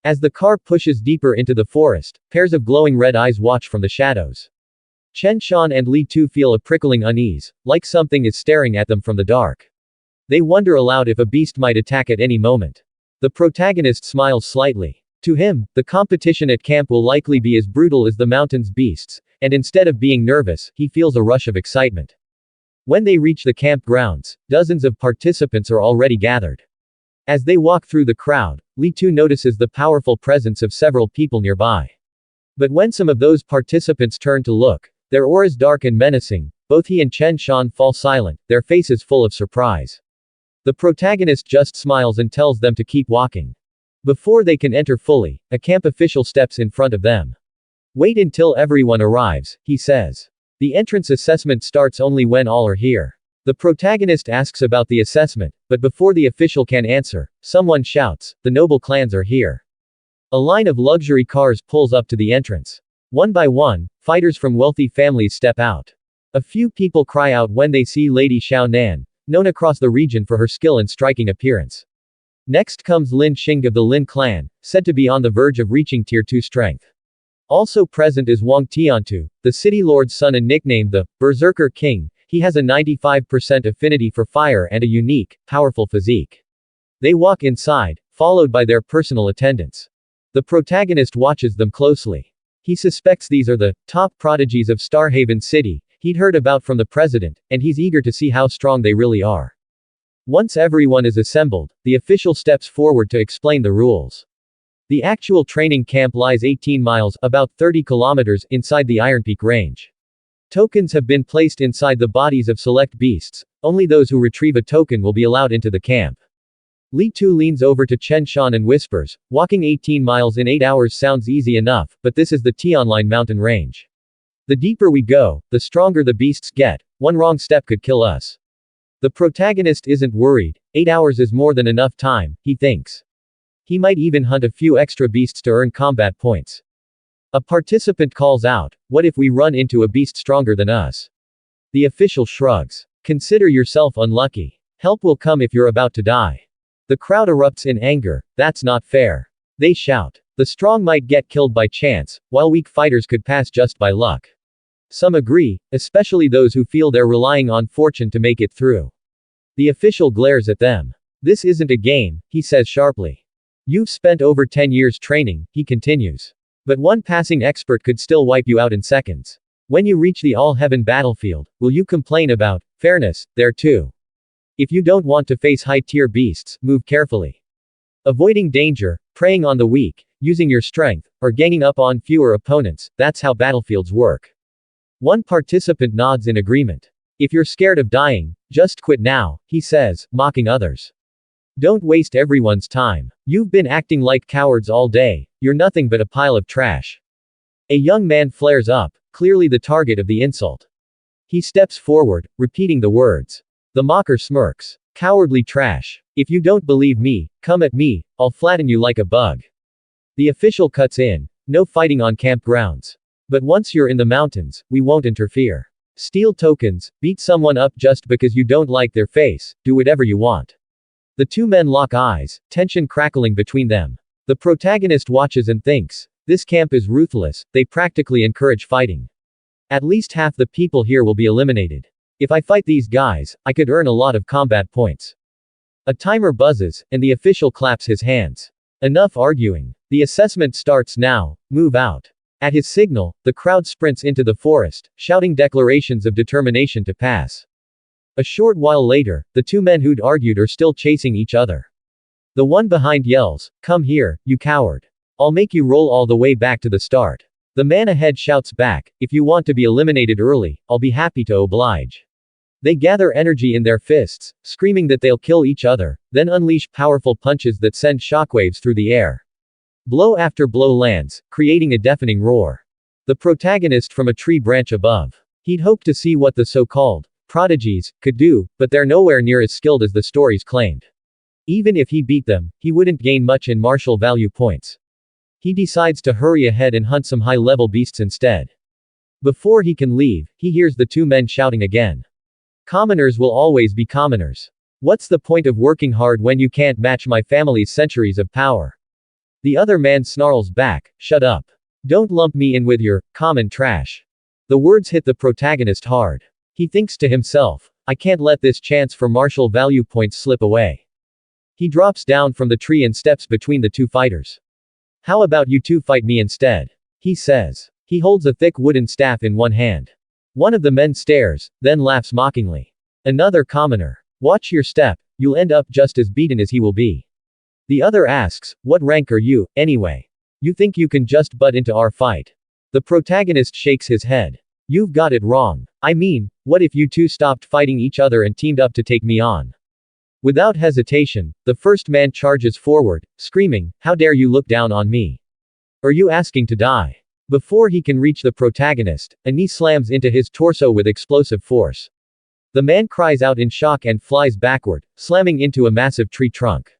[SPEAKER 3] As the car pushes deeper into the forest, pairs of glowing red eyes watch from the shadows. Chen Shan and Li Tu feel a prickling unease, like something is staring at them from the dark. They wonder aloud if a beast might attack at any moment. The protagonist smiles slightly. To him, the competition at camp will likely be as brutal as the mountain's beasts, and instead of being nervous, he feels a rush of excitement. When they reach the campgrounds, dozens of participants are already gathered. As they walk through the crowd, Li Tu notices the powerful presence of several people nearby. But when some of those participants turn to look, their auras dark and menacing, both he and Chen Shan fall silent, their faces full of surprise. The protagonist just smiles and tells them to keep walking. Before they can enter fully, a camp official steps in front of them. Wait until everyone arrives, he says. The entrance assessment starts only when all are here. The protagonist asks about the assessment, but before the official can answer, someone shouts, "The noble clans are here." A line of luxury cars pulls up to the entrance. One by one, fighters from wealthy families step out. A few people cry out when they see Lady Xiao Nan, known across the region for her skill and striking appearance. Next comes Lin Xing of the Lin clan, said to be on the verge of reaching Tier 2 strength. Also present is Wang Tiantu, the city lord's son and nicknamed the Berserker King. He has a 95% affinity for fire and a unique, powerful physique. They walk inside, followed by their personal attendants. The protagonist watches them closely. He suspects these are the top prodigies of Starhaven City, he'd heard about from the president, and he's eager to see how strong they really are. Once everyone is assembled, the official steps forward to explain the rules. The actual training camp lies 18 miles, about 30 kilometers, inside the Iron Peak range. Tokens have been placed inside the bodies of select beasts, only those who retrieve a token will be allowed into the camp. Li Tu leans over to Chen Shan and whispers, "Walking 18 miles in 8 hours sounds easy enough, but this is the Tianline mountain range. The deeper we go, the stronger the beasts get, one wrong step could kill us." The protagonist isn't worried, 8 hours is more than enough time, he thinks. He might even hunt a few extra beasts to earn combat points. A participant calls out, "What if we run into a beast stronger than us?" The official shrugs. "Consider yourself unlucky. Help will come if you're about to die." The crowd erupts in anger, "That's not fair." They shout. The strong might get killed by chance, while weak fighters could pass just by luck. Some agree, especially those who feel they're relying on fortune to make it through. The official glares at them. "This isn't a game," he says sharply. "You've spent over 10 years training," he continues. "But one passing expert could still wipe you out in seconds. When you reach the all-heaven battlefield, will you complain about fairness there too? If you don't want to face high-tier beasts, move carefully. Avoiding danger, preying on the weak, using your strength, or ganging up on fewer opponents, that's how battlefields work." One participant nods in agreement. "If you're scared of dying, just quit now," he says, mocking others. "Don't waste everyone's time. You've been acting like cowards all day, you're nothing but a pile of trash." A young man flares up, clearly the target of the insult. He steps forward, repeating the words. The mocker smirks. "Cowardly trash. If you don't believe me, come at me, I'll flatten you like a bug." The official cuts in. "No fighting on campgrounds. But once you're in the mountains, we won't interfere. Steal tokens, beat someone up just because you don't like their face, do whatever you want." The two men lock eyes, tension crackling between them. The protagonist watches and thinks, "This camp is ruthless, they practically encourage fighting. At least half the people here will be eliminated. If I fight these guys, I could earn a lot of combat points." A timer buzzes, and the official claps his hands. Enough arguing. The assessment starts now, move out. At his signal, the crowd sprints into the forest, shouting declarations of determination to pass. A short while later, the two men who'd argued are still chasing each other. The one behind yells, "Come here, you coward. I'll make you roll all the way back to the start." The man ahead shouts back, "If you want to be eliminated early, I'll be happy to oblige." They gather energy in their fists, screaming that they'll kill each other, then unleash powerful punches that send shockwaves through the air. Blow after blow lands, creating a deafening roar. The protagonist from a tree branch above. He'd hoped to see what the so-called prodigies could do, but they're nowhere near as skilled as the stories claimed. Even if he beat them, he wouldn't gain much in martial value points. He decides to hurry ahead and hunt some high-level beasts instead. Before he can leave, he hears the two men shouting again. "Commoners will always be commoners. What's the point of working hard when you can't match my family's centuries of power?" The other man snarls back, "Shut up. Don't lump me in with your common trash." The words hit the protagonist hard. He thinks to himself, "I can't let this chance for martial value points slip away." He drops down from the tree and steps between the two fighters. "How about you two fight me instead?" he says. He holds a thick wooden staff in one hand. One of the men stares, then laughs mockingly. Another commoner. "Watch your step, you'll end up just as beaten as he will be." The other asks, what rank are you, anyway? You think you can just butt into our fight? The protagonist shakes his head. You've got it wrong. I mean, what if you two stopped fighting each other and teamed up to take me on? Without hesitation, the first man charges forward, screaming, how dare you look down on me? Are you asking to die? Before he can reach the protagonist, a knee slams into his torso with explosive force. The man cries out in shock and flies backward, slamming into a massive tree trunk.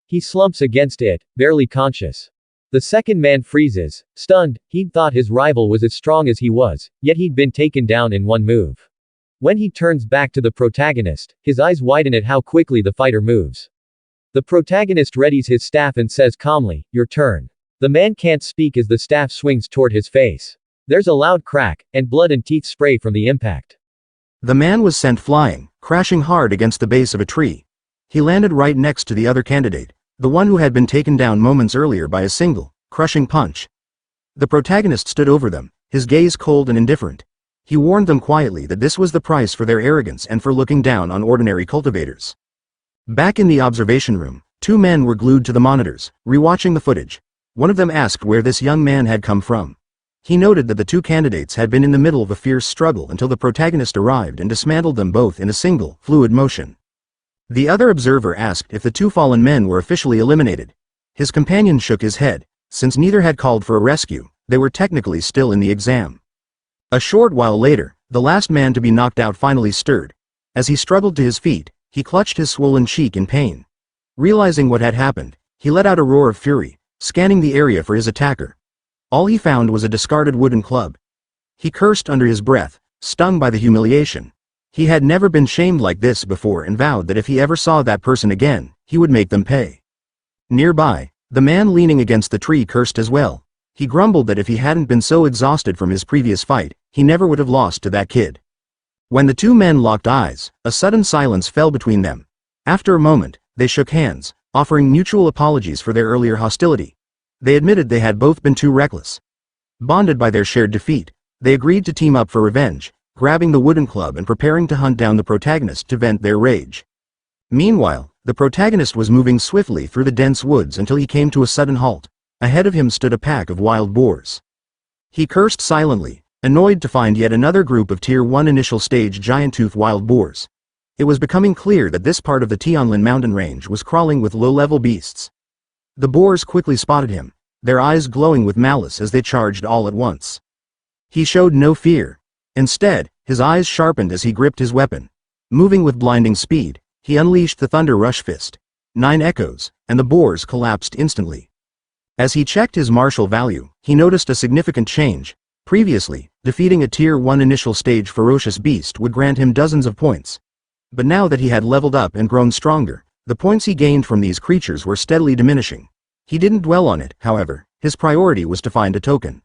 [SPEAKER 3] He slumps against it, barely conscious. The second man freezes, stunned. He'd thought his rival was as strong as he was, yet he'd been taken down in one move. When he turns back to the protagonist, his eyes widen at how quickly the fighter moves. The protagonist readies his staff and says calmly, your turn. The man can't speak as the staff swings toward his face. There's a loud crack, and blood and teeth spray from the impact.
[SPEAKER 2] The man was sent flying, crashing hard against the base of a tree. He landed right next to the other candidate, the one who had been taken down moments earlier by a single, crushing punch. The protagonist stood over them, his gaze cold and indifferent. He warned them quietly that this was the price for their arrogance and for looking down on ordinary cultivators. Back in the observation room, two men were glued to the monitors, rewatching the footage. One of them asked where this young man had come from. He noted that the two candidates had been in the middle of a fierce struggle until the protagonist arrived and dismantled them both in a single, fluid motion. The other observer asked if the two fallen men were officially eliminated. His companion shook his head. Since neither had called for a rescue, they were technically still in the exam. A short while later, the last man to be knocked out finally stirred. As he struggled to his feet, he clutched his swollen cheek in pain. Realizing what had happened, he let out a roar of fury, scanning the area for his attacker. All he found was a discarded wooden club. He cursed under his breath, stung by the humiliation. He had never been shamed like this before and vowed that if he ever saw that person again, he would make them pay. Nearby, the man leaning against the tree cursed as well. He grumbled that if he hadn't been so exhausted from his previous fight, he never would have lost to that kid. When the two men locked eyes, a sudden silence fell between them. After a moment, they shook hands, offering mutual apologies for their earlier hostility. They admitted they had both been too reckless. Bonded by their shared defeat, they agreed to team up for revenge, grabbing the wooden club and preparing to hunt down the protagonist to vent their rage. Meanwhile, the protagonist was moving swiftly through the dense woods until he came to a sudden halt. Ahead of him stood a pack of wild boars. He cursed silently, annoyed to find yet another group of Tier 1 initial stage giant-tooth wild boars. It was becoming clear that this part of the Tianlin mountain range was crawling with low-level beasts. The boars quickly spotted him, their eyes glowing with malice as they charged all at once. He showed no fear. Instead, his eyes sharpened as he gripped his weapon. Moving with blinding speed, he unleashed the Thunder Rush Fist. 9 echoes, and the boars collapsed instantly. As he checked his martial value, he noticed a significant change. Previously, defeating a Tier 1 initial stage ferocious beast would grant him dozens of points. But now that he had leveled up and grown stronger, the points he gained from these creatures were steadily diminishing. He didn't dwell on it, however. His priority was to find a token.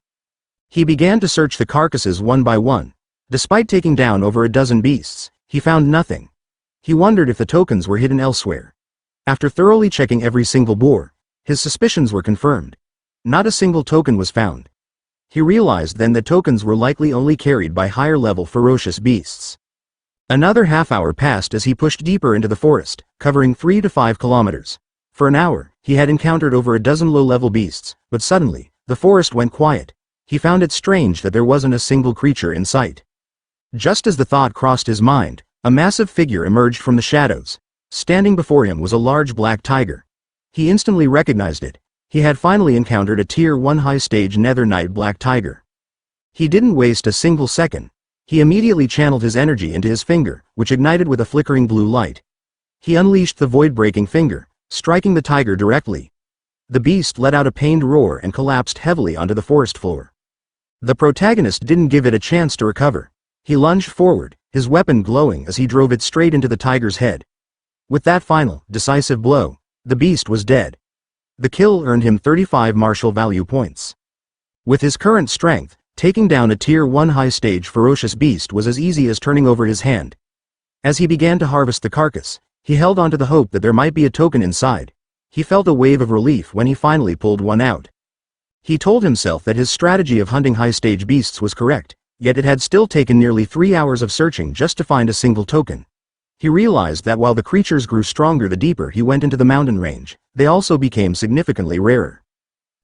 [SPEAKER 2] He began to search the carcasses one by one. Despite taking down over a dozen beasts, he found nothing. He wondered if the tokens were hidden elsewhere. After thoroughly checking every single boar, his suspicions were confirmed. Not a single token was found. He realized then that tokens were likely only carried by higher-level ferocious beasts. Another half-hour passed as he pushed deeper into the forest, covering 3 to 5 kilometers. For an hour, he had encountered over a dozen low-level beasts, but suddenly, the forest went quiet. He found it strange that there wasn't a single creature in sight. Just as the thought crossed his mind, a massive figure emerged from the shadows. Standing before him was a large black tiger. He instantly recognized it. He had finally encountered a Tier 1 high-stage Nether Knight black tiger. He didn't waste a single second. He immediately channeled his energy into his finger, which ignited with a flickering blue light. He unleashed the void-breaking finger, striking the tiger directly. The beast let out a pained roar and collapsed heavily onto the forest floor. The protagonist didn't give it a chance to recover. He lunged forward, his weapon glowing as he drove it straight into the tiger's head. With that final, decisive blow, the beast was dead. The kill earned him 35 martial value points. With his current strength, taking down a Tier 1 high-stage ferocious beast was as easy as turning over his hand. As he began to harvest the carcass, he held on to the hope that there might be a token inside. He felt a wave of relief when he finally pulled one out. He told himself that his strategy of hunting high-stage beasts was correct, yet it had still taken nearly 3 hours of searching just to find a single token. He realized that while the creatures grew stronger the deeper he went into the mountain range, they also became significantly rarer.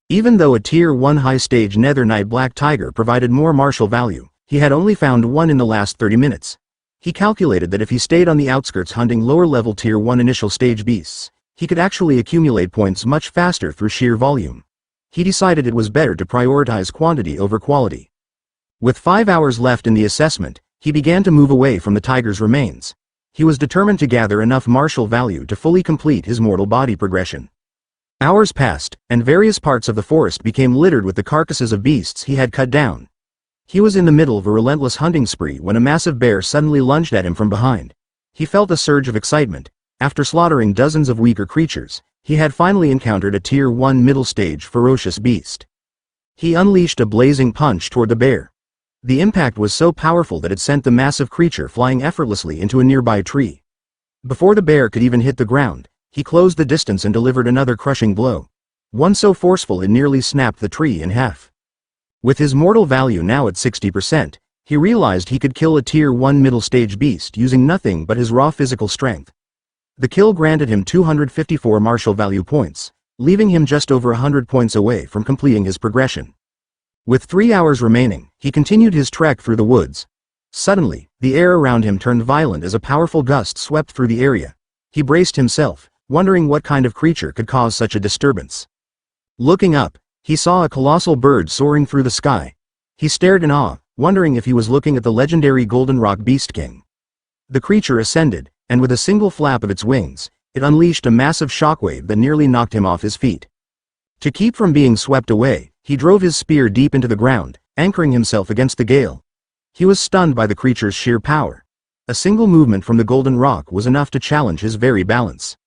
[SPEAKER 2] Even though a Tier 1 high-stage Nether Knight Black Tiger provided more martial value, he had only found one in the last 30 minutes. He calculated that if he stayed on the outskirts hunting lower-level Tier 1 initial stage beasts, he could actually accumulate points much faster through sheer volume. He decided it was better to prioritize quantity over quality. With 5 hours left in the assessment, he began to move away from the tiger's remains. He was determined to gather enough martial value to fully complete his mortal body progression. Hours passed, and various parts of the forest became littered with the carcasses of beasts he had cut down. He was in the middle of a relentless hunting spree when a massive bear suddenly lunged at him from behind. He felt a surge of excitement. After slaughtering dozens of weaker creatures, he had finally encountered a Tier 1 middle-stage ferocious beast. He unleashed a blazing punch toward the bear. The impact was so powerful that it sent the massive creature flying effortlessly into a nearby tree. Before the bear could even hit the ground, he closed the distance and delivered another crushing blow. One so forceful it nearly snapped the tree in half. With his mortal value now at 60%, he realized he could kill a Tier 1 middle-stage beast using nothing but his raw physical strength. The kill granted him 254 martial value points, leaving him just over 100 points away from completing his progression. With 3 hours remaining, he continued his trek through the woods. Suddenly, the air around him turned violent as a powerful gust swept through the area. He braced himself, wondering what kind of creature could cause such a disturbance. Looking up, he saw a colossal bird soaring through the sky. He stared in awe, wondering if he was looking at the legendary Golden Rock Beast King. The creature ascended, and with a single flap of its wings, it unleashed a massive shockwave that nearly knocked him off his feet. To keep from being swept away, he drove his spear deep into the ground, anchoring himself against the gale. He was stunned by the creature's sheer power. A single movement from the Golden Rock was enough to challenge his very balance.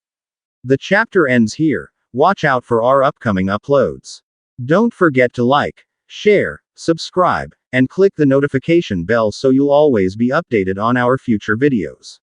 [SPEAKER 1] The chapter ends here. Watch out for our upcoming uploads. Don't forget to like, share, subscribe, and click the notification bell so you'll always be updated on our future videos.